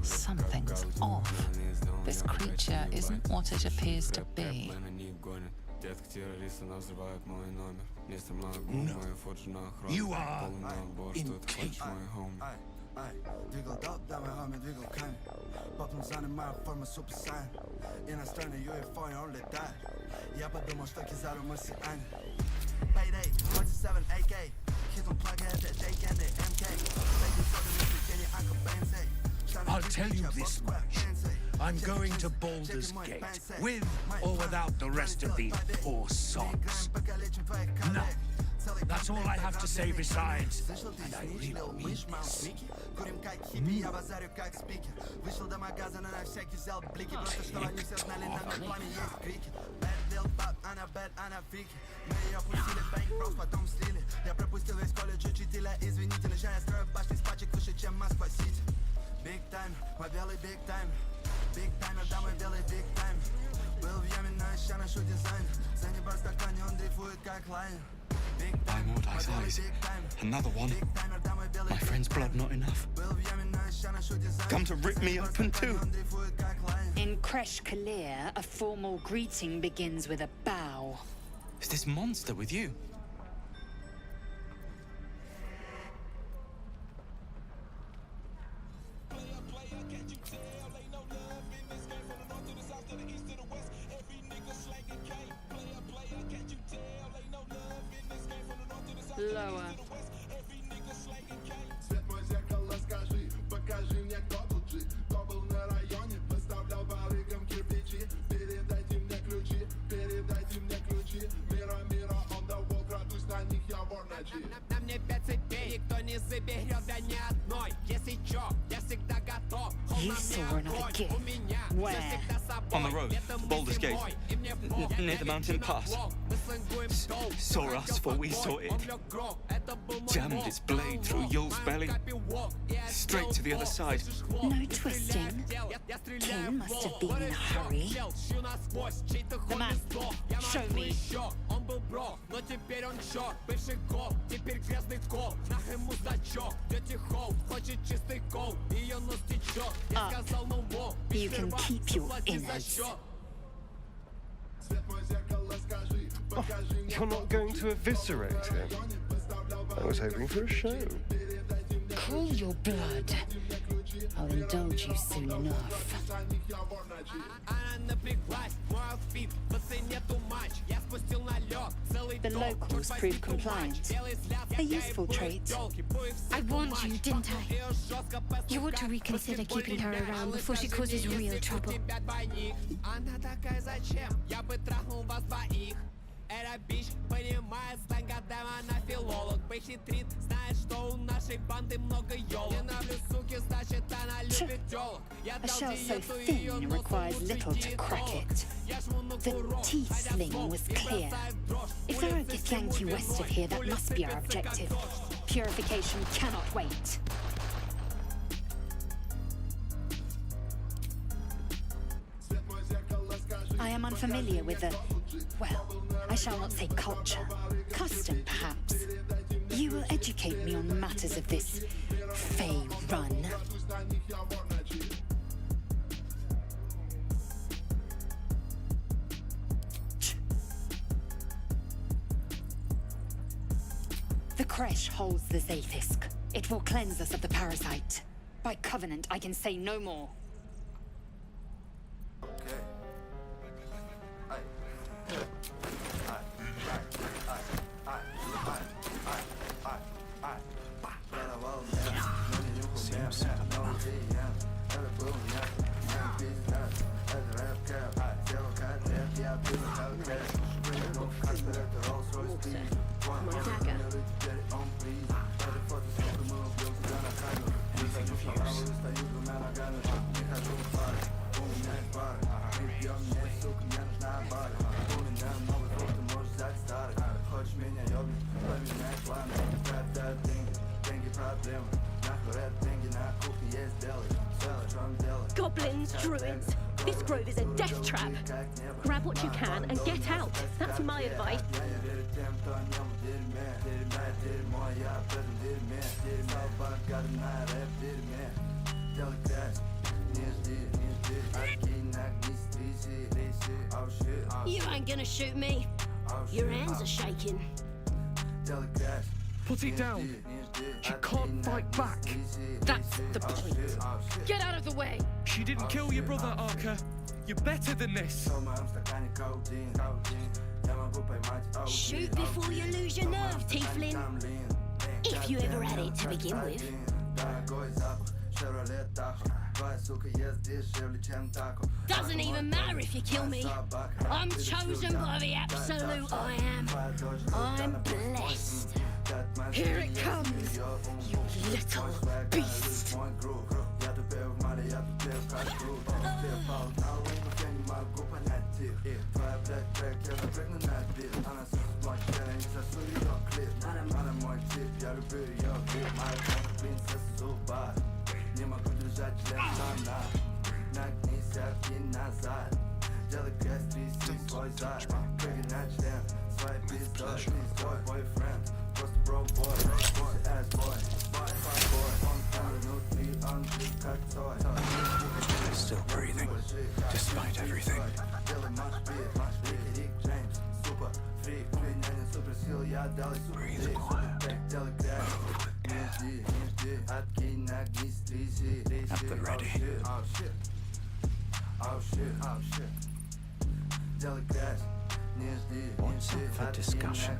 Something's off. This creature isn't what it appears to be. No. You are incapable. Двигал дал, давай гамме, двигал камень. Потом занимаю форму Super Saiyan. Иностранный UFO, он летает. Я подумал, что Кизару мы сияние. Payday, 47 AK. Kids on plug at that Jake and the MK. I'll tell you this much. I'm going to Baldur's Gate, with or without the rest of these poor sods. No. That's all I have to say besides, and I really mean this. Курим как хиппи, я базарю как спикер. Вышел до магазина на всякий взял блики. Просто что они все знали, на пламя есть крики. Bad little pop, она bad, она фрики. Мы ее пустили, бэнк, брос, потом слили. Я пропустил весь колледж учителя, извините. Лежа я строю башни с пачек выше, чем Москва-Сити. Big time, мой белый big time. Big time, да мой белый big time. Был в яме, но еще ношу дизайн. За небо стакане, он дрейфует как лайн. By Mordai's eyes. Another one. My friend's blood not enough. Come to rip me open too. In Kresh Kalir, a formal greeting begins with a bow. Is this monster with you? Lower. На мне 5 цепей, никто не заберет, да ни одной. Если чё, я всегда готов. You saw another gift. Where? On the road, Baldur's Gate, near the mountain pass. Saw us, for we saw it. Jammed its blade through Yul's belly, straight to the other side. No twisting. King must have been in a hurry. The man, show me. Он был бро, но теперь он черт. Бывший гол, теперь грязный кол. Нах ему зачок, дети хоу, хочет чистый кол. Ее нос течет, я сказал no more. You can keep your innards. Oh, you're not going to eviscerate him? I was hoping for a show. Cool your blood. I'll indulge you soon enough. The locals prove compliant. A useful trait. I warned you, didn't I? You ought to reconsider keeping her around before she causes real trouble. Эра бич, понимает, стань годами, она филолог. Похитрит, знает, что у нашей банды много ёлок. Ненавлю суки, значит, она любит тёлок. A shell so thin requires little to crack it. The teeth sling was clear. If there are a Githyanki west of here, that must be our objective. Purification cannot wait. I am unfamiliar with the, well, I shall not say culture. Custom, perhaps. You will educate me on matters of this Fey run. The Kresh holds the Zaithisk. It will cleanse us of the parasite. By covenant, I can say no more. druids. This grove is a death trap. Grab what you can and get out. That's my advice. You ain't gonna shoot me. Your hands are shaking. Put it down. She can't fight back. That's the point. Get out of the way. She didn't kill your brother, Arca. You're better than this. Shoot before you lose your nerve, Tiefling. If you ever had it to begin with. Doesn't even matter if you kill me. I'm chosen by the absolute I am. I'm blessed. Here it comes, you little beast. Still breathing, despite everything. Breathe quiet. At the ready. What's up for discussion?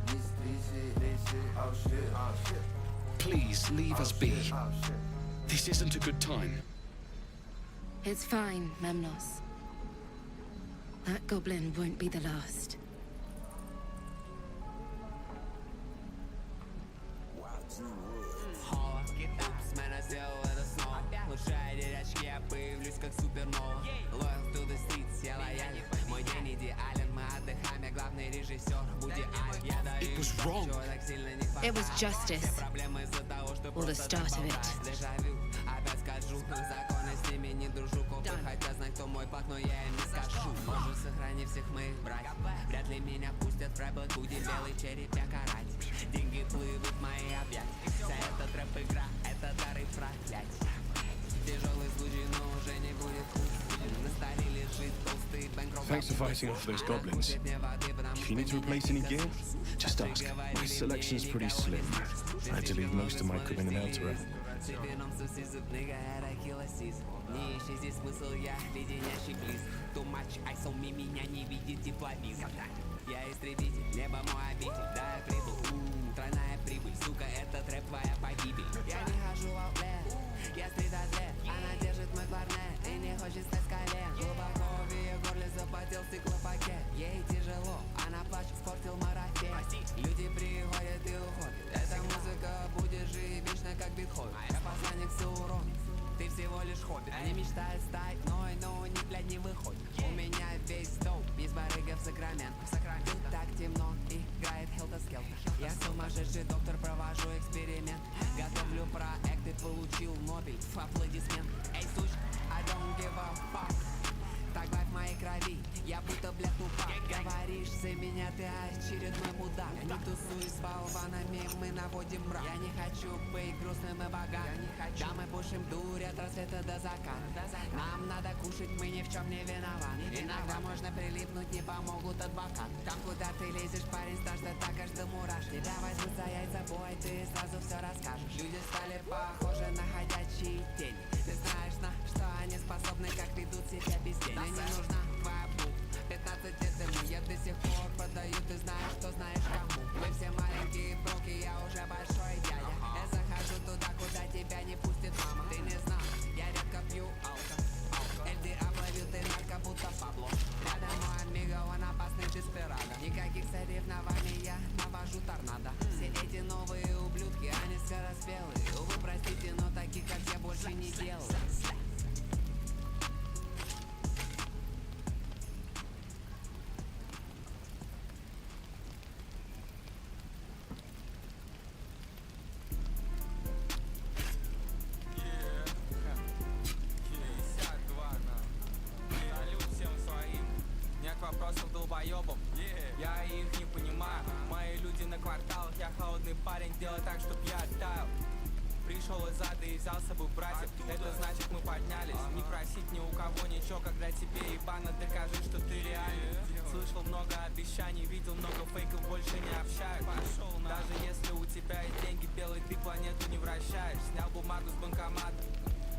Please leave us be. This isn't a good time. It's fine, Memnos. That goblin won't be the last. It was wrong. It was justice. Or the start of it. Thanks for fighting off those goblins. If you need to replace any gear, just ask. My selection's pretty slim. I had to leave most of my equipment in Altera. Ты всего лишь хобби. Они мечтают стать мной, но у них, блядь, не выходит. У меня весь доп, из барыга в Сакраменто. Тут так темно, играет Хелта-Скелта. Я сумасшедший доктор, провожу эксперимент. Готовлю проект и получил Нобель. Аплодисмент. Эй, суч, I don't give a fuck. Тогда в моей крови, я будто, блядь, тупак. Говоришь, за меня ты очередной мудак. Не тусуй с болванами, мы наводим мрак. Я не хочу быть грустным и богатым. Да, мы пушим дурь от рассвета до заката. Нам надо кушать, мы ни в чем не виноваты. Иногда можно прилипнуть, не помогут адвокаты. Там, куда ты лезешь, парень, страшно так аж до мураш. Тебя возьмут за яйца, бой, ты сразу все расскажешь. Люди стали похожи на ходячие тени. Ты знаешь, на что они способны, как ведут себя без денег. Мне не нужна твоя бу. 15 лет ему я до сих пор продаю. Ты знаешь, что знаешь кому. Мы все маленькие броки, я уже большой дядя. Я захожу туда, куда тебя не пустит мама. Ты не знал, я редко пью алко. Эльди обловил ты нарко, будто Пабло. Рядом мой амиго, он опасный деспирадо. Никаких соревнований, я навожу торнадо. Все эти новые ублюдки, они скороспелые. Увы, простите, но таких, как я, больше не делаю. вопросов долбоебам. Я их не понимаю. Мои люди на кварталах, я холодный парень, делай так, чтоб я оттаял. Пришел из ада и взял с собой братьев. Это значит мы поднялись. Не просить ни у кого ничего, когда тебе ебано, докажи, что ты реальный. Слышал много обещаний, видел много фейков, больше не общаюсь. Даже если у тебя есть деньги, белый, ты планету не вращаешь. Снял бумагу с банкомата.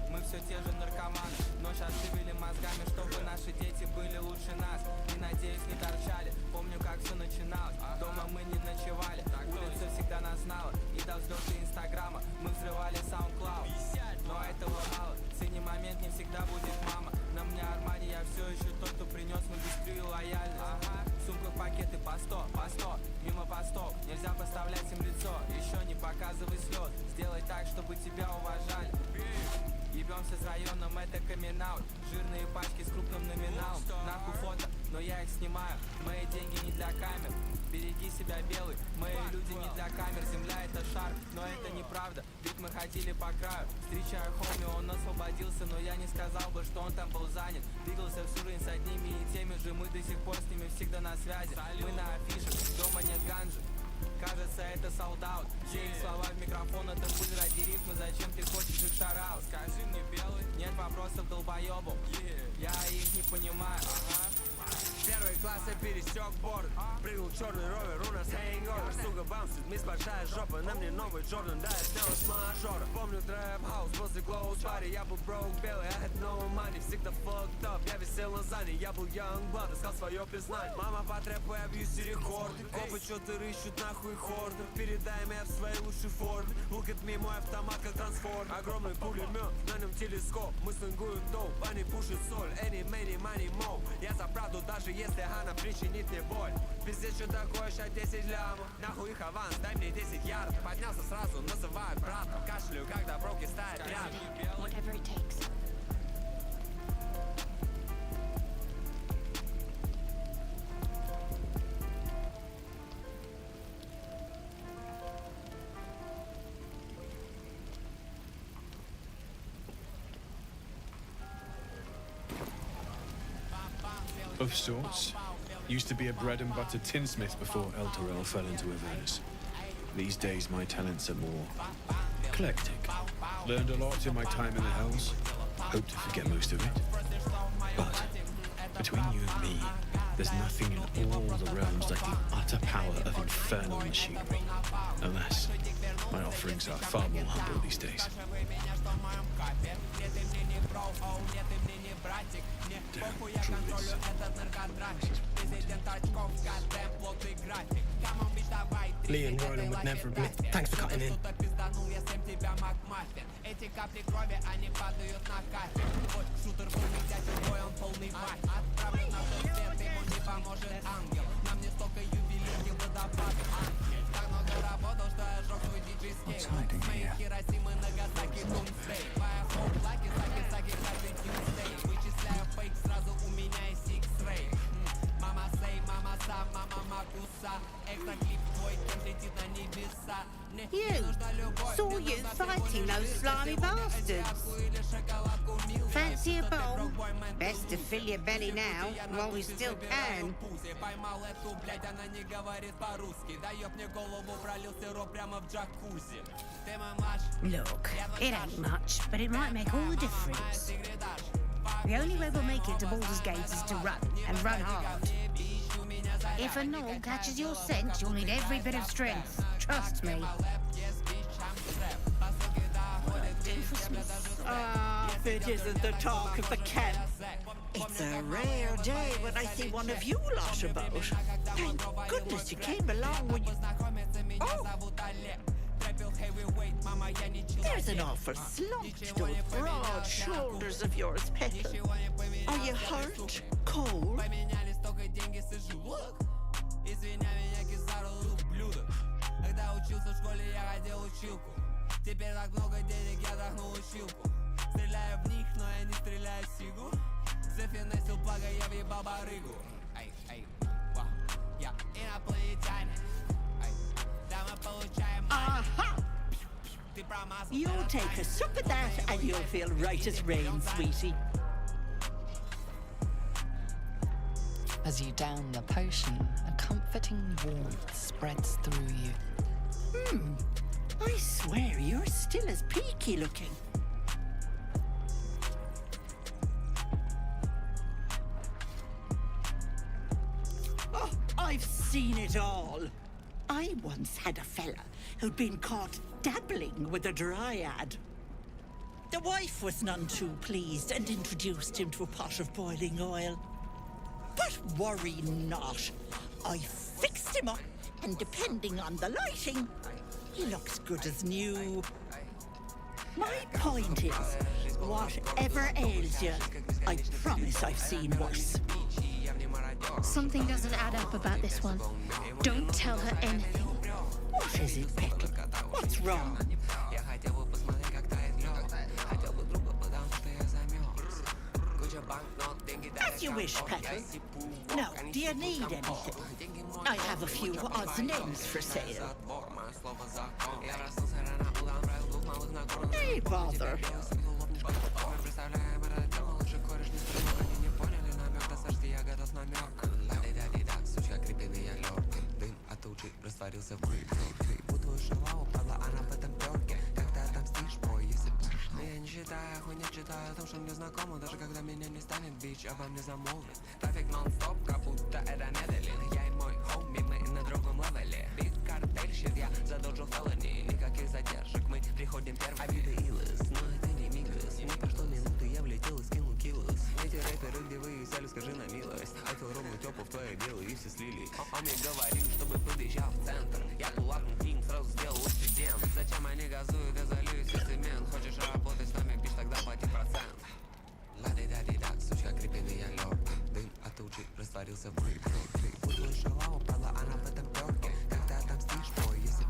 Мы все те же наркоманы, но сейчас шевели мозгами, чтобы наши дети были лучше нас. И, надеюсь, не торчали. Помню, как все начиналось. Дома мы не ночевали, улица всегда нас знала. И до взлета инстаграма мы взрывали SoundCloud. Но этого мало, цени момент, не всегда будет мама. На мне Армани, я все еще тот, кто принес в индустрию лояльность. В сумках пакеты по 100, мимо постов. Нельзя поставлять им лицо, еще не показывай слез. Сделай так, чтобы тебя уважали. Ебемся с районом, это камин-аут. Жирные пачки с крупным номиналом. Нахуй фото, но я их снимаю. Мои деньги не для камер. Береги себя, белый. Мои люди не для камер. Земля это шар, но это неправда. Ведь мы ходили по краю. Встречаю хоми, он освободился, но я не сказал бы, что он там был занят. Двигался всю жизнь с одними и теми же. Мы до сих пор с ними всегда на связи. Мы на афише, дома нет ганжи. Кажется, это солдат. Все их слова в микрофон, это пыль ради рифмы. Зачем ты хочешь их шараут? Скажи мне, белый. Нет вопросов долбоебов. Я их не понимаю. Первый класс я пересек борт. Прыгнул черный ровер, у нас хэнговер. Сука, бамсит, мисс большая жопа. На мне новый Джордан, да, я снял с мажора. Помню трэп-хаус, после клоуз пари. Я был broke, белый, I had no money. Всегда fucked up, я висел на зане. Я был young blood, искал свое признание. Мама по трэпу и абьюси рекорды. Копы что-то рыщут, нахуй хордер. Передай меня в своей лучшей форме. Look at me, мой автомат как трансформер. Огромный пулемет, на нем телескоп. Мы слингуем доп, они пушат соль. Any, many, money, mo. Я за правду, даже если она причинит мне боль. Пиздец, что такое, ща 10 лямов. Нахуй их аванс, дай мне 10 ярдов. Поднялся сразу, называют братом. Кашляю, когда броки ставят рядом. Whatever it takes. Of sorts. Used to be a bread and butter tinsmith before El Torel fell into Avernus. These days my talents are more eclectic. Learned a lot in my time in the Hells. Hope to forget most of it. But between you and me, there's nothing in all the realms like the utter power of infernal machinery. Alas, my offerings are far more humble these days. Lee and Roland would never admit. Thanks for cutting in. What's hiding here? You! Saw you fighting those slimy bastards. Fancy a bowl? Best to fill your belly now, while we still can. Look, it ain't much, but it might make all the difference. The only way we'll make it to Baldur's Gate is to run, and run hard. If a gnoll catches your scent, you'll need every bit of strength. Trust me. Ah, if it isn't the talk of the camp. It's a rare day when I see one of you lot about. Thank goodness you came along when you... Oh! There's an awful slump to those broad shoulders of yours, Petal. Are you hurt? Cold? Теперь так много денег, я трахнул училку. Стреляю в них, но я не стреляю в сигу. Зафинесил плага, я въебал барыгу. Эй, эй, вау, я инопланетянин. Эй, да мы получаем Aha! You'll take a sup at that and you'll feel right as rain, sweetie. As you down the potion, a comforting warmth spreads through you. I swear you're still as peaky looking. Oh, I've seen it all. I once had a fella who'd been caught dabbling with a dryad. The wife was none too pleased and introduced him to a pot of boiling oil. But worry not. I fixed him up, and depending on the lighting, he looks good as new. My point is, whatever ails you, I promise I've seen worse. Something doesn't add up about this one. Don't tell her anything. What is it, Petal? What's wrong? As you wish, Petal. Now, do you need anything? I have a few odds and ends for sale. Hey, bother. Не читаю о том, что мне знакомо. Даже когда меня не станет, бич обо мне замолвит. Трафик нон-стоп, как будто это Медellин. Я и мой хоуми, мы на другом левеле. Биг картельщик, я задолжу феллони. Никаких задержек, мы приходим первыми. Обида Илос, но это не мигас. Не прошло минуты, я влетел и скинул киллос. Эти рэперы, где вы взяли, скажи на милость. Хотел ровно тёпу в твоей белой и все слили. Он мне говорил, чтобы подъезжал в центр. Я пулапнул фильм, сразу сделал инцидент. Зачем они газуют, я залью все цемент. Хочешь работать с нами, пиш, тогда плати процент. Лади-дади-дак, сучка, крепенный я лёг. Дым от тучи растворился в брык. Ты путаю шалаву, падла, она в этом пёрке. Когда отомстишь, бой, если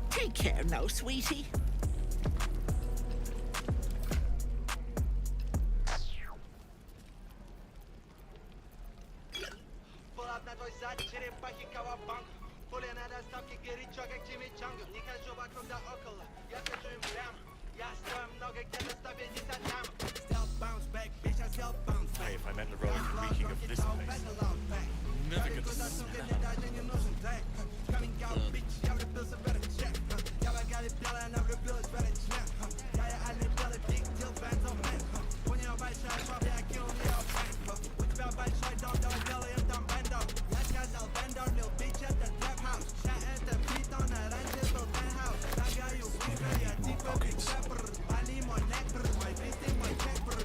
Take care now, sweetie. Pull-up на твой зад, черепахи, кавабанг. Пули на доставке, горячо, как чимичанга. Не хожу вокруг да около, я скажу им прямо. Я стою много, где-то 150 лямов. Stealth bounce back, bitch, I stealth bounce back. Hey, if I met the road reeking of this place, never gonna smell. Coming out, bitch, я влюбился в этот чек. Я богатый белый, она влюбилась в этот член. Я реальный белый, big deal, fans of men. У нее большая швабра, я кинул ее в бэнк. У тебя большой дом, давай делаем там бэндов. Я сказал бэндов, лил bitch, это trap house. Ща это питон, а раньше был penthouse. Шагаю быстро, я типа big rapper. Вали мой нектор, мой присты, мой чекпер.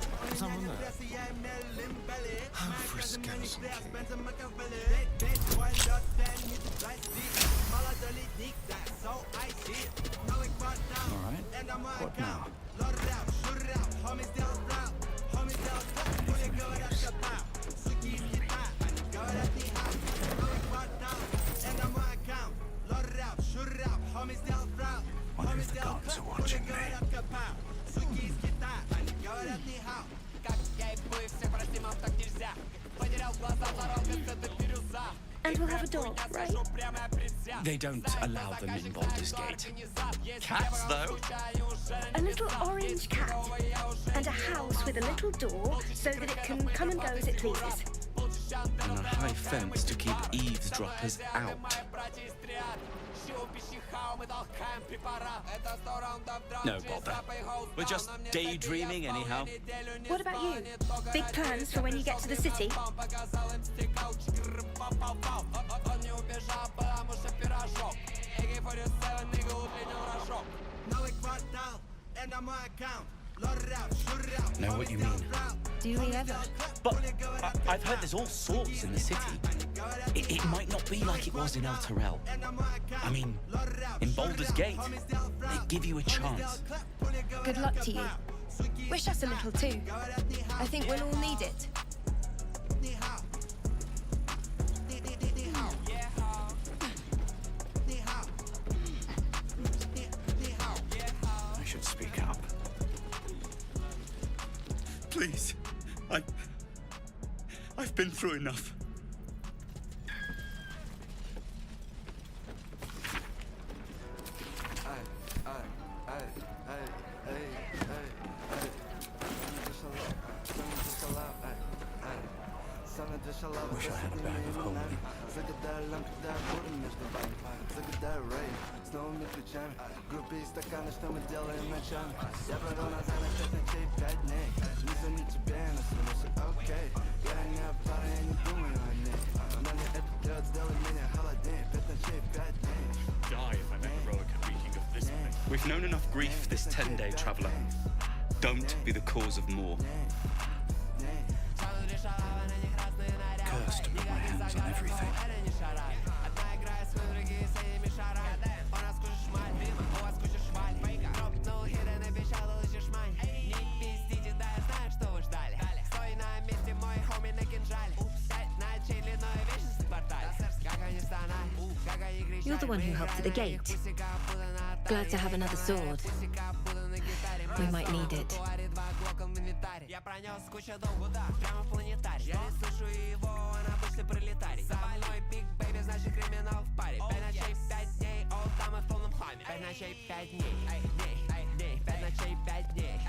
У меня нет прессы, я имел лимбели. Моя каждый мне пресс, Бенза Макавелли. Bitch, one shot, then hit the price deep. Молодой ледник, that's so icy. Новый квартал, это мой аккаунт. Лоррап, шуррап, хоми сделал справ. Хоми сделал справ, хули говорят капав. Суки из Китая, они говорят не хап. Новый квартал, это мой аккаунт. Лоррап, шуррап, хоми сделал справ. Хоми сделал справ, хули говорят капав. Суки из Китая, они говорят не хап. Как я и был, всех простимов так нельзя. Потерял глаза, дорога, это бирюза. And we'll have a dog, right? They don't allow them in Baldur's Gate. Cats, though. A little orange cat. And a house with a little door so that it can come and go as it pleases. And a high fence to keep eavesdroppers out. No bother. We're just daydreaming anyhow. What about you? Big plans for when you get to the city? Know what you mean? Do we ever? But I've heard there's all sorts in the city. It might not be like it was in El Terrell. I mean, in Baldur's Gate, they give you a chance. Good luck to you. Wish us a little too. I think we'll all need it. I should speak up. Please. I've been through enough. параллелям, когда я буду между вами. Загадаю рейв с новыми ключами. Группе и стаканы, что мы делаем ночами. Я провел на займе 5 ночей, 5 дней. Не звоню тебе, но все окей. Я не пара, я не думаю о ней. Но мне это делать, сделай меня холоднее. 5 ночей, 5 дней. Die if I met Heroica reeking of this place. We've known enough grief this 10-day traveller. Don't be the cause of more. Cursed to put my hands on everything. You're the one who helped at the gate. Glad to have another sword. We might need it. Я пронес кучу долгу, да, прямо в планетарий. Я не слышу его, он обычный пролетарий. За мной Big Baby, значит криминал в паре. 5 ночей, 5 дней, all там и в полном хламе. 5 ночей, 5 дней, дней, 5 ночей, 5 дней,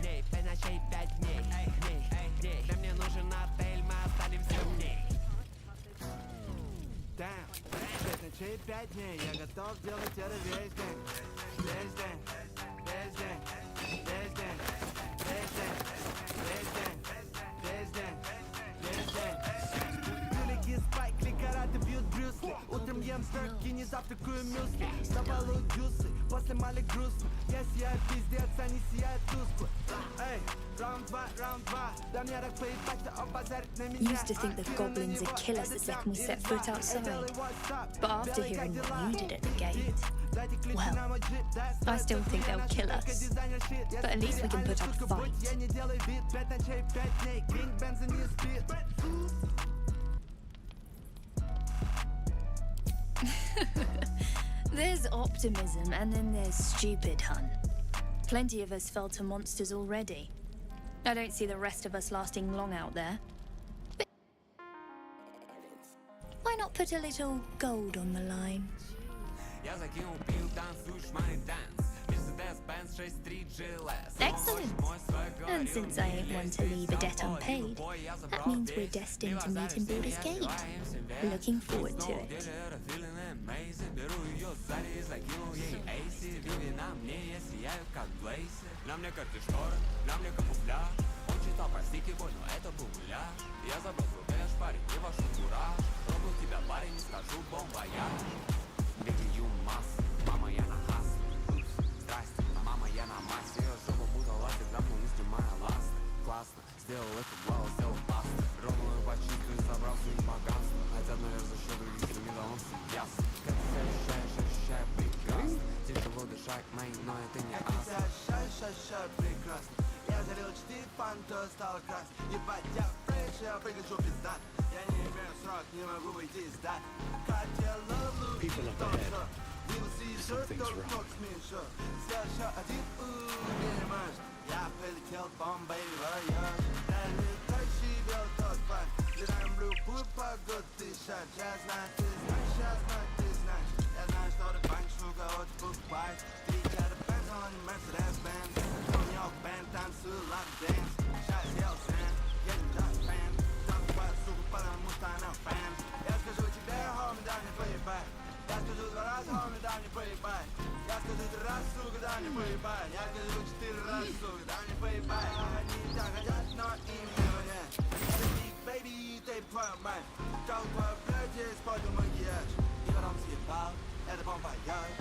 дней, 5 ночей, 5 дней, дней. Да мне нужен отель, мы остались в дней. Damn, 5 ночей, 5 дней, я готов делать это весь день. Весь день, весь день, весь день, весь день, весь день, весь день, весь день. Великий спайк, караты бьют брюсли. Утром ем стерки, не завтракаю мюсли. Завалу дюсы, после мали грустно. Я сияю пиздец, они сияют тускло. Эй, раунд 2, да мне так поебать, что обозарить на меня. Used to think that goblins would kill us the second we set foot outside. But after hearing what you did at the gate, well, I still think they'll kill us. But at least we can put up a fight. There's optimism and then there's stupid, hun. Plenty of us fell to monsters already. I don't see the rest of us lasting long out there. But why not put a little gold on the line? Excellent. And since I ain't one to leave a debt unpaid, that means we're destined to meet in Baldur's Gate. Looking forward to it. Мама, я на хас. Здрасте, мама, я на массе. Ее жопу путал, отыграл, не снимая ласт. Классно, сделал это, глава, сделал пасту. Ровную почистку и собрал свои богатства. Хотя, наверное, за счет других не дал он ясно. Как ты ощущаешь прекрасно. Тяжело дышать, моим, но это не ас. Ощущаю прекрасно. Я залил 4 фанта, стал красный. Ебать, я фреш, я выгляжу пиздат. Я не имею срок, не могу выйти из дат. People up ahead. Something's wrong. Я прилетел бомбой в район. Летающий бел тот фан. Летаем в любую погоду дышать. Я знаю, ты знаешь, я знаю, ты знаешь. Я знаю, что ты банк, штука, вот покупаешь. Ты чата бэнс, он не Mercedes-Benz. Нью-Йорк бэнд, танцую лап-дэнс. Сейчас я узен, я не джаз-фэн. Танцеваю, сука, потому что она фэн. Я скажу тебе, хоми, да не поебать. Я скажу 2 раза, хоми, да не поебать. Я скажу 3 раза, сука, да не поебать. Я скажу 4 раза, сука, да не поебать. Они так хотят, но им не понять. Это Big Baby, ты твою мать. Чал твою блядь, я испортил макияж. И потом съебал, это бомбояж.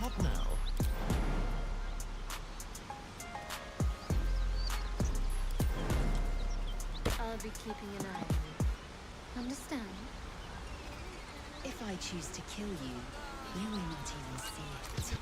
What now? I'll be keeping an eye on you. Understand? If I choose to kill you, you will not even see it.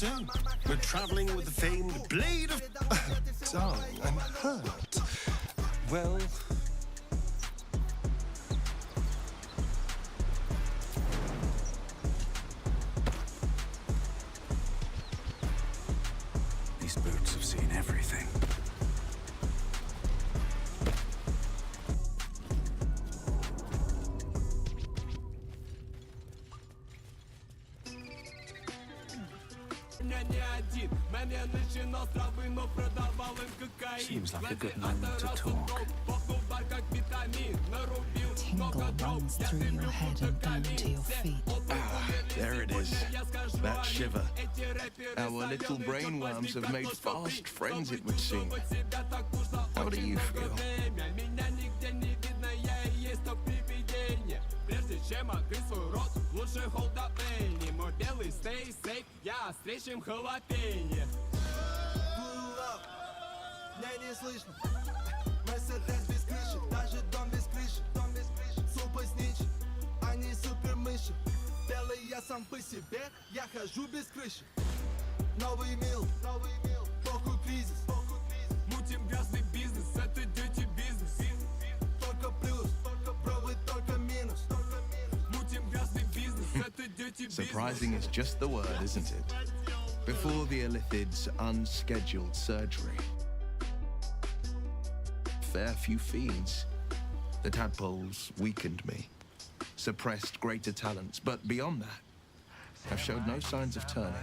soon. We're traveling with the famed Blade of... Darling, I'm hurt. Well... These boots have seen everything. Seems like a good moment to talk. Tingle runs through your head and down to your feet. Ah, there it is. That shiver. Our little brainworms have made fast friends, it would seem. How do you feel? Меня не слышно. Мерседес без крыши, даже дом без крыши. Супы сничи, они супер мыши. Белый я сам по себе, я хожу без крыши. Новый мил, похуй кризис. Мутим грязный бизнес, это дети бизнес. Только плюс, бро, вы только минус. Мутим грязный бизнес, это дети бизнес. Surprising is just the word, isn't it? Before the Illithid's unscheduled surgery. Fair few feeds. The tadpoles weakened me, suppressed greater talents, but beyond that, have showed no signs of turning.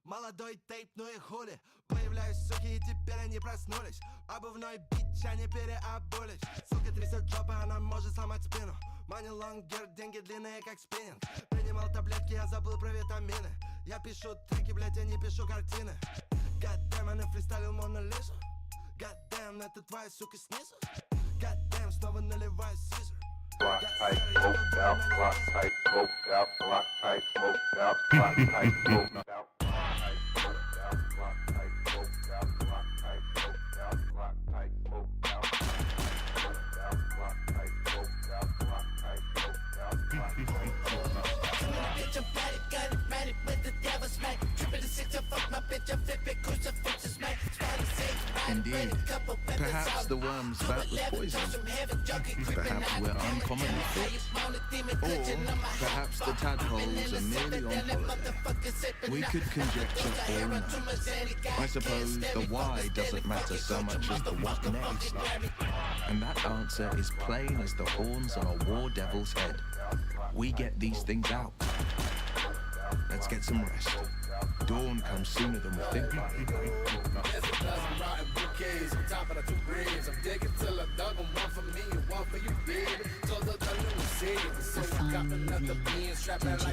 Молодой тейп, ну и хули. Появляюсь, суки, и теперь они проснулись. Обувной бич, они переобулись. Сука трясет жопа, она может сломать спину. Money longer, деньги длинные, как спиннинг. Принимал таблетки, я забыл про витамины. Я пишу треки, блять, я не пишу картины. Goddamn, она фристайлил Мона Лизу. Goddamn, это твоя сука снизу. Goddamn, снова наливаю сизер. Block tight, smoked out, block tight, smoked out, block tight, smoked out, block tight, smoked out. Indeed. Perhaps the worm's vat was poisoned. Perhaps we're uncommonly fit. Or perhaps the tadpoles are merely on holiday. We could conjecture all night. I suppose the why doesn't matter so much as the what next. And that answer is plain as the horns on a war devil's head. We get these things out. Let's get some rest. Dawn comes sooner than we think. A fine evening,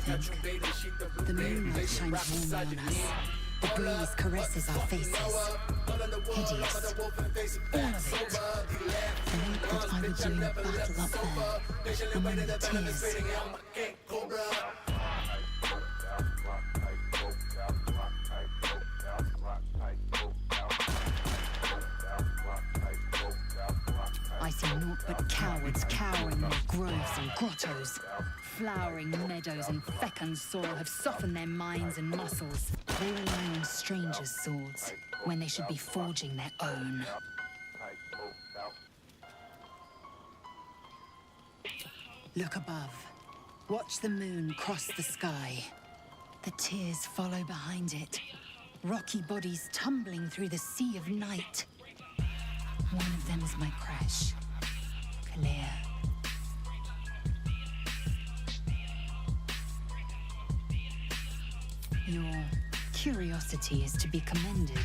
don't you think? The moonlight shines warmly on us. The breeze caresses our faces. Hideous. All of it. The night that I was doing battle up there, among the tears. I see naught but cowards cowering in groves and grottos. Flowering meadows and fecund soil have softened their minds and muscles. They rely on strangers' swords when they should be forging their own. Look above. Watch the moon cross the sky. The tears follow behind it. Rocky bodies tumbling through the sea of night. One of them is my crash. Clear. Your curiosity is to be commended.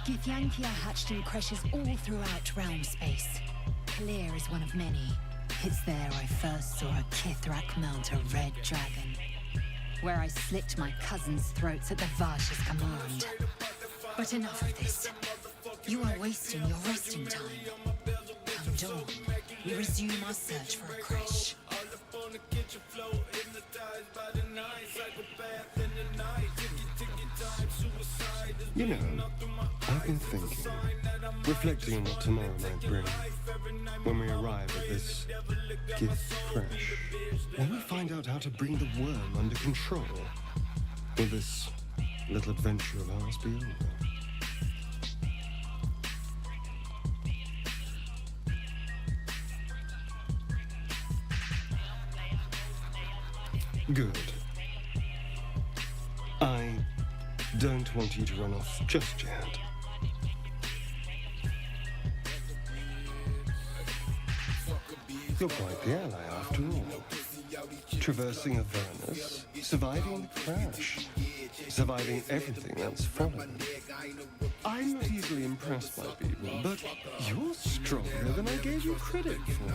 Githyanki are hatched in creches all throughout realm space. Clear is one of many. It's there I first saw a Kithrak mount a red dragon, where I slit my cousins' throats at the Varsha's command. But enough of this. You are wasting your resting time. Come dawn, we resume our search for a crash. You know, I've been thinking, reflecting on what tomorrow might bring. When we arrive at this gift fresh, when we find out how to bring the worm under control, will this little adventure of ours be over? Good. I don't want you to run off just yet. You're quite the ally after all. Traversing Avernus, surviving the crash, surviving everything that's followed. I'm not easily impressed by people, but you're stronger than I gave you credit for.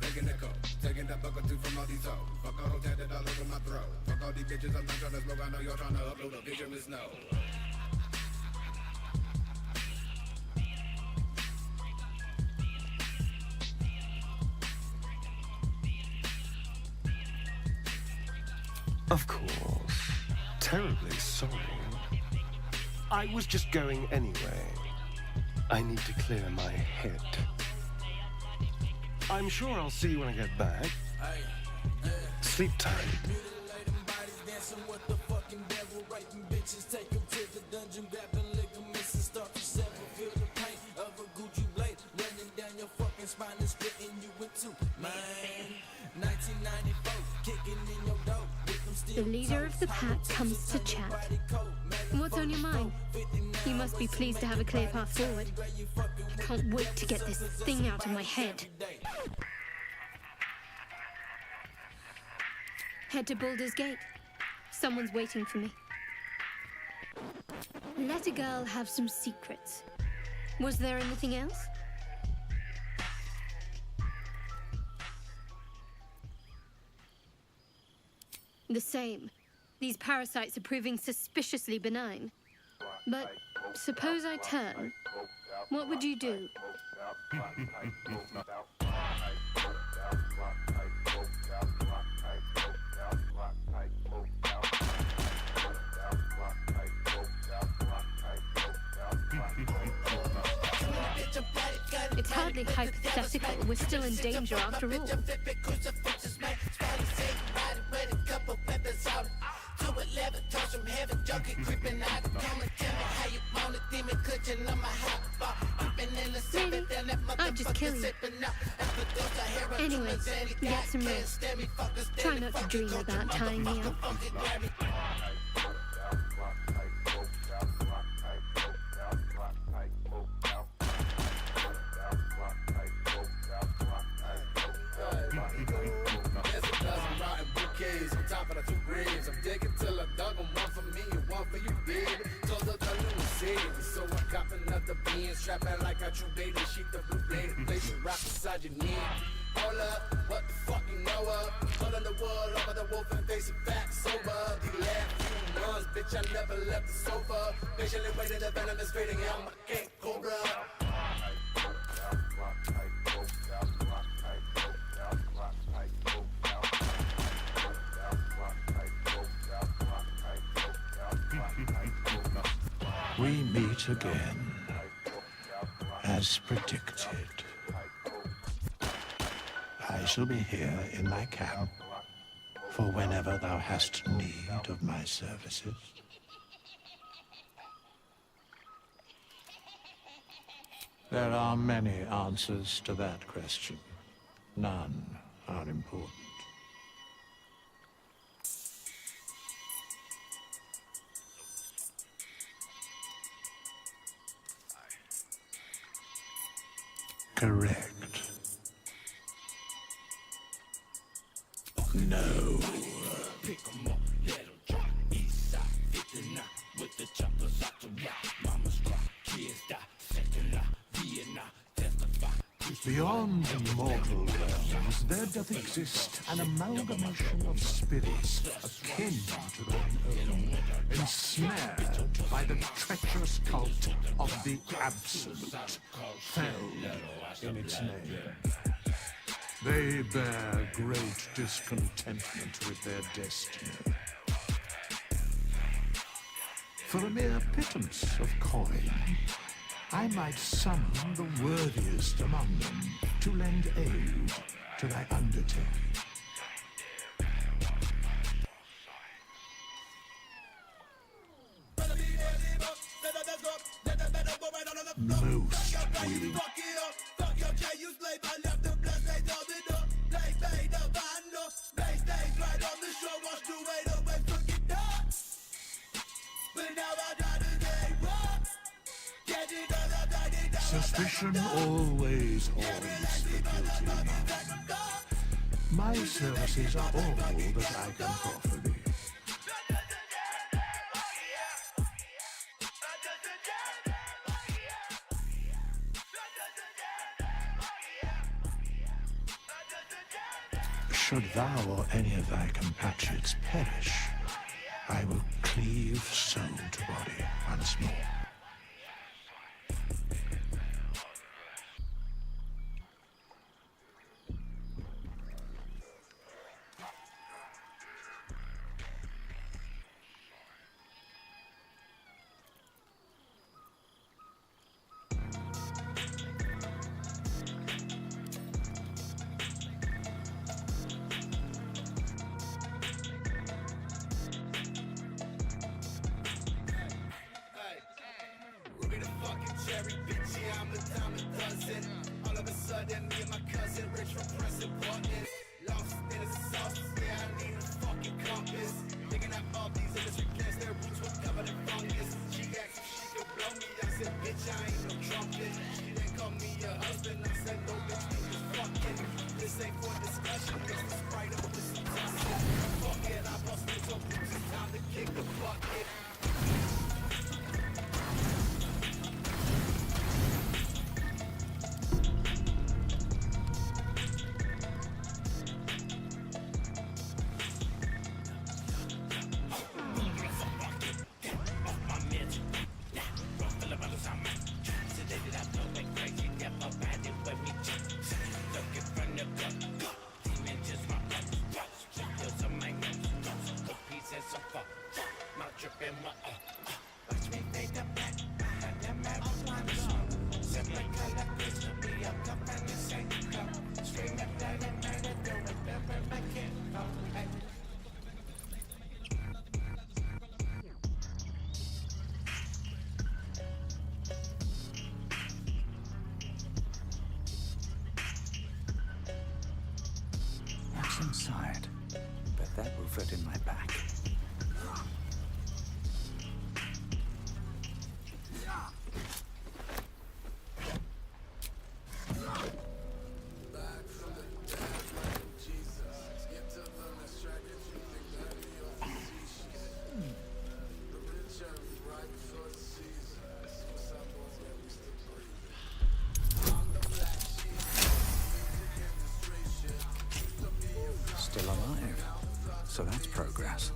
Taking the coat, taking the bucket two from all these hoes. Fuck all tatted all over my throat. Fuck all these bitches, I'm not trying to smoke. I know you're trying to upload a picture of snow. Of course. Terribly sorry. I was just going anyway. I need to clear my head. I'm sure I'll see you when I get back. Sleep tight. The leader of the pack comes to chat. What's on your mind? You must be pleased to have a clear path forward. I can't wait to get this thing out of my head. Head to Baldur's Gate. Someone's waiting for me. Let a girl have some secrets. Was there anything else? The same. These parasites are proving suspiciously benign. But suppose I turn, what would you do? It's hardly hypothetical. We're still in danger after all. Maybe I'd just kill you. Anyway, get some rest. Try not to dream about tying me up. On top of the two graves, I'm digging till I dug them. One for me and one for you, baby. Told her the new city, so I cop another bean. Strapping like a true baby, sheep the blue blade. Place you rock beside your knee. Hold up, what the fuck you know of? Holding the wool over the wolf and facing back sober. The last few months, bitch, I never left the sofa. Patiently waited, the venom is fading out my king cobra. We meet again, as predicted. I shall be here in my camp for whenever thou hast need of my services. There are many answers to that question. None are important. Correct. No. Pick 'em up, let 'em drop. East side, 59 with the choppers out the rock. Mama's rock, kids die, second eye, Vietnam, testify. Beyond mortal realms, there doth exist an amalgamation of spirits akin to thine own, ensnared by the treacherous cult of the Absolute, fell in its name. They bear great discontentment with their destiny. For a mere pittance of coin, I might summon the worthiest among them to lend aid to thy undertaking. Most will. Suspicion always haunts the guilty mind. My services are all that I can proffer thee. Should thou or any of thy compatriots perish, I will cleave soul to body once more. What's inside? Bet that will fit in my pack. Still alive. So that's progress.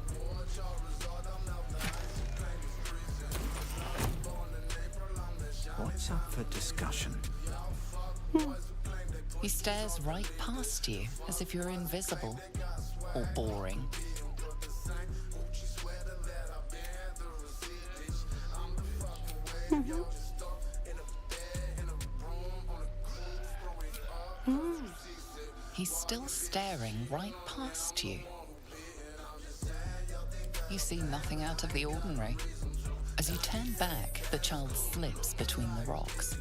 What's up for discussion? He stares right past you, as if you're invisible or boring. He's still staring right past you. You see nothing out of the ordinary. As you turn back, the child slips between the rocks.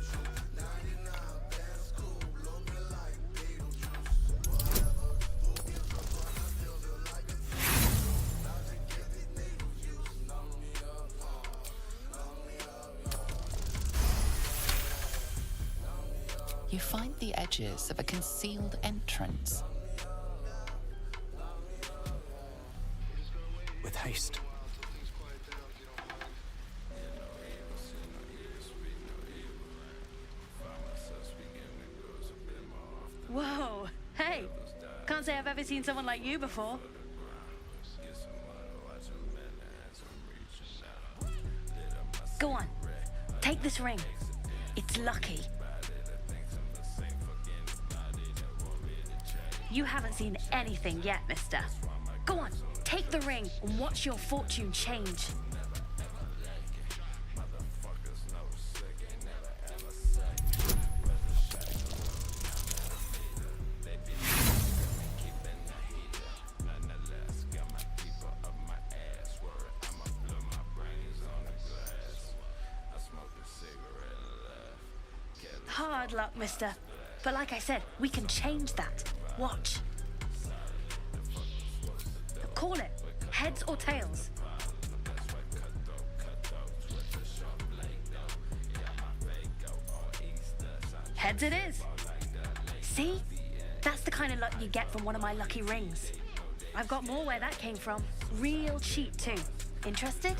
You find the edges of a concealed entrance. With haste. Whoa, hey, can't say I've ever seen someone like you before. Go on, take this ring. It's lucky. You haven't seen anything yet, mister. Go on, take the ring and watch your fortune change. Hard luck, mister. But like I said, we can change that. Watch. Call it. Heads or tails. Heads it is. See? That's the kind of luck you get from one of my lucky rings. I've got more where that came from. Real cheap too. Interested?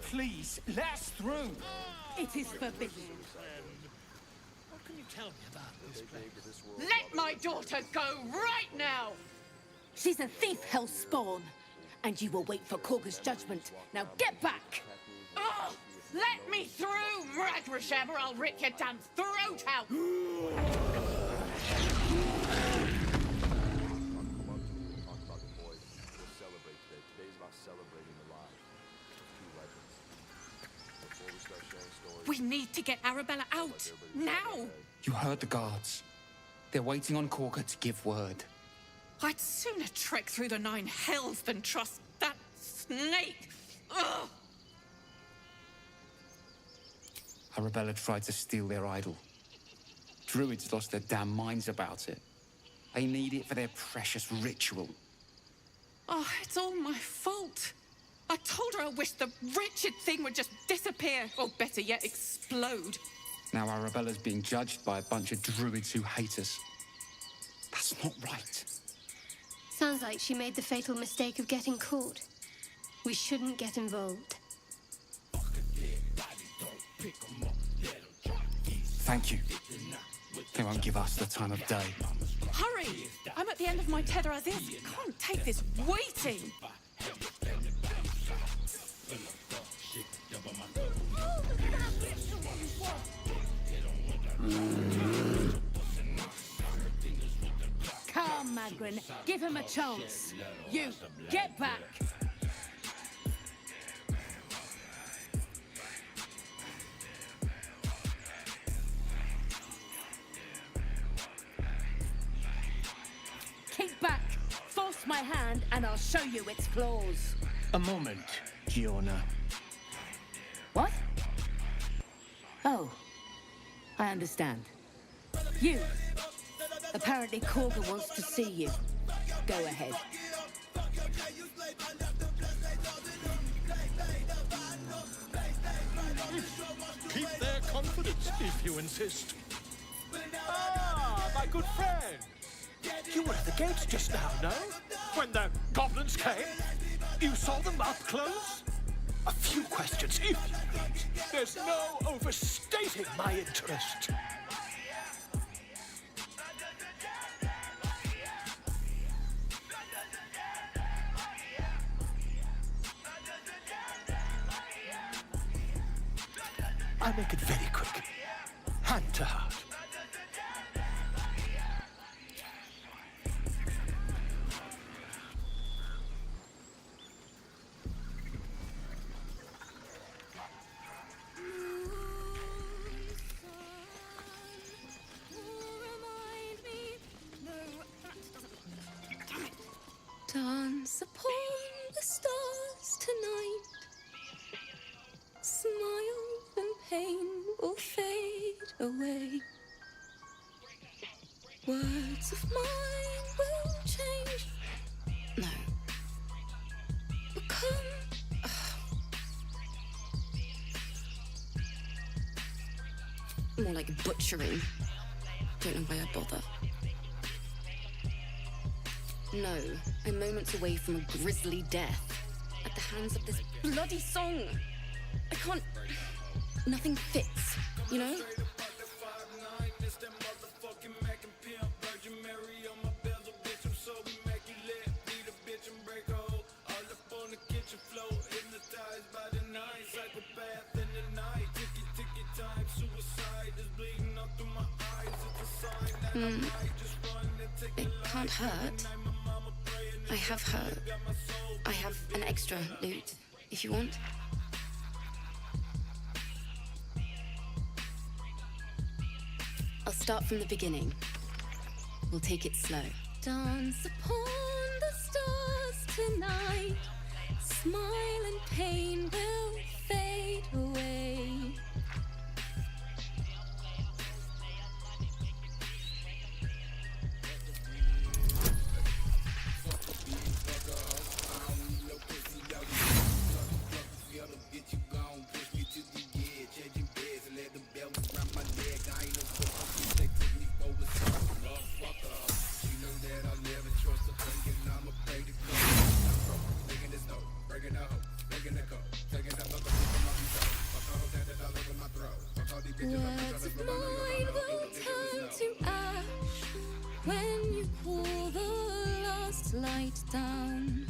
Please, let us through. It is forbidden. What can you tell me about this place? Let my daughter go right now! She's a thief, hellspawn. And you will wait for Korga's judgment. Now get back! Oh, let me through, Mragrasham, or I'll rip your damn throat out! We need to get Arabella out, now! You heard the guards. They're waiting on Korga to give word. I'd sooner trek through the 9 hells than trust that snake! Ugh! Arabella tried to steal their idol. Druids lost their damn minds about it. They need it for their precious ritual. Oh, it's all my fault. I told her I wished the wretched thing would just disappear, or better yet, explode. Now Arabella's being judged by a bunch of druids who hate us. That's not right. Sounds like she made the fatal mistake of getting caught. We shouldn't get involved. Thank you. They won't give us the time of day. Hurry! I'm at the end of my tether as is. Can't take this waiting. Come, Magrin. Give him a chance. You, get back! Keep back! Force my hand and I'll show you its claws. A moment, Giona. What? Oh, I understand. You! Apparently Korga wants to see you. Go ahead. Keep their confidence, if you insist. Ah, my good friend. You were at the gates just now, no? When the goblins came? You saw them up close? A few questions, if you please. There's no overstating my interest. I make it very quick. Hand to heart. Dance upon the stars tonight. Smile and pain will fade away. Words of mine will change. No. Become. More like butchering. Don't know why I bother. No, I'm moments away from a grisly death. At the hands of this bloody song. I can't... Nothing fits, you know? It can't hurt. I have an extra loot, if you want. I'll start from the beginning. We'll take it slow. Dance upon the stars tonight. Smile and pain will fade away. Words of mine will turn to ash when you pull the last light down.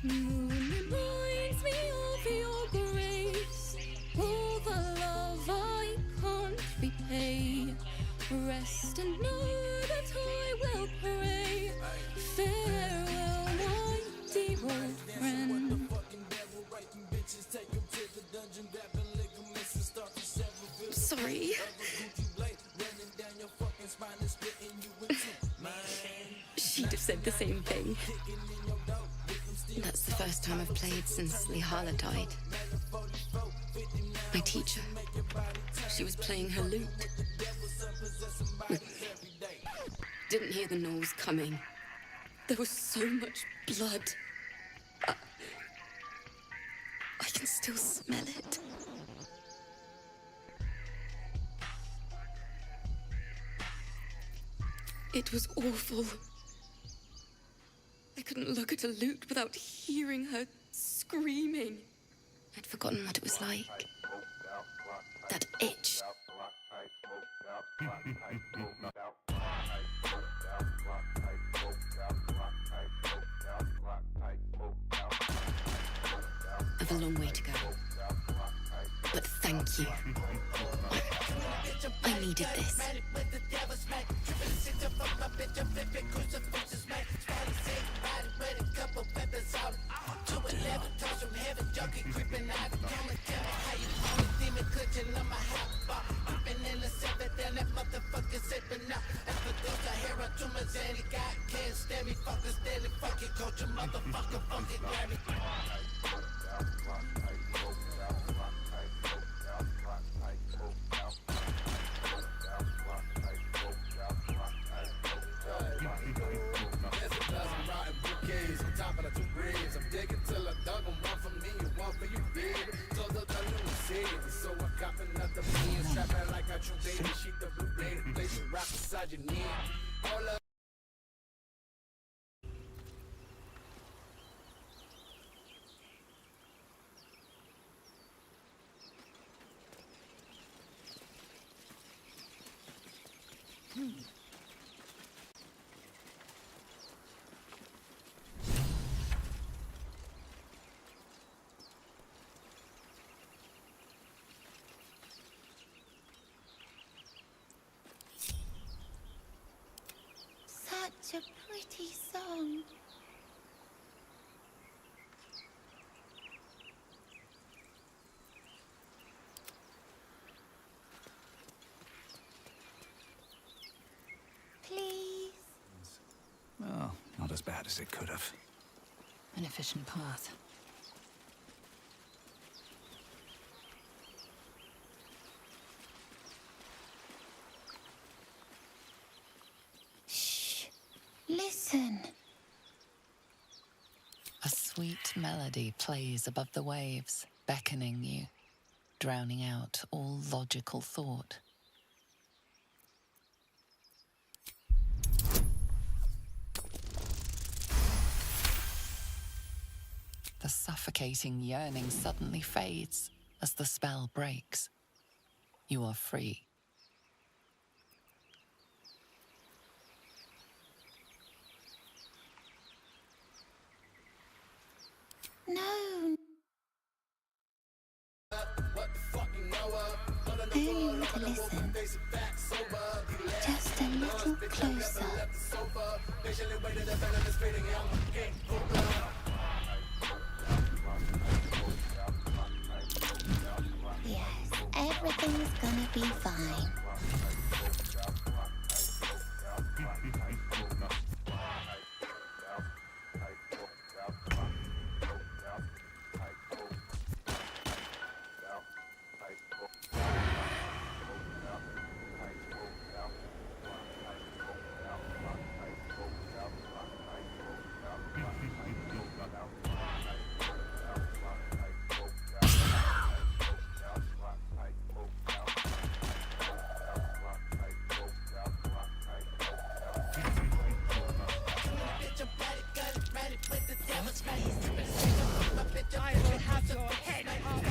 Moon reminds me of your grace, all the love I can't repay. Rest and know that I will pray. Farewell, my dear old friend. Sorry. She'd have said the same thing. That's the first time I've played since Lihala died. My teacher, she was playing her lute. Didn't hear the gnolls coming. There was so much blood. I can still smell it. It was awful. I couldn't look at a lute without hearing her screaming. I'd forgotten what it was like. That itch. I've a long way to go. But thank you. I needed this. Such a pretty song. Please. Well, not as bad as it could have. An efficient path. Listen. A sweet melody plays above the waves, beckoning you, drowning out all logical thought. The suffocating yearning suddenly fades as the spell breaks. You are free. No. I only want to listen. Just a little closer. Yes, everything's gonna be fine. I will have your head off.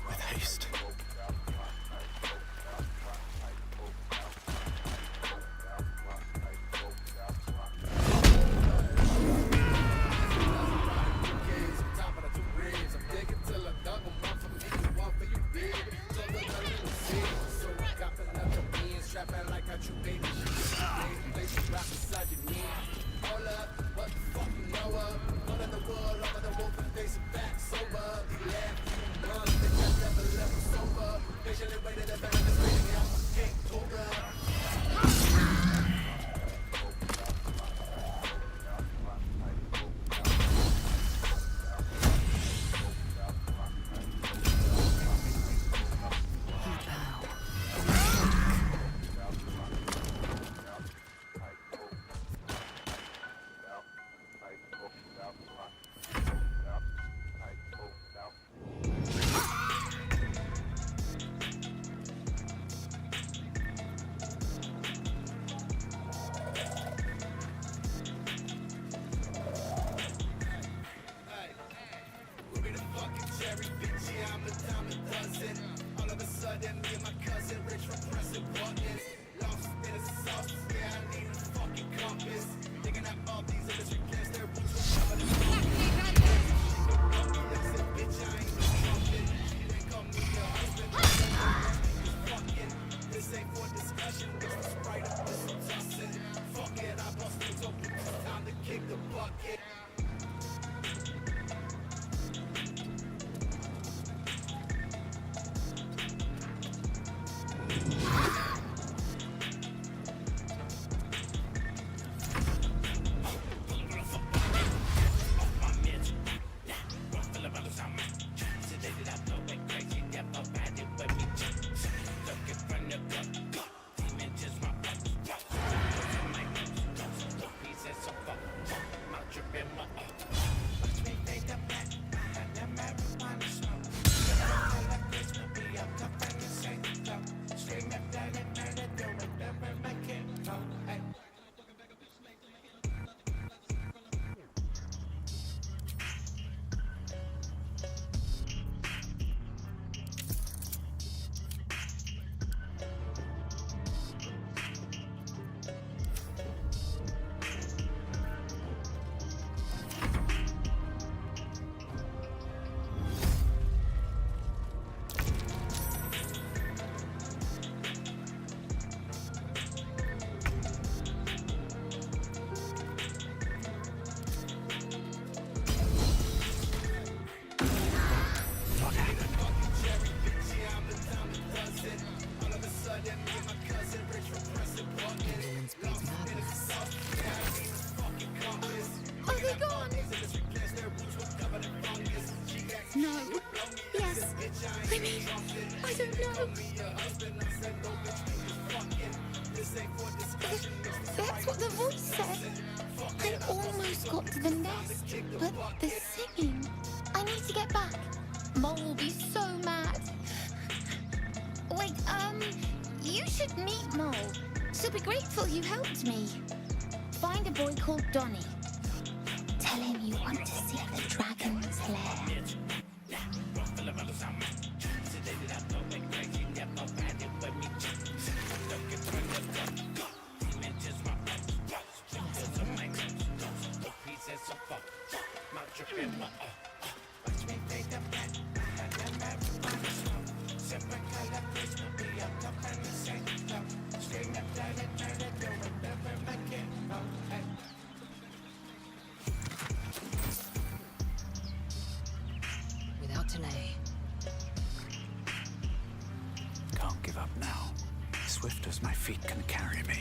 With haste. That's what the voice said. I almost got to the nest, but the singing. I need to get back. Mole will be so mad. Wait, you should meet Mole. She'll be grateful you helped me. Find a boy called Donny. Tell him you want to see the dragon's lair. Without delay. Can't give up now. Swift as my feet can carry me.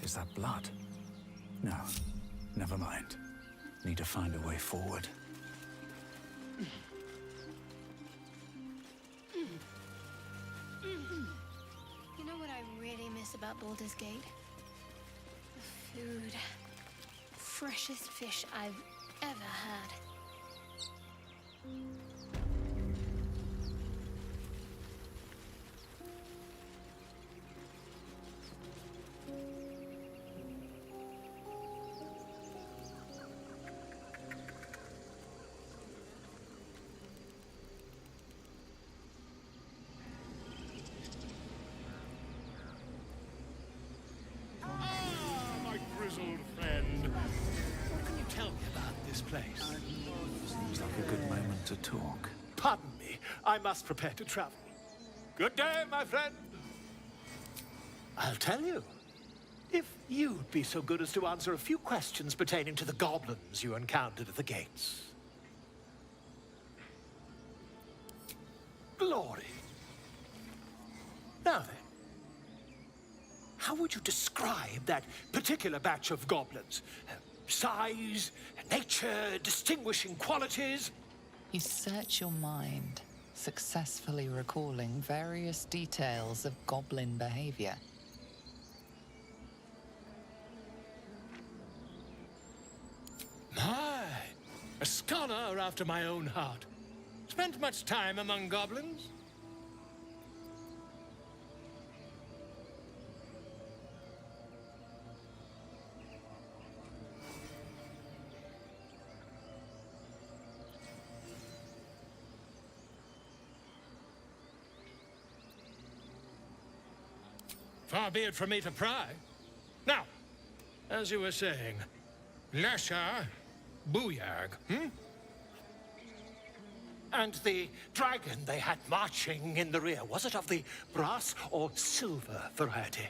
Is that blood? No, never mind. Need to find a way forward. You know what I really miss about Baldur's Gate? The food. Freshest fish I've ever had. My grizzled friend. What can you tell me about this place? Seems like a good moment to talk. Pardon me, I must prepare to travel. Good day, my friend. I'll tell you. If you'd be so good as to answer a few questions pertaining to the goblins you encountered at the gates. Glory. Now then, how would you describe that particular batch of goblins? Size, nature, distinguishing qualities? You search your mind, successfully recalling various details of goblin behavior. My, a scholar after my own heart. Spent much time among goblins? Far be it from me to pry. Now, as you were saying, Lesha Booyarg, And the dragon they had marching in the rear, was it of the brass or silver variety?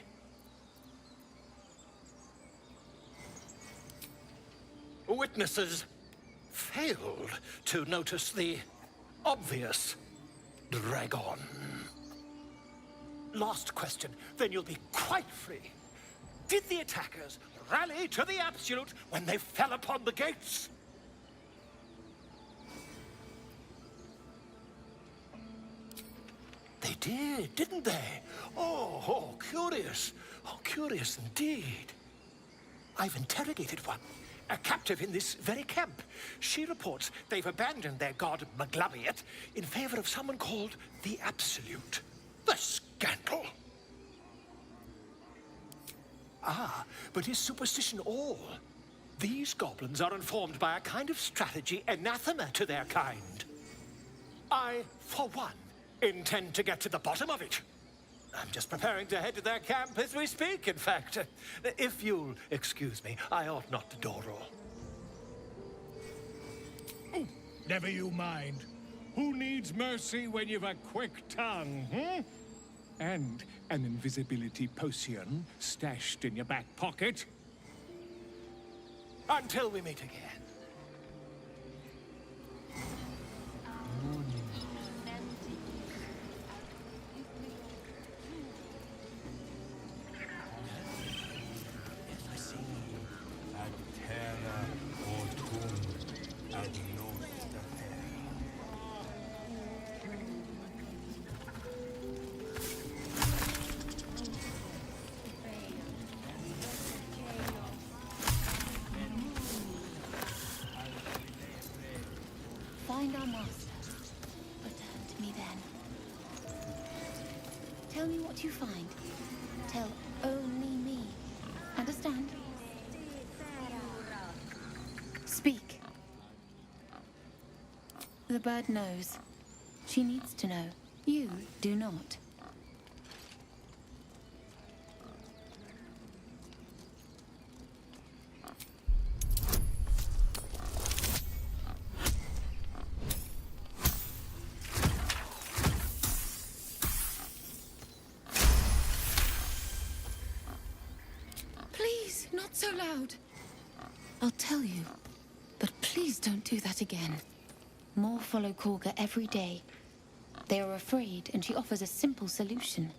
Witnesses failed to notice the obvious dragon. Last question, then you'll be quite free. Did the attackers rally to the absolute when they fell upon the gates? They did, didn't they? Oh, curious. Oh, curious indeed. I've interrogated one, a captive in this very camp. She reports they've abandoned their god Maglabiet in favor of someone called the Absolute. The scandal! Ah, but is superstition all? These goblins are informed by a kind of strategy anathema to their kind. I, for one, intend to get to the bottom of it. I'm just preparing to head to their camp as we speak, in fact. If you'll excuse me, I ought not to door roll. Oh, never you mind. Who needs mercy when you've a quick tongue, And an invisibility potion stashed in your back pocket? Until we meet again. our master. Return to me then. Tell me what you find. Tell only me. Understand? Speak. The bird knows. She needs to know. You do not. Please, not so loud. I'll tell you, but please don't do that again. More follow Korga every day. They are afraid, and she offers a simple solution.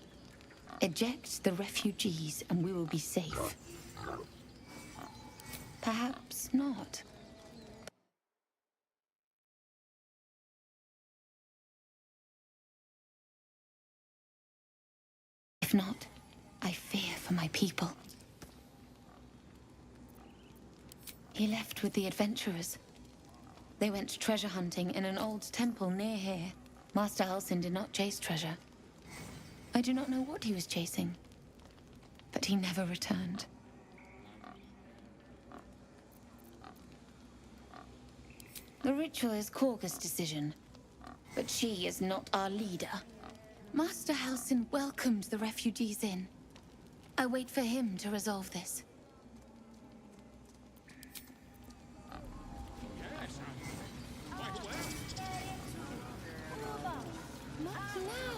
Eject the refugees, and we will be safe. Perhaps not. If not, I fear for my people. He left with the adventurers. They went treasure hunting in an old temple near here. Master Halsin did not chase treasure. I do not know what he was chasing, but he never returned. The ritual is Korga's decision, but she is not our leader. Master Halsin welcomed the refugees in. I wait for him to resolve this. Not now.